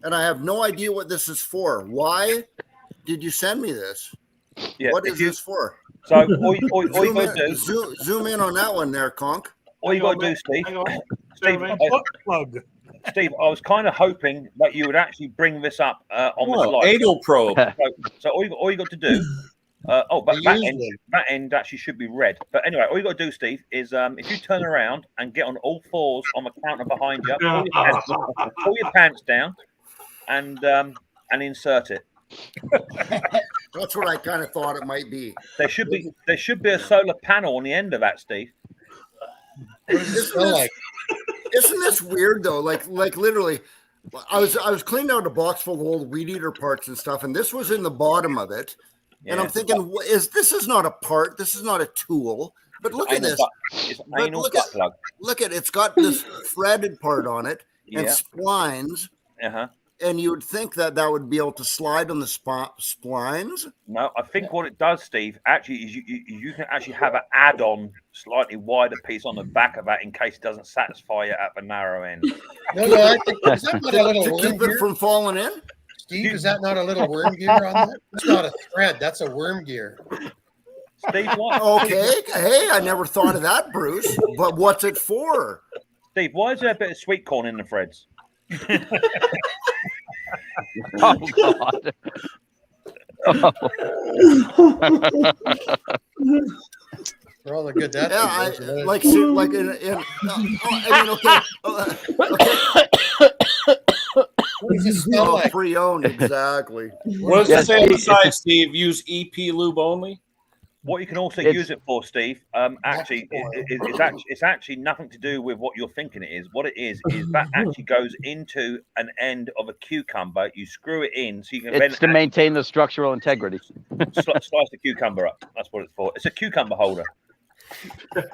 Speaker 9: and I have no idea what this is for. Why did you send me this?
Speaker 3: Yeah.
Speaker 9: What
Speaker 3: if
Speaker 9: is
Speaker 3: you-
Speaker 9: this for?
Speaker 3: So all you got to do,
Speaker 9: Zoom in on that one there, Conk.
Speaker 3: all you got to do, Steve.
Speaker 1: Hang on.
Speaker 3: Steve,
Speaker 1: Sorry,
Speaker 2: butt plug.
Speaker 3: Steve, I was kind of hoping that you would actually bring this up on the
Speaker 10: Well,
Speaker 3: slide.
Speaker 10: anal probe.
Speaker 3: So all you got to do. But that end actually should be red. But anyway, all you got to do, Steve, is if you turn around and get on all fours on the counter behind you, pull your pants down, and insert it.
Speaker 9: That's what I kind of thought it might be.
Speaker 3: There should be a solar panel on the end of that, Steve.
Speaker 9: Isn't this weird though? Like literally, I was cleaning out a box full of old weed eater parts and stuff, and this was in the bottom of it. And I'm thinking, this is not a part, this is not a tool. But look at this.
Speaker 3: It's
Speaker 9: But
Speaker 3: anal
Speaker 9: look
Speaker 3: butt
Speaker 9: at
Speaker 3: plug.
Speaker 9: it's got this threaded part on it and
Speaker 3: Yeah.
Speaker 9: splines. And you would think that would be able to slide on the splines.
Speaker 3: No, I think what it does, Steve, actually is you can actually have an add-on, slightly wider piece on the back of that in case it doesn't satisfy you at the narrow end.
Speaker 6: No, I think is that not a little
Speaker 9: To
Speaker 6: worm
Speaker 9: keep it
Speaker 6: gear?
Speaker 9: from falling in.
Speaker 6: Steve, is that not a little worm gear on that? That's not a thread. That's a worm gear.
Speaker 3: Steve, what?
Speaker 9: Okay, hey, I never thought of that, Bruce. But what's it for?
Speaker 3: Steve, why is there a bit of sweet corn in the threads?
Speaker 4: Oh God.
Speaker 6: For all the good that's
Speaker 9: Yeah,
Speaker 6: good, isn't it?
Speaker 9: like I mean, okay.
Speaker 6: What does it smell like?
Speaker 9: Pre-owned, exactly.
Speaker 10: What does it say on the side, Steve? Use EP lube only?
Speaker 3: What you can also
Speaker 4: It's-
Speaker 3: use it for, Steve, it's actually nothing to do with what you're thinking it is. What it is that actually goes into an end of a cucumber. You screw it in so you can
Speaker 4: It's to maintain the structural integrity.
Speaker 3: slice the cucumber up. That's what it's for. It's a cucumber holder.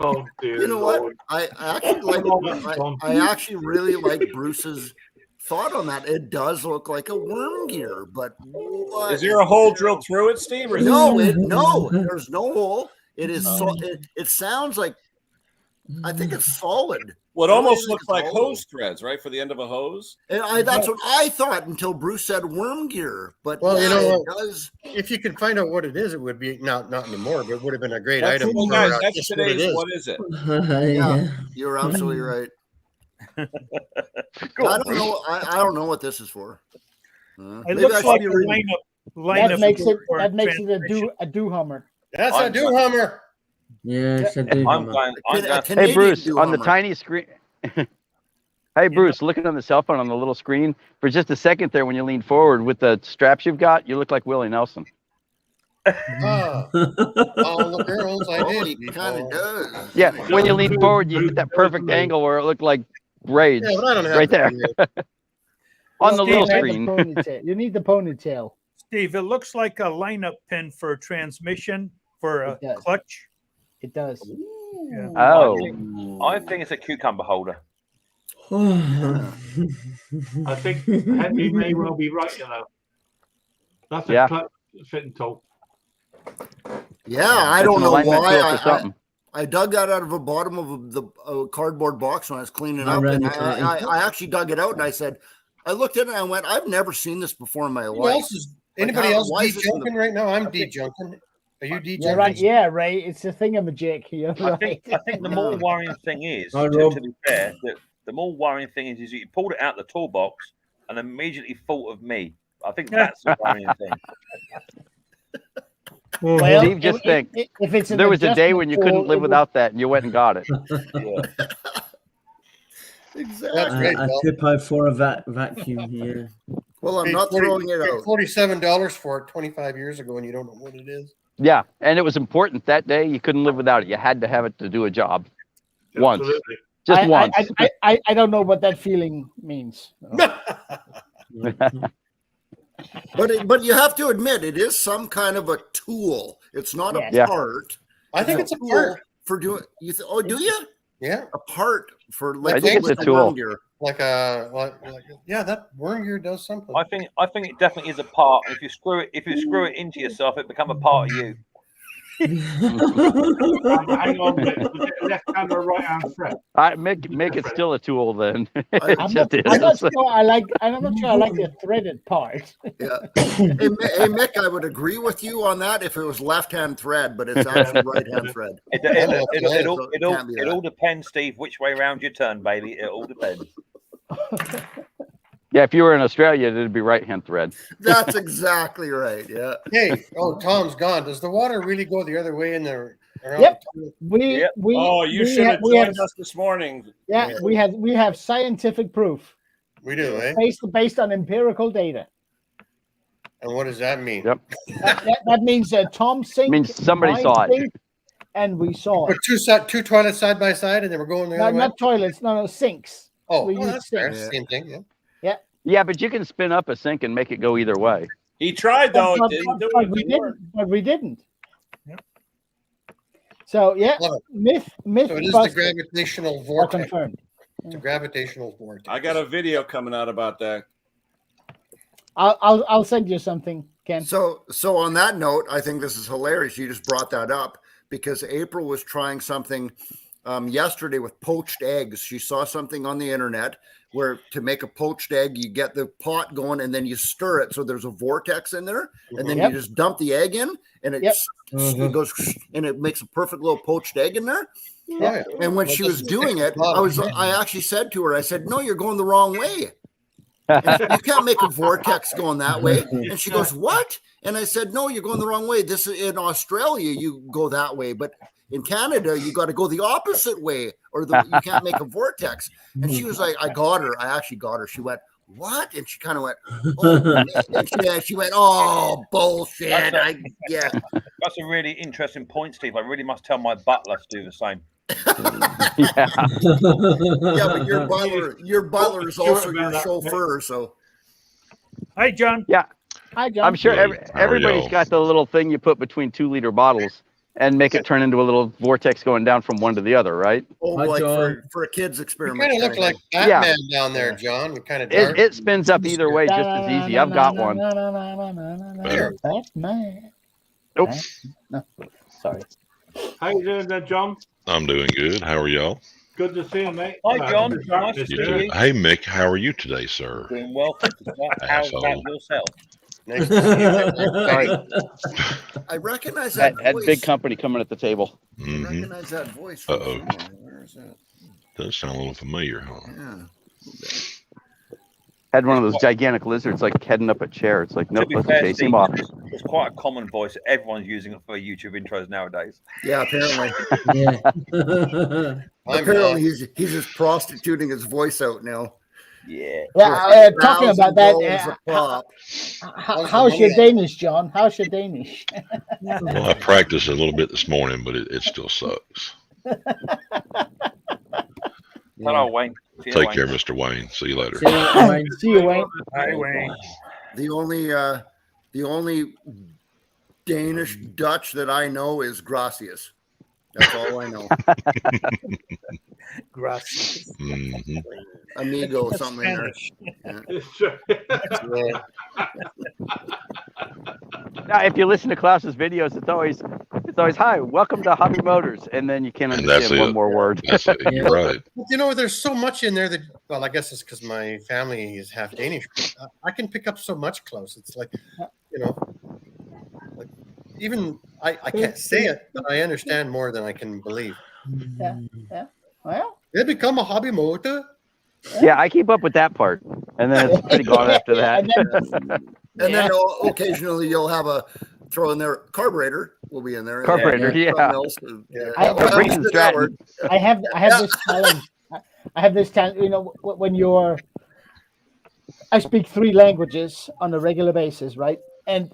Speaker 1: Oh, dear
Speaker 9: You know
Speaker 1: Lord.
Speaker 9: what? I actually like. I actually really like Bruce's thought on that. It does look like a worm gear, but what
Speaker 10: Is there a hole drilled through it, Steve? Or is
Speaker 9: No,
Speaker 10: it
Speaker 9: no. There's no hole. It is. It sounds like. I think it's solid.
Speaker 10: Well, it
Speaker 9: I really
Speaker 10: almost
Speaker 9: think
Speaker 10: looks
Speaker 9: it's
Speaker 10: like
Speaker 9: hollow.
Speaker 10: hose threads, right, for the end of a hose.
Speaker 9: And that's what I thought until Bruce said worm gear. But
Speaker 6: Well, you
Speaker 9: yeah,
Speaker 6: know
Speaker 9: it
Speaker 6: what?
Speaker 9: does.
Speaker 6: If you could find out what it is, it would be not anymore, but it would have been a great
Speaker 10: That's,
Speaker 6: item.
Speaker 10: well,
Speaker 6: for,
Speaker 10: guys, that's
Speaker 6: just what it
Speaker 10: today's
Speaker 6: is.
Speaker 10: what is it?
Speaker 9: Yeah, you're absolutely right. I don't know. I don't know what this is for.
Speaker 2: It
Speaker 9: Maybe
Speaker 2: looks
Speaker 9: I should
Speaker 2: like
Speaker 9: be
Speaker 2: a
Speaker 9: reading.
Speaker 2: lineup
Speaker 5: That makes it.
Speaker 2: for
Speaker 5: That makes it
Speaker 2: transmission.
Speaker 5: a do hummer.
Speaker 6: That's a do hummer.
Speaker 12: Yeah, it's a do
Speaker 3: I'm
Speaker 12: hammer.
Speaker 3: going. I'm going.
Speaker 9: A
Speaker 4: Hey,
Speaker 9: Canadian
Speaker 4: Bruce,
Speaker 9: do
Speaker 4: on the
Speaker 9: hummer.
Speaker 4: tiny screen. Hey, Bruce, looking on the cell phone on the little screen, for just a second there when you lean forward with the straps you've got, you look like Willie Nelson.
Speaker 6: Ah, all the girls I
Speaker 9: Oh,
Speaker 6: did
Speaker 9: he kind of
Speaker 6: before.
Speaker 9: does.
Speaker 4: Yeah, when you lean forward, you get that perfect angle where it looked like braids
Speaker 6: Yeah, but I don't have
Speaker 4: right
Speaker 6: the
Speaker 4: there
Speaker 6: video.
Speaker 4: on the
Speaker 2: Steve,
Speaker 4: little
Speaker 2: I
Speaker 5: You need the
Speaker 4: screen.
Speaker 5: ponytail. You need the ponytail.
Speaker 2: Steve, it looks like a lineup pin for a transmission for a
Speaker 5: It does.
Speaker 2: clutch.
Speaker 5: It does.
Speaker 2: Yeah.
Speaker 4: Oh,
Speaker 3: I think it's a cucumber holder.
Speaker 1: I think Henry may well be right, you know. That's a
Speaker 4: Yeah.
Speaker 1: clutch fitting tool.
Speaker 9: Yeah, I
Speaker 4: it's
Speaker 9: don't
Speaker 4: an
Speaker 9: know
Speaker 4: alignment
Speaker 9: why.
Speaker 4: tool for something.
Speaker 9: I dug that out of the bottom of the cardboard box when I was cleaning
Speaker 12: I
Speaker 9: up,
Speaker 12: ran
Speaker 9: and
Speaker 12: into it.
Speaker 9: I actually dug it out and I said, I looked at it and I went, I've never seen this before in my
Speaker 6: Who
Speaker 9: life.
Speaker 6: else is
Speaker 9: Like,
Speaker 6: anybody
Speaker 9: how-
Speaker 6: else
Speaker 9: why is this in the-
Speaker 6: de-junking right now? I'm de-junking. Are you de-junking?
Speaker 5: Yeah, right. Yeah, right. It's a thingamajig. You're
Speaker 3: I
Speaker 5: right.
Speaker 3: think the more worrying thing is,
Speaker 12: Hi,
Speaker 3: to
Speaker 12: Rob.
Speaker 3: be fair, the more worrying thing is you pulled it out the toolbox and immediately thought of me. I think that's the worrying thing.
Speaker 5: Well,
Speaker 4: Steve, just think,
Speaker 5: if it's an
Speaker 4: there was a day
Speaker 5: adjustment
Speaker 4: when you couldn't
Speaker 5: tool,
Speaker 4: live
Speaker 5: it would-
Speaker 4: without that, and you went and got it.
Speaker 3: Yeah.
Speaker 9: Exactly.
Speaker 6: That's great,
Speaker 12: A
Speaker 6: Bill.
Speaker 12: 2x4 vacuum here.
Speaker 9: Well, I'm
Speaker 6: Paid
Speaker 9: not
Speaker 6: 40
Speaker 9: throwing it
Speaker 6: paid
Speaker 9: out.
Speaker 6: $47 for it 25 years ago, and you don't know what it is.
Speaker 4: Yeah, and it was important that day. You couldn't live without it. You had to have it to do a job. Once.
Speaker 1: Absolutely.
Speaker 4: Just once.
Speaker 5: I don't know what that feeling means.
Speaker 9: But you have to admit, it is some kind of a tool. It's not a
Speaker 4: Yeah.
Speaker 9: part.
Speaker 6: I think it's a
Speaker 9: tool
Speaker 6: part.
Speaker 9: for doing. Oh, do you?
Speaker 6: Yeah,
Speaker 9: A part for
Speaker 4: I
Speaker 9: like
Speaker 4: think it's
Speaker 9: with
Speaker 4: a
Speaker 9: the
Speaker 4: tool.
Speaker 9: worm gear.
Speaker 6: like yeah, that worm gear does something.
Speaker 3: I think it definitely is a part. If you screw it into yourself, it become a part of you.
Speaker 1: Hang on, was it left hand or right hand thread?
Speaker 4: Make it still a tool then. It
Speaker 5: I'm
Speaker 4: just
Speaker 5: not, I'm not
Speaker 4: is.
Speaker 5: sure I like. I'm not sure I like the threaded part.
Speaker 9: Yeah. Hey, Mick, I would agree with you on that if it was left-hand thread, but it's actually right-hand thread.
Speaker 3: It all depends, Steve, which way around you turn, baby. It all depends.
Speaker 4: Yeah, if you were in Australia, it'd be right-hand thread.
Speaker 9: That's exactly right. Yeah.
Speaker 6: Hey, Tom's gone. Does the water really go the other way in the? around
Speaker 5: Yep.
Speaker 6: the-
Speaker 5: We
Speaker 10: Oh, you
Speaker 5: we
Speaker 10: should have
Speaker 5: we
Speaker 10: joined us this morning.
Speaker 5: Yeah, we have scientific proof
Speaker 6: We do, eh?
Speaker 5: based on empirical data.
Speaker 6: And what does that mean?
Speaker 4: Yep.
Speaker 5: That means Tom sink
Speaker 4: Means somebody
Speaker 5: mine
Speaker 4: saw it.
Speaker 5: sink, and we saw it.
Speaker 6: Put two toilets side by side, and they were going the
Speaker 5: No,
Speaker 6: other way.
Speaker 5: not toilets. No, sinks.
Speaker 6: Oh,
Speaker 5: we use
Speaker 6: that's fair.
Speaker 5: sinks.
Speaker 6: Same thing. Yeah.
Speaker 4: Yeah, but you can spin up a sink and make it go either way.
Speaker 10: He tried though.
Speaker 5: But-
Speaker 10: It didn't do
Speaker 5: but
Speaker 10: it.
Speaker 5: we
Speaker 10: It didn't work.
Speaker 5: didn't. But we didn't. So yeah,
Speaker 6: Love
Speaker 5: myth
Speaker 6: So it is the
Speaker 5: busted
Speaker 6: gravitational
Speaker 5: or
Speaker 6: vortex.
Speaker 5: confirmed.
Speaker 6: The gravitational vortex.
Speaker 10: I got a video coming out about that.
Speaker 5: I'll send you something, Ken.
Speaker 9: So on that note, I think this is hilarious. You just brought that up because April was trying something yesterday with poached eggs. She saw something on the internet where to make a poached egg, you get the pot going and then you stir it so there's a vortex in there, and then
Speaker 5: Yep.
Speaker 9: you just dump the egg in, and it,
Speaker 5: Yep.
Speaker 9: it goes and it makes a perfect little poached egg in there.
Speaker 6: Oh, yeah.
Speaker 9: And when
Speaker 6: That
Speaker 9: she was
Speaker 6: doesn't
Speaker 9: doing
Speaker 6: take
Speaker 9: it,
Speaker 6: a lot.
Speaker 9: I actually said to her, I said, "No, you're going the wrong way. You can't make a vortex going that way." And she goes, "What?" And I said, "No, you're going the wrong way. This is in Australia, you go that way, but in Canada, you got to go the opposite way, or you can't make a vortex." And she was like, "I got her. I actually got her." She went, what? And she kind of went, oh, and she went, oh, bullshit. Yeah.
Speaker 3: That's a really interesting point, Steve. I really must tell my butler to do the same.
Speaker 9: Yeah, but your butler is also your chauffeur, so.
Speaker 2: Hi, John.
Speaker 4: Yeah.
Speaker 5: Hi, John.
Speaker 4: I'm sure everybody's got the little thing you put between 2-liter bottles and make it turn into a little vortex going down from one to the other, right?
Speaker 9: Oh,
Speaker 12: Hi,
Speaker 9: like
Speaker 12: John.
Speaker 9: for a kid's
Speaker 6: You
Speaker 9: experiment.
Speaker 6: kind of look like Batman down there, John. You kind of dark.
Speaker 4: It spins up either way just as easy. I've got one.
Speaker 5: Batman.
Speaker 4: Nope.
Speaker 5: No, sorry.
Speaker 1: How you doing there, John?
Speaker 14: I'm doing good. How are y'all?
Speaker 1: Good to see you, mate.
Speaker 3: Hi, John. Nice to
Speaker 14: You
Speaker 3: see
Speaker 14: too.
Speaker 3: you.
Speaker 14: Hey, Mick. How are you today, sir?
Speaker 3: Doing well, thank you, sir. How's about
Speaker 14: Asshole.
Speaker 3: yourself?
Speaker 6: Nice to see you.
Speaker 4: Sorry.
Speaker 9: I recognize that
Speaker 4: Had
Speaker 9: voice.
Speaker 4: big company coming at the table.
Speaker 9: I
Speaker 14: Mm-hmm.
Speaker 9: recognize that voice. From
Speaker 14: Uh-oh.
Speaker 9: somewhere. Where is that?
Speaker 14: Does sound a little familiar, huh?
Speaker 9: Yeah.
Speaker 4: Had one of those gigantic lizards like heading up a chair. It's like,
Speaker 3: To
Speaker 4: nope,
Speaker 3: be
Speaker 4: let's
Speaker 3: fair,
Speaker 4: chase
Speaker 3: Steve,
Speaker 4: him off.
Speaker 3: it's quite a common voice. Everyone's using it for YouTube intros nowadays.
Speaker 9: Yeah, apparently.
Speaker 12: Yeah.
Speaker 9: Apparently, he's just prostituting his voice out now.
Speaker 3: Yeah.
Speaker 5: Yeah, talking about that,
Speaker 9: $1,000 a pop.
Speaker 5: how's your Danish, John? How's your Danish?
Speaker 14: Well, I practiced a little bit this morning, but it still sucks.
Speaker 3: Hello, Wayne. See you,
Speaker 14: Take
Speaker 3: Wayne.
Speaker 14: care, Mr. Wayne. See you later.
Speaker 12: See you, Wayne.
Speaker 5: See you, Wayne.
Speaker 2: Hi, Wayne.
Speaker 9: The only Danish Dutch that I know is gracias. That's all I know.
Speaker 2: Gracias.
Speaker 14: Mm-hmm.
Speaker 9: Amigo,
Speaker 2: That's
Speaker 9: something in there.
Speaker 2: Spanish.
Speaker 4: Now, if you listen to Klaus's videos, it's always hi, welcome to Hobby Motors, and then you can't
Speaker 14: And that's
Speaker 4: understand one
Speaker 14: it.
Speaker 4: more word.
Speaker 14: That's it. You're right.
Speaker 6: But you know, there's so much in there that, well, I guess it's because my family is half Danish. But I can pick up so much close. It's like, you know, like even I can't say it, but I understand more than I can believe.
Speaker 5: Yeah. Well,
Speaker 6: They become a hobby motor.
Speaker 4: Yeah, I keep up with that part, and then it's pretty gone after that.
Speaker 9: And then occasionally you'll have a throw in there carburetor will be in there.
Speaker 4: Carburetor, yeah.
Speaker 9: Something else.
Speaker 5: I have this challenge. I have this challenge. You know, when I speak 3 languages on a regular basis, right? And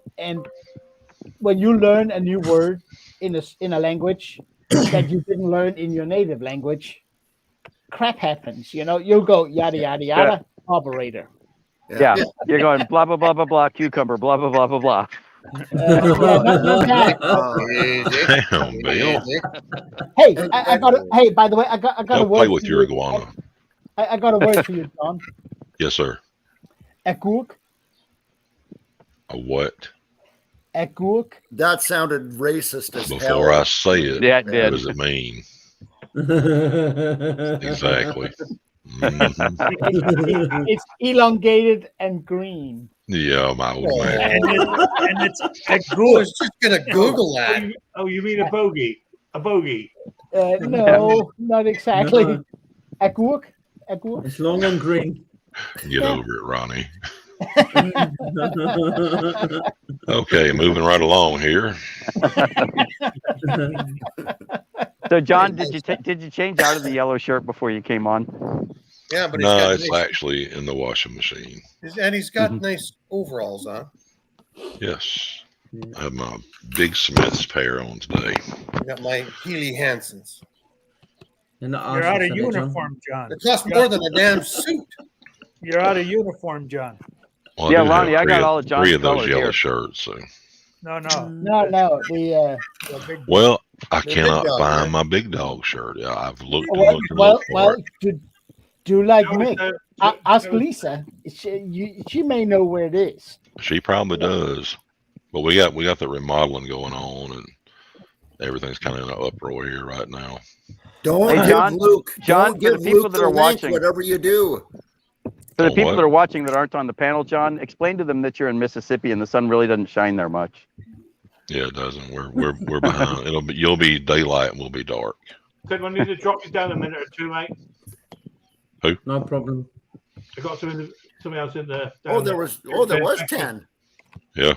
Speaker 5: when you learn a new word in a language that you didn't learn in your native language, crap happens. You know, you'll go yada yada yada, carburetor.
Speaker 4: Yeah, you're going blah blah blah blah blah, cucumber, blah blah blah blah blah.
Speaker 5: Not that.
Speaker 14: Damn, Bill.
Speaker 5: Hey, I got a, hey, by the way, I got a
Speaker 14: Don't
Speaker 5: word
Speaker 14: play with
Speaker 5: for
Speaker 14: your
Speaker 5: you.
Speaker 14: iguana.
Speaker 5: I got a word for you, John.
Speaker 14: Yes, sir.
Speaker 5: Agurk.
Speaker 14: A what?
Speaker 5: Agurk.
Speaker 9: That sounded racist as hell.
Speaker 14: Before I say it,
Speaker 4: Yeah, it
Speaker 14: what
Speaker 4: did.
Speaker 14: does it mean? Exactly. Mhm.
Speaker 5: It's elongated and green.
Speaker 14: Yeah, my old man.
Speaker 2: And it's
Speaker 6: I was just gonna Google that.
Speaker 1: Oh, you mean a bogey? A bogey?
Speaker 5: No, not exactly. Agurk. Agurk.
Speaker 12: It's long and green.
Speaker 14: Get over it, Ronnie. Okay, moving right along here.
Speaker 4: So, John, did you change out of the yellow shirt before you came on?
Speaker 6: Yeah, but
Speaker 14: No,
Speaker 6: he's
Speaker 14: it's
Speaker 6: got
Speaker 14: actually in the washing machine.
Speaker 6: and he's got nice overalls on.
Speaker 14: Yes. I have my big Smith's pair on today.
Speaker 6: I got my Healy Hansons.
Speaker 12: You're
Speaker 2: You're out of uniform, John.
Speaker 6: It costs more than a damn suit.
Speaker 2: You're out of uniform, John.
Speaker 14: Well, I
Speaker 4: Yeah,
Speaker 14: do have
Speaker 4: Lonnie, I got all of John's
Speaker 14: three of those
Speaker 4: colors
Speaker 14: yellow
Speaker 4: here.
Speaker 14: shirts. So.
Speaker 2: No.
Speaker 5: No. The
Speaker 2: big
Speaker 14: Well, I
Speaker 6: big
Speaker 14: cannot
Speaker 6: dog,
Speaker 14: find
Speaker 6: yeah.
Speaker 14: my big dog shirt. Yeah, I've looked and
Speaker 5: well,
Speaker 14: looked and
Speaker 5: well,
Speaker 14: looked for
Speaker 5: well.
Speaker 14: it.
Speaker 5: Do like Mick. Ask Lisa. She may know where it is.
Speaker 14: She probably does. But we got the remodeling going on, and everything's kind of in an uproar here right now.
Speaker 9: Don't
Speaker 4: Hey,
Speaker 9: give
Speaker 4: John,
Speaker 9: Luke.
Speaker 4: John,
Speaker 9: Don't
Speaker 4: for the
Speaker 9: give
Speaker 4: people
Speaker 9: Luke
Speaker 4: that
Speaker 9: the
Speaker 4: are
Speaker 9: link,
Speaker 4: watching.
Speaker 9: whatever you do.
Speaker 4: For the
Speaker 14: Oh,
Speaker 4: people
Speaker 14: what?
Speaker 4: that are watching that aren't on the panel, John, explain to them that you're in Mississippi and the sun really doesn't shine there much.
Speaker 14: Yeah, it doesn't. We're behind. You'll be daylight and we'll be dark.
Speaker 1: Said I need to drop you down a minute or two, mate.
Speaker 12: No problem.
Speaker 1: I got something else in there.
Speaker 9: Oh, there was 10.
Speaker 14: Yeah.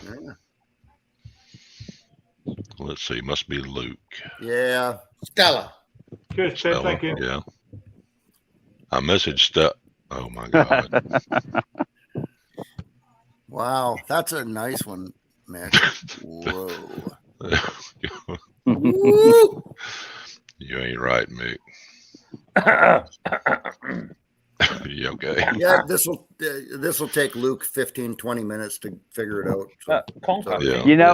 Speaker 14: Let's see. Must be Luke.
Speaker 9: Yeah.
Speaker 6: Stella.
Speaker 1: Cheers, Ted.
Speaker 14: Stella,
Speaker 1: Thank you.
Speaker 14: Yeah. I messaged Stella. Oh my God.
Speaker 9: Wow, that's a nice one, Mick. Whoa.
Speaker 14: Woo! You ain't right, Mick. You okay?
Speaker 9: Yeah, this will take Luke 15, 20 minutes to figure it out. So,
Speaker 3: Conker.
Speaker 14: Yeah.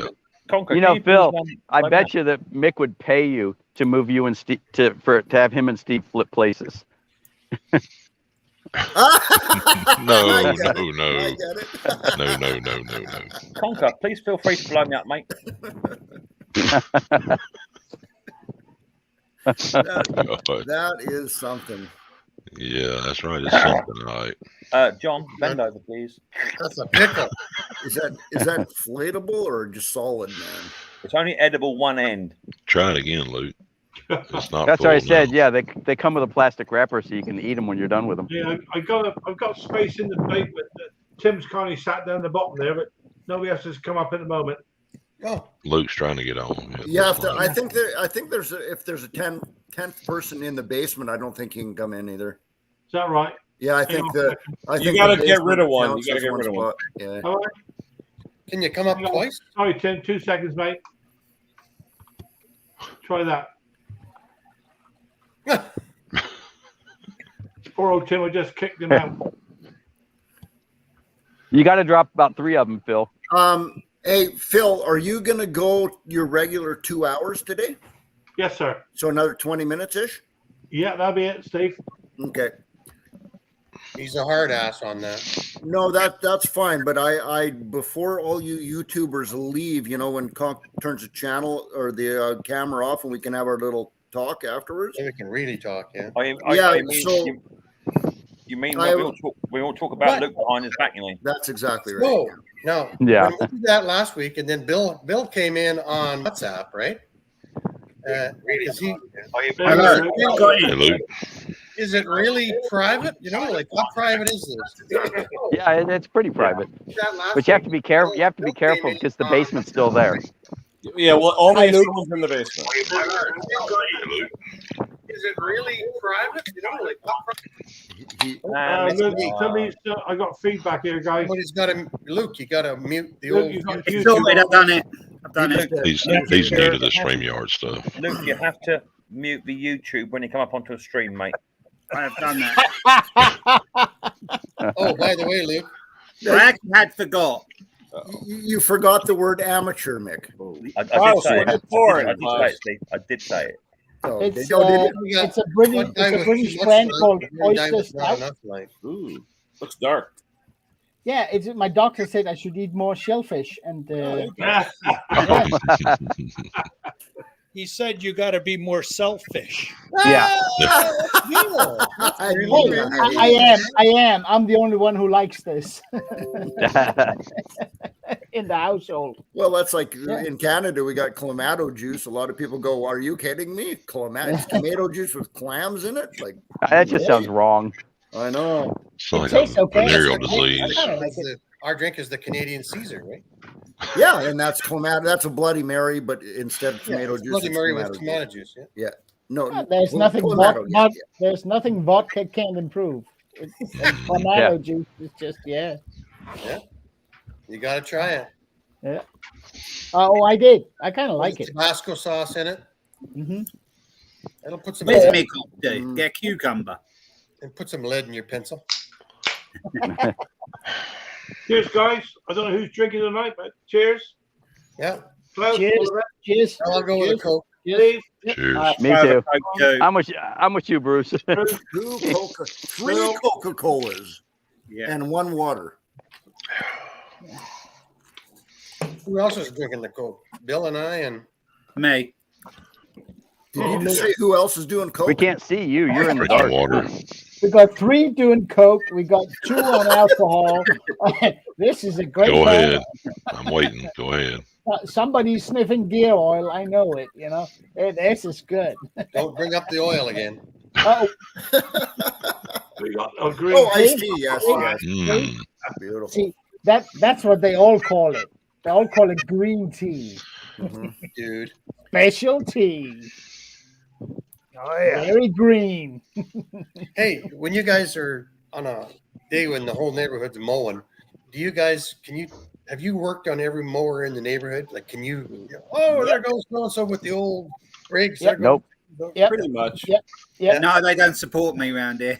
Speaker 3: Conker,
Speaker 4: Phil, I bet you that Mick would pay you to move you and Steve to have him and Steve flip places.
Speaker 14: No.
Speaker 3: Conker, please feel free to blow me up, mate.
Speaker 9: that is something.
Speaker 14: Yeah, that's right. It's something, right?
Speaker 3: John, bend over, please.
Speaker 6: That's a pickle.
Speaker 9: Is that inflatable or just solid, man?
Speaker 3: It's only edible one end.
Speaker 14: Try it again, Luke. It's not.
Speaker 4: That's what I
Speaker 14: full
Speaker 4: said.
Speaker 14: now.
Speaker 4: Yeah, they come with a plastic wrapper so you can eat them when you're done with them.
Speaker 1: Yeah, I've got space in the plate, but Tim's kindly sat down the bottom there, but nobody else has come up at the moment.
Speaker 6: Oh,
Speaker 14: Luke's trying to get on.
Speaker 9: Yeah, I think there's if there's a 10th person in the basement, I don't think he can come in either.
Speaker 1: Is that right?
Speaker 9: Yeah, I think you
Speaker 10: gotta get rid of one. You gotta get rid of one.
Speaker 9: Yeah.
Speaker 1: All right.
Speaker 6: can you come up twice?
Speaker 1: Sorry, Tim. 2 seconds, mate. Try that. Poor old Tim, I just kicked him out.
Speaker 4: You got to drop about 3 of them, Phil.
Speaker 9: Hey, Phil, are you going to go your regular 2 hours today?
Speaker 1: Yes, sir.
Speaker 9: So another 20 minutes ish?
Speaker 1: Yeah, that'll be it, Steve.
Speaker 9: Okay.
Speaker 6: He's a hard ass on that.
Speaker 9: No, that's fine. But I before all you YouTubers leave, when Conk turns the channel or the camera off, and we can have our little talk afterwards.
Speaker 6: So we can really talk, yeah.
Speaker 3: You mean we won't talk about Luke behind his back, you mean?
Speaker 9: That's exactly right.
Speaker 6: No.
Speaker 4: Yeah.
Speaker 6: When we did that last week, and then Bill came in on WhatsApp, right? Because is it really private? Like how private is this?
Speaker 4: Yeah, it's pretty private. But you have to be careful. You have to be careful because the basement's still there.
Speaker 10: Yeah, well, only if someone's in the basement.
Speaker 6: Is it really private? Like
Speaker 1: I got feedback here, guys.
Speaker 6: Somebody's got to Luke. You got to mute the
Speaker 1: Luke,
Speaker 6: old.
Speaker 1: you got
Speaker 6: I've done it.
Speaker 14: He's new to the StreamYard stuff.
Speaker 3: Luke, you have to mute the YouTube when you come up onto a stream, mate.
Speaker 15: I have done that.
Speaker 6: Oh, by the way, Luke,
Speaker 15: I actually had forgot.
Speaker 9: You forgot the word amateur, Mick.
Speaker 3: I did say it. Steve. I did say it.
Speaker 9: Oh,
Speaker 5: It's a British brand called Oyster Stout.
Speaker 10: Ooh, looks dark.
Speaker 5: Yeah, my doctor said I should eat more shellfish, and
Speaker 2: He said you got to be more selfish.
Speaker 4: Yeah.
Speaker 5: I am. I'm the only one who likes this in the household.
Speaker 9: Well, that's like in Canada, we got clamato juice. A lot of people go, "Are you kidding me? Tomato juice with clams in it? Like
Speaker 4: that just sounds wrong."
Speaker 9: I know.
Speaker 14: It's like a venereal disease.
Speaker 6: Our drink is the Canadian Caesar, right?
Speaker 9: Yeah, and that's clamato. That's a Bloody Mary, but instead of tomato juice,
Speaker 6: Bloody
Speaker 9: it's
Speaker 6: Mary with
Speaker 9: clamato
Speaker 6: tomato juice. Yeah.
Speaker 9: No,
Speaker 5: there's nothing. There's nothing vodka can't improve. Tomato juice is just
Speaker 6: Yeah. You got to try it.
Speaker 5: Yeah. Oh, I did. I kind of like it.
Speaker 6: Tabasco sauce in it.
Speaker 5: Mm-hmm.
Speaker 6: It'll put some.
Speaker 15: Where's Mick up to? Get a cucumber.
Speaker 6: And put some lead in your pencil.
Speaker 1: Cheers, guys. I don't know who's drinking tonight, but cheers.
Speaker 6: Yeah.
Speaker 5: Cheers.
Speaker 6: I'll go with a Coke.
Speaker 1: Cheers.
Speaker 4: Me too. I'm with you, Bruce.
Speaker 9: 3 Coca-Colas and 1 water.
Speaker 6: Who else is drinking the Coke? Bill and I and
Speaker 15: me.
Speaker 9: Did you just say who else is doing Coke?
Speaker 4: We can't see you. You're in the dark.
Speaker 14: Water.
Speaker 5: We got 3 doing Coke. We got 2 on alcohol. This is a great.
Speaker 14: Go ahead. I'm waiting. Go ahead.
Speaker 5: Somebody's sniffing gear oil. I know it. This is good.
Speaker 6: don't bring up the oil again.
Speaker 1: We got green
Speaker 9: iced tea. Yes.
Speaker 5: Beautiful. See, that's what they all call it. They all call it green tea.
Speaker 6: Dude.
Speaker 5: Special tea.
Speaker 2: Oh yeah.
Speaker 5: Very green.
Speaker 6: Hey, when you guys are on a day when the whole neighborhood's mowing, do you guys have you worked on every mower in the neighborhood? Like, can you? Oh, there goes so and so with the old rigs.
Speaker 5: Yep.
Speaker 6: There goes-
Speaker 5: Yep.
Speaker 10: Pretty much.
Speaker 5: Yep.
Speaker 15: No, they don't support me around here.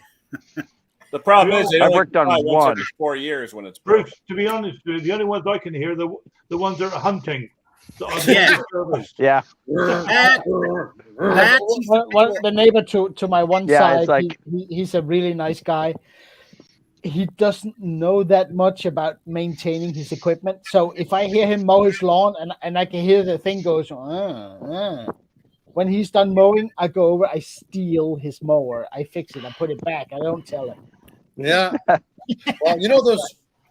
Speaker 10: The problem is they
Speaker 4: I've
Speaker 10: only
Speaker 4: worked on
Speaker 10: fly once
Speaker 4: one.
Speaker 10: every 4 years when it's broken.
Speaker 1: Bruce, to be honest, the only ones I can hear are the ones that are hunting. That are
Speaker 15: Yeah.
Speaker 1: service.
Speaker 4: Yeah.
Speaker 5: Well, the neighbor to my one
Speaker 4: Yeah,
Speaker 5: side,
Speaker 4: it's like-
Speaker 5: he's a really nice guy. He doesn't know that much about maintaining his equipment. So if I hear him mow his lawn and I can hear the thing goes, when he's done mowing, I go over, I steal his mower, I fix it, I put it back. I don't tell him.
Speaker 6: Yeah. Well, you know those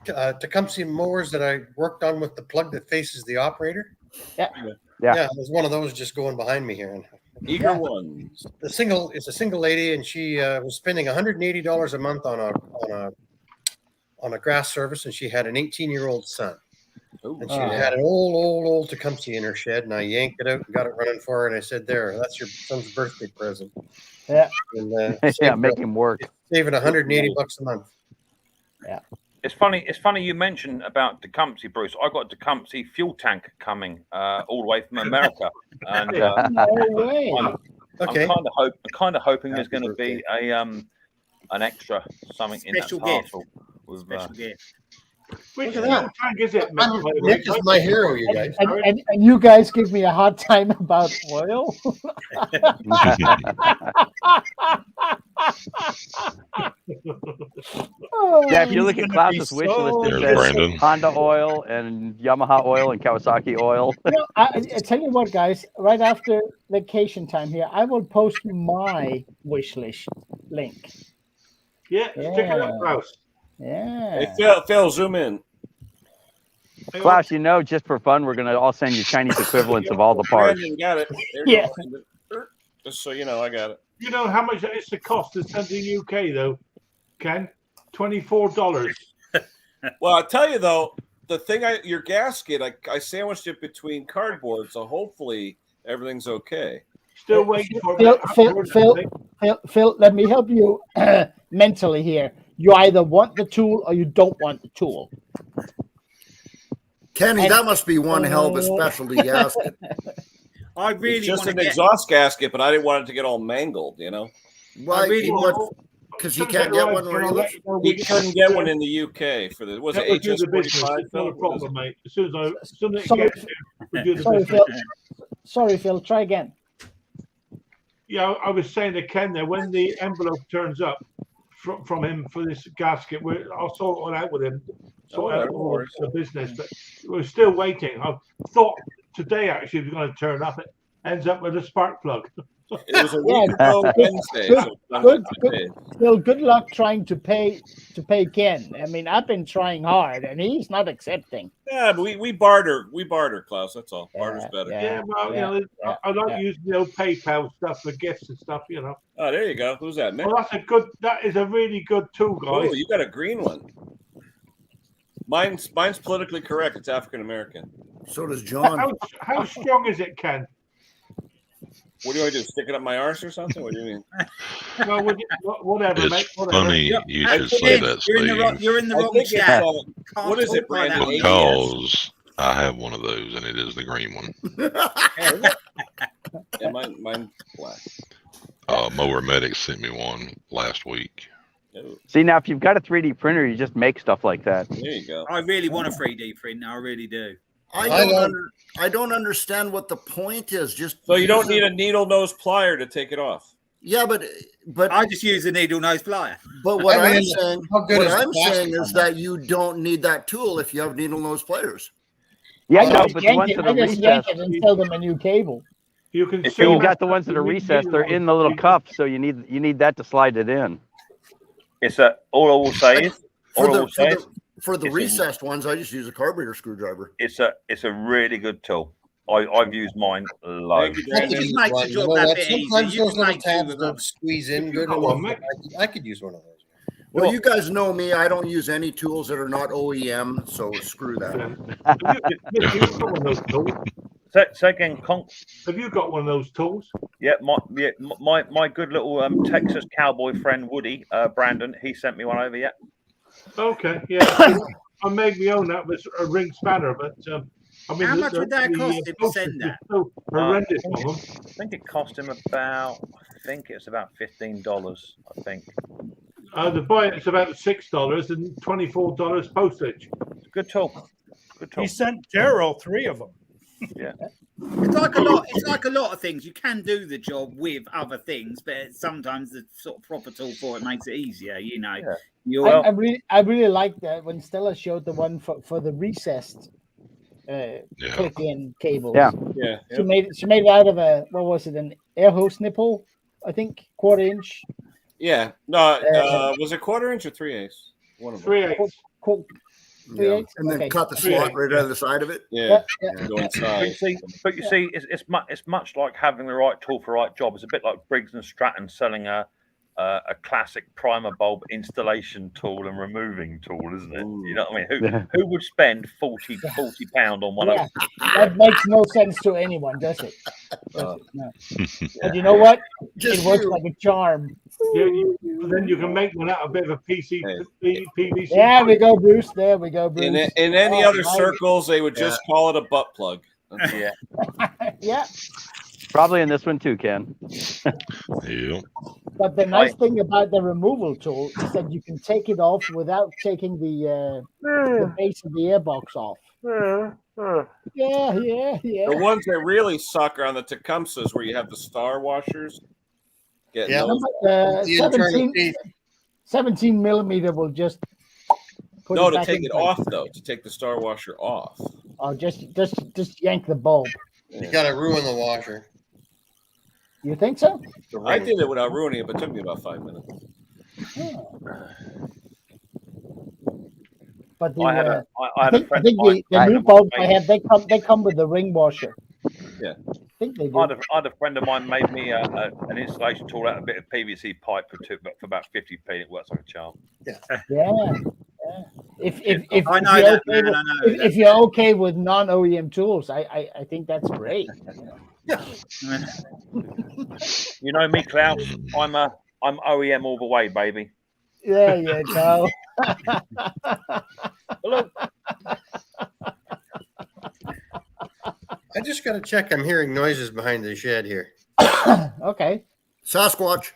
Speaker 6: Tecumseh mowers that I worked on with the plug that faces the operator?
Speaker 5: Yeah.
Speaker 6: Yeah, there's one of those just going behind me here.
Speaker 10: Eager ones.
Speaker 6: It's a single lady, and she was spending $180 a month on a grass service, and she had an 18-year-old son. And she had an old Tecumseh in her shed, and I yanked it out and got it running for her, and I said, "There, that's your son's birthday present."
Speaker 5: Yeah.
Speaker 6: And,
Speaker 4: Yeah, make him work.
Speaker 6: Saving $180 a month.
Speaker 5: Yeah.
Speaker 3: It's funny you mentioned about Tecumseh, Bruce. I got a Tecumseh fuel tank coming all the way from America, and
Speaker 5: No way.
Speaker 6: Okay.
Speaker 3: I'm kind of hoping there's going to be a an extra something in that
Speaker 15: Special gift.
Speaker 3: parcel. With,
Speaker 15: Special gift.
Speaker 1: Which
Speaker 6: Look at that.
Speaker 1: tank is it? Mick, by the way?
Speaker 6: Nick is my hero, you guys.
Speaker 5: And you guys give me a hard time about oil.
Speaker 4: Yeah, if you look at Klaus's wish list, it
Speaker 14: There's
Speaker 4: says
Speaker 14: Brandon.
Speaker 4: Honda oil and Yamaha oil and Kawasaki oil.
Speaker 5: You know, I tell you what, guys. Right after vacation time here, I will post my wish list link.
Speaker 1: Yeah, stick it up, Klaus.
Speaker 5: Yeah.
Speaker 10: Hey, Phil, zoom in.
Speaker 4: Klaus, you know, just for fun, we're going to all send you Chinese equivalents of all the parts.
Speaker 10: Brandon got it. There you
Speaker 5: Yeah.
Speaker 10: go. Just so you know, I got it.
Speaker 1: You know how much that is to cost to send to the UK, though, Ken? $24.
Speaker 10: Well, I tell you though, the thing your gasket, I sandwiched it between cardboard, so hopefully everything's okay.
Speaker 1: Still waiting for
Speaker 5: Phil, let me help you mentally here. You either want the tool or you don't want the tool.
Speaker 9: Kenny, that must be one hell of a specialty gasket.
Speaker 15: I really
Speaker 10: It's just
Speaker 15: want
Speaker 10: an
Speaker 15: to get.
Speaker 10: exhaust gasket, but I didn't want it to get all mangled, you know.
Speaker 9: Why?
Speaker 15: really want-
Speaker 9: Because he can't get one where he lives.
Speaker 10: He couldn't get one in the UK for the was it
Speaker 1: We'll do the business.
Speaker 10: HS45?
Speaker 1: It's not a problem, mate. As soon as it
Speaker 5: Sorry,
Speaker 1: gets here, we'll do the
Speaker 5: sorry,
Speaker 1: business.
Speaker 5: Phil. Sorry, Phil. Try again.
Speaker 1: Yeah, I was saying to Ken there, when the envelope turns up from him for this gasket, I'll sort it out with him, sort out all the business. But we're still waiting. I thought today actually was going to turn up. It ends up with a spark plug.
Speaker 10: It was a week ago Wednesday.
Speaker 5: Good. Phil, good luck trying to pay Ken. I mean, I've been trying hard, and he's not accepting.
Speaker 10: Yeah, but we barter, Klaus. That's all. Barter's better.
Speaker 1: Yeah, well, you know, I like using the old PayPal stuff for gifts and stuff. You know.
Speaker 10: Oh, there you go. Who's that, man?
Speaker 1: Well, that is a really good tool, guys.
Speaker 10: Oh, you got a green one. Mine's politically correct. It's African American.
Speaker 9: So does John.
Speaker 1: How strong is it, Ken?
Speaker 10: What do I do? Stick it up my arse or something? What do you mean?
Speaker 1: Well, whatever,
Speaker 14: It's
Speaker 1: mate. Whatever.
Speaker 14: funny you should say that,
Speaker 15: You're in the wrong,
Speaker 14: Steve,
Speaker 15: you're in the
Speaker 10: I
Speaker 15: wrong
Speaker 10: think it's,
Speaker 15: chat.
Speaker 10: what is it, Brandon? ABS?
Speaker 14: because I have one of those, and it is the green one.
Speaker 10: Yeah, mine's black.
Speaker 14: Mower Medic sent me one last week.
Speaker 4: See, now, if you've got a 3D printer, you just make stuff like that.
Speaker 10: There you go.
Speaker 15: I really want a 3D print now. I really do.
Speaker 9: I don't understand what the point is. Just
Speaker 10: So you don't need a needle nose plier to take it off.
Speaker 9: Yeah, but
Speaker 15: I just use a needle nose plier.
Speaker 9: But what
Speaker 6: I mean,
Speaker 9: I'm saying is that you don't need that tool if you have needle nose pliers.
Speaker 4: Yeah,
Speaker 5: I
Speaker 4: no,
Speaker 5: just
Speaker 4: but the
Speaker 5: yank
Speaker 4: ones
Speaker 5: it,
Speaker 4: that
Speaker 5: I
Speaker 4: are
Speaker 5: just yank
Speaker 4: recessed,
Speaker 5: it and sell them a new cable.
Speaker 1: You can
Speaker 4: if
Speaker 1: see
Speaker 4: you've got the ones that are recessed, they're in the little cup, so you need that to slide it in.
Speaker 3: It's all I will say is
Speaker 9: For the recessed ones, I just use a carburetor screwdriver.
Speaker 3: it's a really good tool. I've used mine loads.
Speaker 15: It just makes the job that bit easier.
Speaker 6: Sometimes
Speaker 15: You
Speaker 6: those
Speaker 15: can
Speaker 6: little
Speaker 15: make
Speaker 6: tabs
Speaker 15: two of
Speaker 6: don't
Speaker 15: them.
Speaker 6: squeeze in good
Speaker 1: got one,
Speaker 6: enough.
Speaker 1: Mick?
Speaker 6: I could use one of those.
Speaker 9: Well, you guys know me. I don't use any tools that are not OEM, so screw that.
Speaker 1: Have you got one of those tools?
Speaker 3: So again,
Speaker 1: Have you got one of those tools?
Speaker 3: Yeah, my good little Texas cowboy friend Woody Brandon, he sent me one over. Yeah.
Speaker 1: Okay, yeah. I made my own out with a ring spanner, but I mean,
Speaker 15: How much would that cost him to
Speaker 1: postage
Speaker 15: send
Speaker 1: is
Speaker 15: that?
Speaker 1: so horrendous on them.
Speaker 3: I think it cost him about. I think it's about $15. I think.
Speaker 1: The buy it's about $6 and $24 postage.
Speaker 3: Good talk. Good talk.
Speaker 2: He sent Daryl 3 of them.
Speaker 3: Yeah.
Speaker 15: It's like a lot. It's like a lot of things. You can do the job with other things, but sometimes the sort of proper tool for it makes it easier. You know.
Speaker 3: Yeah.
Speaker 5: I really like that when Stella showed the one for the recessed click-in cables.
Speaker 10: Yeah.
Speaker 5: She made it out of a, what was it, an air hose nipple, I think, 1/4 inch.
Speaker 10: Yeah. No, was it 1/4 inch or 3/8? One of them.
Speaker 1: 3/8.
Speaker 9: Yeah. And then
Speaker 5: Okay.
Speaker 9: cut the slot right out of the side of it.
Speaker 10: Yeah.
Speaker 5: Yeah.
Speaker 10: Go inside.
Speaker 3: But you see, it's much like having the right tool for the right job. It's a bit like Briggs and Stratton selling a classic primer bulb installation tool and removing tool, isn't it? You know what I mean? Who would spend £40 on one
Speaker 5: Yeah,
Speaker 3: of
Speaker 5: that makes no sense to anyone, does it? No.
Speaker 3: Yeah.
Speaker 5: But you know what?
Speaker 9: Just
Speaker 5: it works
Speaker 9: you.
Speaker 5: like a charm.
Speaker 1: Yeah, then you can make one out of a bit of a PVC.
Speaker 5: There we go, Bruce. There we go, Bruce.
Speaker 10: In any other
Speaker 5: right.
Speaker 10: circles, they would just call it a butt plug.
Speaker 3: Yeah.
Speaker 5: Yeah.
Speaker 4: Probably in this one too, Ken.
Speaker 14: Yeah.
Speaker 5: But the nice thing about the removal tool is that you can take it off without taking the base of the airbox off. Yeah.
Speaker 10: The ones that really suck are on the Tecumsehs where you have the star washers.
Speaker 6: Yeah.
Speaker 10: Those.
Speaker 5: 17 millimeter will just put
Speaker 10: No,
Speaker 5: it
Speaker 10: to
Speaker 5: back
Speaker 10: take
Speaker 5: in
Speaker 10: it
Speaker 5: place.
Speaker 10: off though, to take the star washer off.
Speaker 5: Oh, just yank the bulb.
Speaker 6: You got to ruin the washer.
Speaker 5: You think so?
Speaker 10: I did it without ruining it, but it took me about 5 minutes.
Speaker 5: But the,
Speaker 3: I had a
Speaker 5: I think
Speaker 3: friend of
Speaker 5: the
Speaker 3: mine.
Speaker 5: new bulbs I have, they come with the ring washer.
Speaker 10: Yeah.
Speaker 5: I think they do.
Speaker 3: I had a friend of mine made me an installation tool out of a bit of PVC pipe for about 50p. It works like a charm.
Speaker 5: Yeah. If
Speaker 15: I know
Speaker 5: you're
Speaker 15: that,
Speaker 5: okay
Speaker 15: man,
Speaker 5: with,
Speaker 15: I know
Speaker 5: if,
Speaker 15: that.
Speaker 5: if you're okay with non-OEM tools, I think that's great.
Speaker 3: You know me, Klaus. I'm OEM all the way, baby.
Speaker 5: There you go.
Speaker 3: Hello.
Speaker 6: I just got to check. I'm hearing noises behind the shed here.
Speaker 5: Okay.
Speaker 9: Sasquatch.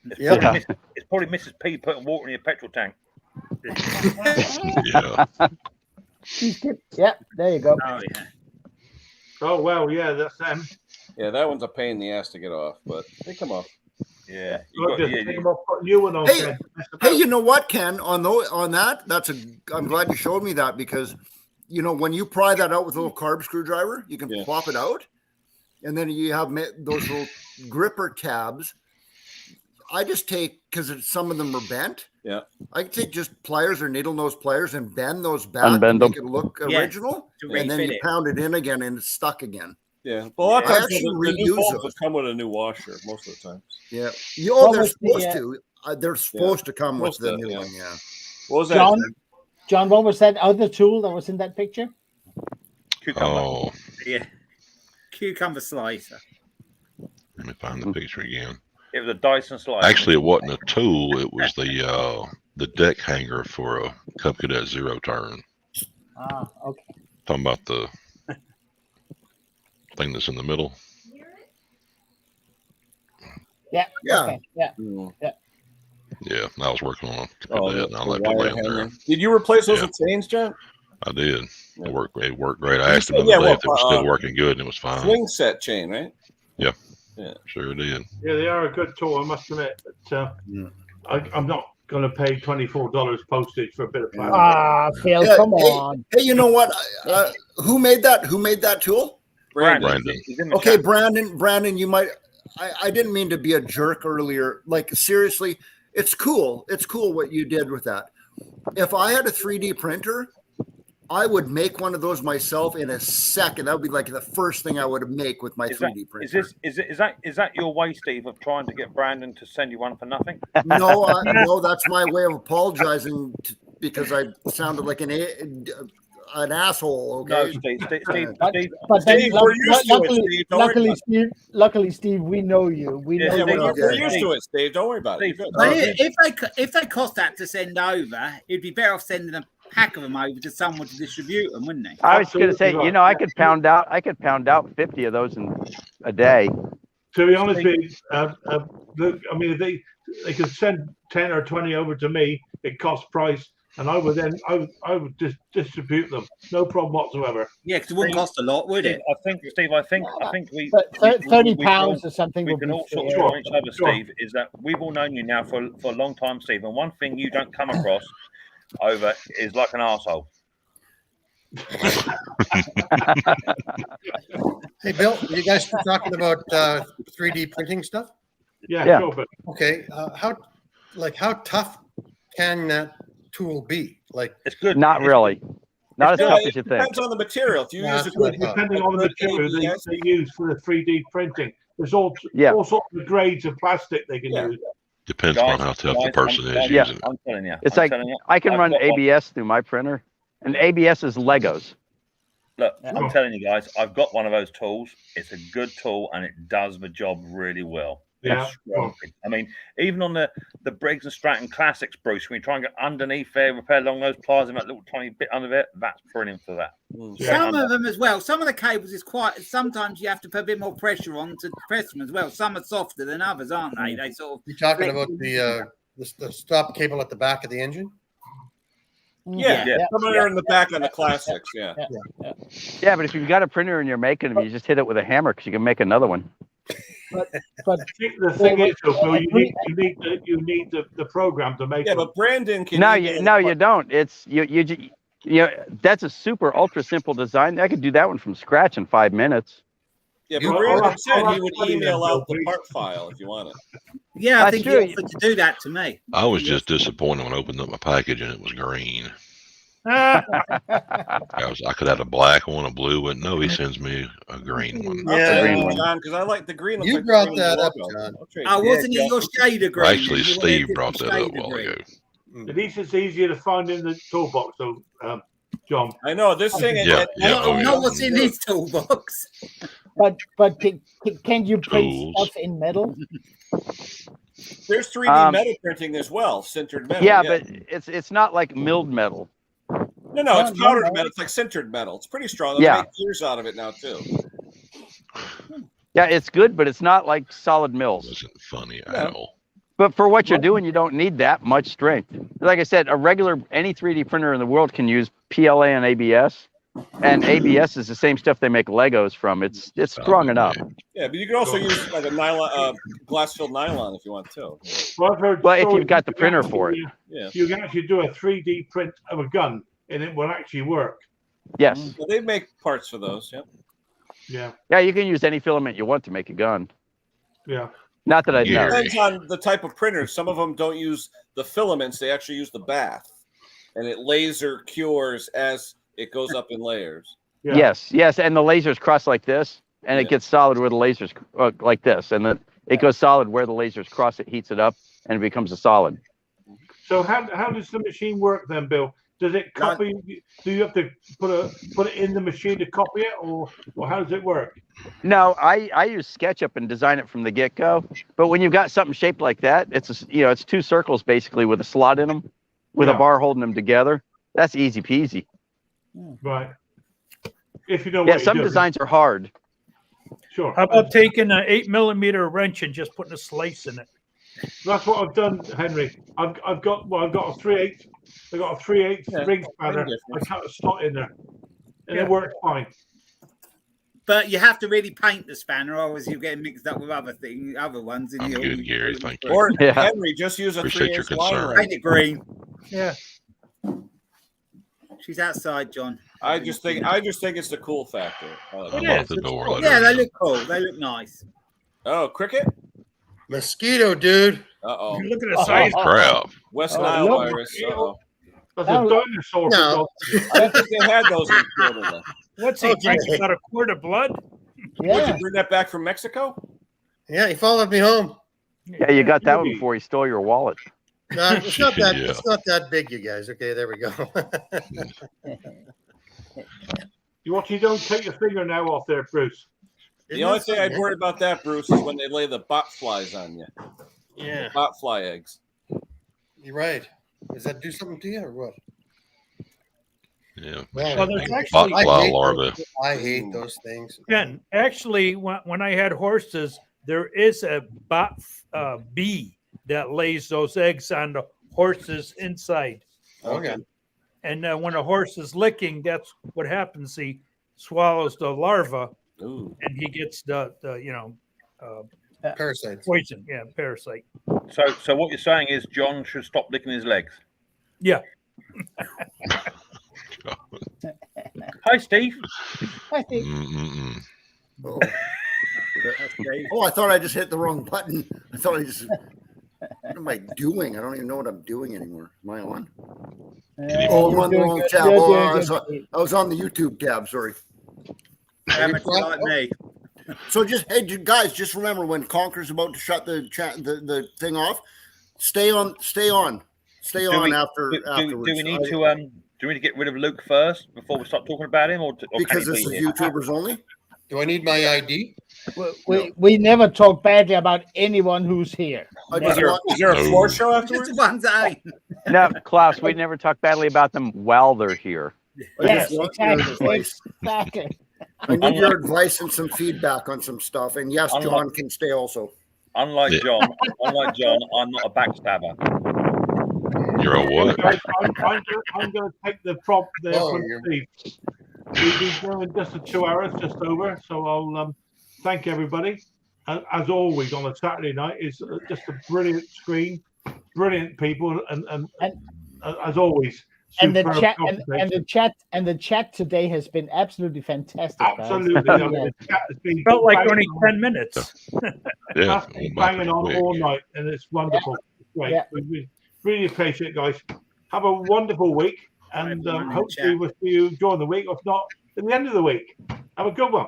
Speaker 3: It's probably Mrs. P putting water in your petrol tank.
Speaker 14: Yeah.
Speaker 5: Yeah, there you go.
Speaker 15: Oh yeah.
Speaker 1: Oh well, yeah, that's them.
Speaker 10: Yeah, that one's a pain in the ass to get off, but they come off.
Speaker 3: Yeah.
Speaker 1: Look, just take them off, put a new one on.
Speaker 9: Hey,
Speaker 1: Ken.
Speaker 9: hey, you know what, Ken? On that, I'm glad you showed me that because, you know, when you pry that out with a little carb screwdriver, you can plop it out, and then you have those little gripper tabs. I just take, because some of them are bent.
Speaker 10: Yeah.
Speaker 9: I take just pliers or needle nose pliers and bend those back
Speaker 4: Unbend
Speaker 9: to make
Speaker 4: them.
Speaker 9: it look
Speaker 15: Yeah,
Speaker 9: original,
Speaker 15: to
Speaker 9: and then
Speaker 15: refit
Speaker 9: you
Speaker 15: it.
Speaker 9: pound it in again and it's stuck again.
Speaker 10: Yeah. Well, a lot of
Speaker 9: I
Speaker 10: times
Speaker 9: actually
Speaker 10: the new
Speaker 9: reuse
Speaker 10: bulbs
Speaker 9: those.
Speaker 10: would come with a new washer most of the time.
Speaker 9: Yeah.
Speaker 5: What
Speaker 9: They're
Speaker 5: was the,
Speaker 9: supposed to. They're supposed to come with
Speaker 10: Most
Speaker 9: the
Speaker 10: of
Speaker 9: new
Speaker 10: it,
Speaker 9: one. Yeah.
Speaker 10: What was that?
Speaker 5: John, what was that other tool that was in that picture?
Speaker 3: Cucumber.
Speaker 14: Oh,
Speaker 15: Yeah. Cucumber slicer.
Speaker 14: let me find the picture again.
Speaker 3: It was a Dyson slicer.
Speaker 14: Actually, it wasn't a tool. It was the deck hanger for a Cub Cadet Zero Turn.
Speaker 5: Ah, okay.
Speaker 14: Talking about the thing that's in the middle.
Speaker 5: Yeah.
Speaker 9: Yeah.
Speaker 5: Okay. Yeah.
Speaker 14: Yeah, I was working on
Speaker 10: Oh,
Speaker 14: that, and I
Speaker 10: the
Speaker 14: left it
Speaker 10: wire
Speaker 14: laying there.
Speaker 10: hanger. Did you replace those
Speaker 14: Yeah.
Speaker 10: with chains, John?
Speaker 14: I did.
Speaker 10: Yeah.
Speaker 14: It worked great. I
Speaker 10: You
Speaker 14: asked him
Speaker 10: said,
Speaker 14: the
Speaker 10: yeah,
Speaker 14: other day
Speaker 10: what,
Speaker 14: if it was still working good, and it was fine.
Speaker 10: Swing set chain, right?
Speaker 14: Yeah.
Speaker 10: Yeah.
Speaker 14: Sure did.
Speaker 1: Yeah, they are a good tool, I must admit. But I'm not going to pay $24 postage for a bit of plastic.
Speaker 5: Ah, Phil,
Speaker 9: Yeah,
Speaker 5: come
Speaker 9: hey,
Speaker 5: on.
Speaker 9: Hey, you know what? Who made that? Who made that tool?
Speaker 14: Brandon.
Speaker 3: He's in the
Speaker 9: Okay,
Speaker 3: chat.
Speaker 9: Brandon, you might. I didn't mean to be a jerk earlier. Like seriously, it's cool. It's cool what you did with that. If I had a 3D printer, I would make one of those myself in a second. That would be like the first thing I would make with my 3D printer.
Speaker 3: Is that your way, Steve, of trying to get Brandon to send you one for nothing?
Speaker 9: No, that's my way of apologizing because I sounded like an asshole.
Speaker 3: No,
Speaker 9: Okay.
Speaker 3: Steve.
Speaker 5: But then,
Speaker 10: Steve, we're used to it, Steve. Don't worry about it.
Speaker 5: luckily, Steve, we know you. We know
Speaker 10: Yeah,
Speaker 5: you.
Speaker 10: we're used to it, Steve. Don't worry about it. You're good.
Speaker 15: But if they cost that to send over, it'd be better off sending a pack of them over to someone to distribute them, wouldn't he?
Speaker 4: I was going to say,
Speaker 1: Absolutely
Speaker 4: you know, I could pound out 50 of those in a day.
Speaker 1: To be honest with you, I mean, if they could send 10 or 20 over to me at cost price, and I would just distribute them, no problem whatsoever.
Speaker 15: Yeah, because it wouldn't cost a lot, would it?
Speaker 3: Steve, I think we.
Speaker 5: £30 or something
Speaker 3: We
Speaker 5: would
Speaker 3: can
Speaker 5: be
Speaker 3: all sort
Speaker 5: fair.
Speaker 3: of join each other, Steve. Is that we've all known you now for a long time, Steve, and one thing you don't come across over is like an arsehole.
Speaker 6: Hey, Bill, you guys still talking about 3D printing stuff?
Speaker 1: Yeah. Sure, but
Speaker 6: okay. How tough can that tool be? Like,
Speaker 3: it's good.
Speaker 4: Not really. Not as tough as you think.
Speaker 10: Depends on the material. If you use
Speaker 1: depending on the material they use for the 3D printing, there's all sorts of grades of plastic they can use.
Speaker 14: Depends on how tough the person is
Speaker 4: Yeah.
Speaker 14: using it.
Speaker 3: I'm telling you.
Speaker 4: It's like I can run ABS through my printer, and ABS is Legos.
Speaker 3: Look, I'm telling you guys, I've got one of those tools. It's a good tool, and it does the job really well.
Speaker 1: Yeah.
Speaker 3: I mean, even on the Briggs and Stratton Classics, Bruce, when you try and get underneath there, repair along those pliers and that little tiny bit under there, that's brilliant for that.
Speaker 15: Some of them as well. Some of the cables is quite. Sometimes you have to put a bit more pressure on to press them as well. Some are softer than others, aren't they? They sort of.
Speaker 6: you're talking about the stop cable at the back of the engine?
Speaker 10: Yeah. Some are in the back on the Classics. Yeah.
Speaker 4: Yeah, but if you've got a printer and you're making them, you just hit it with a hammer because you can make another one.
Speaker 5: But
Speaker 1: the thing is, though, Bill, you need the program to make.
Speaker 10: Yeah, but Brandon can.
Speaker 4: No, you don't. It's you that's a super ultra simple design. I could do that one from scratch in 5 minutes.
Speaker 10: Yeah, but Brandon said he would email out the part file if you want it.
Speaker 15: Yeah, I think he offered to do that to me.
Speaker 14: I was just disappointed when I opened up my package and it was green. I could have a black one, a blue one. No, he sends me a green one.
Speaker 10: Yeah,
Speaker 14: green one.
Speaker 10: John, because I like the green.
Speaker 6: You
Speaker 10: like
Speaker 6: brought
Speaker 10: green
Speaker 6: that up,
Speaker 10: logo.
Speaker 6: John.
Speaker 15: Wasn't it your shade of green?
Speaker 14: Actually, Steve brought that up a while ago.
Speaker 1: At least it's easier to find in the toolbox, though, John.
Speaker 10: I know this thing.
Speaker 15: I don't know what's in his toolbox.
Speaker 5: But can you print stuff in metal?
Speaker 10: There's 3D metal printing as well, sintered metal.
Speaker 4: Yeah, but it's not like milled metal.
Speaker 10: No, it's powdered metal. It's like sintered metal. It's pretty strong. They make gears out of it now too.
Speaker 4: Yeah, it's good, but it's not like solid mills.
Speaker 14: Isn't funny at all.
Speaker 4: But for what you're doing, you don't need that much strength. Like I said, any 3D printer in the world can use PLA and ABS, and ABS is the same stuff they make Legos from. It's strong enough.
Speaker 10: Yeah, but you can also use like a nylon, glass-filled nylon if you want to.
Speaker 4: Well, if you've got the printer for it.
Speaker 10: Yeah.
Speaker 1: You can actually do a 3D print of a gun, and it will actually work.
Speaker 4: Yes.
Speaker 10: Well, they make parts for those. Yep.
Speaker 1: Yeah.
Speaker 4: Yeah, you can use any filament you want to make a gun.
Speaker 1: Yeah.
Speaker 4: Not that I know.
Speaker 10: It depends on the type of printer. Some of them don't use the filaments; they actually use the bath, and it laser cures as it goes up in layers.
Speaker 4: Yeah. Yes, and the lasers cross like this, and it gets solid where the lasers like this, and then it goes solid where the lasers cross. It heats it up, and it becomes a solid.
Speaker 1: So how does the machine work then, Bill? Does it copy? Do you have to put it in the machine to copy it, or how does it work?
Speaker 4: No, I use SketchUp and design it from the get-go. But when you've got something shaped like that, it's two circles basically with a slot in them, with a bar holding them together. That's easy peasy.
Speaker 1: Right. If you know.
Speaker 4: Yeah, some designs are hard.
Speaker 1: Sure.
Speaker 2: How about taking an 8mm wrench and just putting a slice in it?
Speaker 1: That's what I've done, Henry. I've got a 3/8. I got a 3/8 ring spanner. I cut a slot in there, and it works fine.
Speaker 15: But you have to really paint the spanner, otherwise you get mixed up with other ones. In the
Speaker 14: good, Gary. Thank you.
Speaker 10: Or Henry, just use a
Speaker 14: Appreciate your
Speaker 10: 3/8 line
Speaker 14: concern.
Speaker 10: wrench.
Speaker 15: Paint it green.
Speaker 2: Yeah.
Speaker 15: She's outside, John.
Speaker 10: I just think it's the cool factor.
Speaker 14: I'm out the door.
Speaker 15: Yeah, they look cool. They look nice.
Speaker 10: Oh, cricket?
Speaker 6: Mosquito, dude.
Speaker 10: Uh-oh.
Speaker 2: Look at the size.
Speaker 14: Crap.
Speaker 10: West Nile virus. Uh-oh.
Speaker 1: That's a dinosaur.
Speaker 6: No.
Speaker 10: I don't think they had those in Florida.
Speaker 2: What's he drinking? About a quart of blood?
Speaker 10: Would you bring that back from Mexico?
Speaker 6: Yeah, he followed me home.
Speaker 4: Yeah, you got that one before he stole your wallet.
Speaker 6: No, it's not that. It's not that big, you guys. Okay, there we go.
Speaker 1: You don't take your fingernail off there, Bruce.
Speaker 10: The only thing I'd worry about that, Bruce, is when they lay the bot flies on you.
Speaker 6: Yeah.
Speaker 10: Bot fly eggs.
Speaker 6: You're right. Does that do something to you or what?
Speaker 14: Yeah.
Speaker 1: Well,
Speaker 2: there's
Speaker 14: Botfly
Speaker 2: actually-
Speaker 14: larvae.
Speaker 6: I hate those things.
Speaker 2: Ken, actually, when I had horses, there is a bee that lays those eggs on the horse's inside.
Speaker 6: Okay.
Speaker 2: And when a horse is licking, that's what happens. He swallows the larva,
Speaker 10: Ooh.
Speaker 2: and he gets the
Speaker 6: Parasites.
Speaker 2: poison. Yeah, parasite.
Speaker 3: So what you're saying is John should stop licking his legs.
Speaker 2: Yeah.
Speaker 3: Hi, Steve.
Speaker 5: I think
Speaker 9: Oh. Oh, I thought I just hit the wrong button. I thought I just. What am I doing? I don't even know what I'm doing anymore. Am I on? Oh, I'm on the wrong tab. Oh, I was on the YouTube tab. Sorry.
Speaker 15: Amateur like me.
Speaker 9: So just hey, guys, just remember when Conker's about to shut the chat the thing off, stay on afterwards.
Speaker 3: Do we need to get rid of Luke first before we start talking about him, or
Speaker 9: because this is YouTubers only?
Speaker 6: Do I need my ID?
Speaker 5: We never talk badly about anyone who's here.
Speaker 10: Is there a floor show afterwards?
Speaker 15: Just one day.
Speaker 4: No, Klaus, we never talk badly about them while they're here.
Speaker 5: Yes,
Speaker 9: I just want your
Speaker 5: exactly.
Speaker 9: advice.
Speaker 5: Exactly.
Speaker 9: I need your advice and some feedback on some stuff. And yes, John can stay also.
Speaker 3: Unlike John, I'm not a backstabber.
Speaker 14: You're a what?
Speaker 1: Guys, I'm going to take the prop there
Speaker 6: Oh,
Speaker 1: from
Speaker 6: you're-
Speaker 1: Steve. We've been doing just the 2 hours, just over. So I'll thank everybody. As always on a Saturday night, it's just a brilliant screen, brilliant people, and as always.
Speaker 5: And the
Speaker 1: superb
Speaker 5: chat
Speaker 1: conversation.
Speaker 5: and the chat today has been absolutely fantastic. guys.
Speaker 1: Absolutely. I mean, the chat has been
Speaker 2: Felt like
Speaker 1: banging
Speaker 2: only
Speaker 1: on.
Speaker 2: 10 minutes.
Speaker 14: Yeah.
Speaker 1: That's been banging on all night, and it's wonderful. Great.
Speaker 5: Yeah.
Speaker 1: We really appreciate it, guys. Have a wonderful week, and hopefully we'll see you during the week, if not at the end of the week. Have a good one.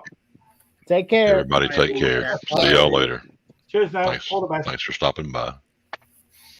Speaker 5: Take care.
Speaker 14: Everybody take care. See y'all later.
Speaker 1: Cheers now.
Speaker 14: Thanks.
Speaker 1: All the best.
Speaker 14: Thanks for stopping by.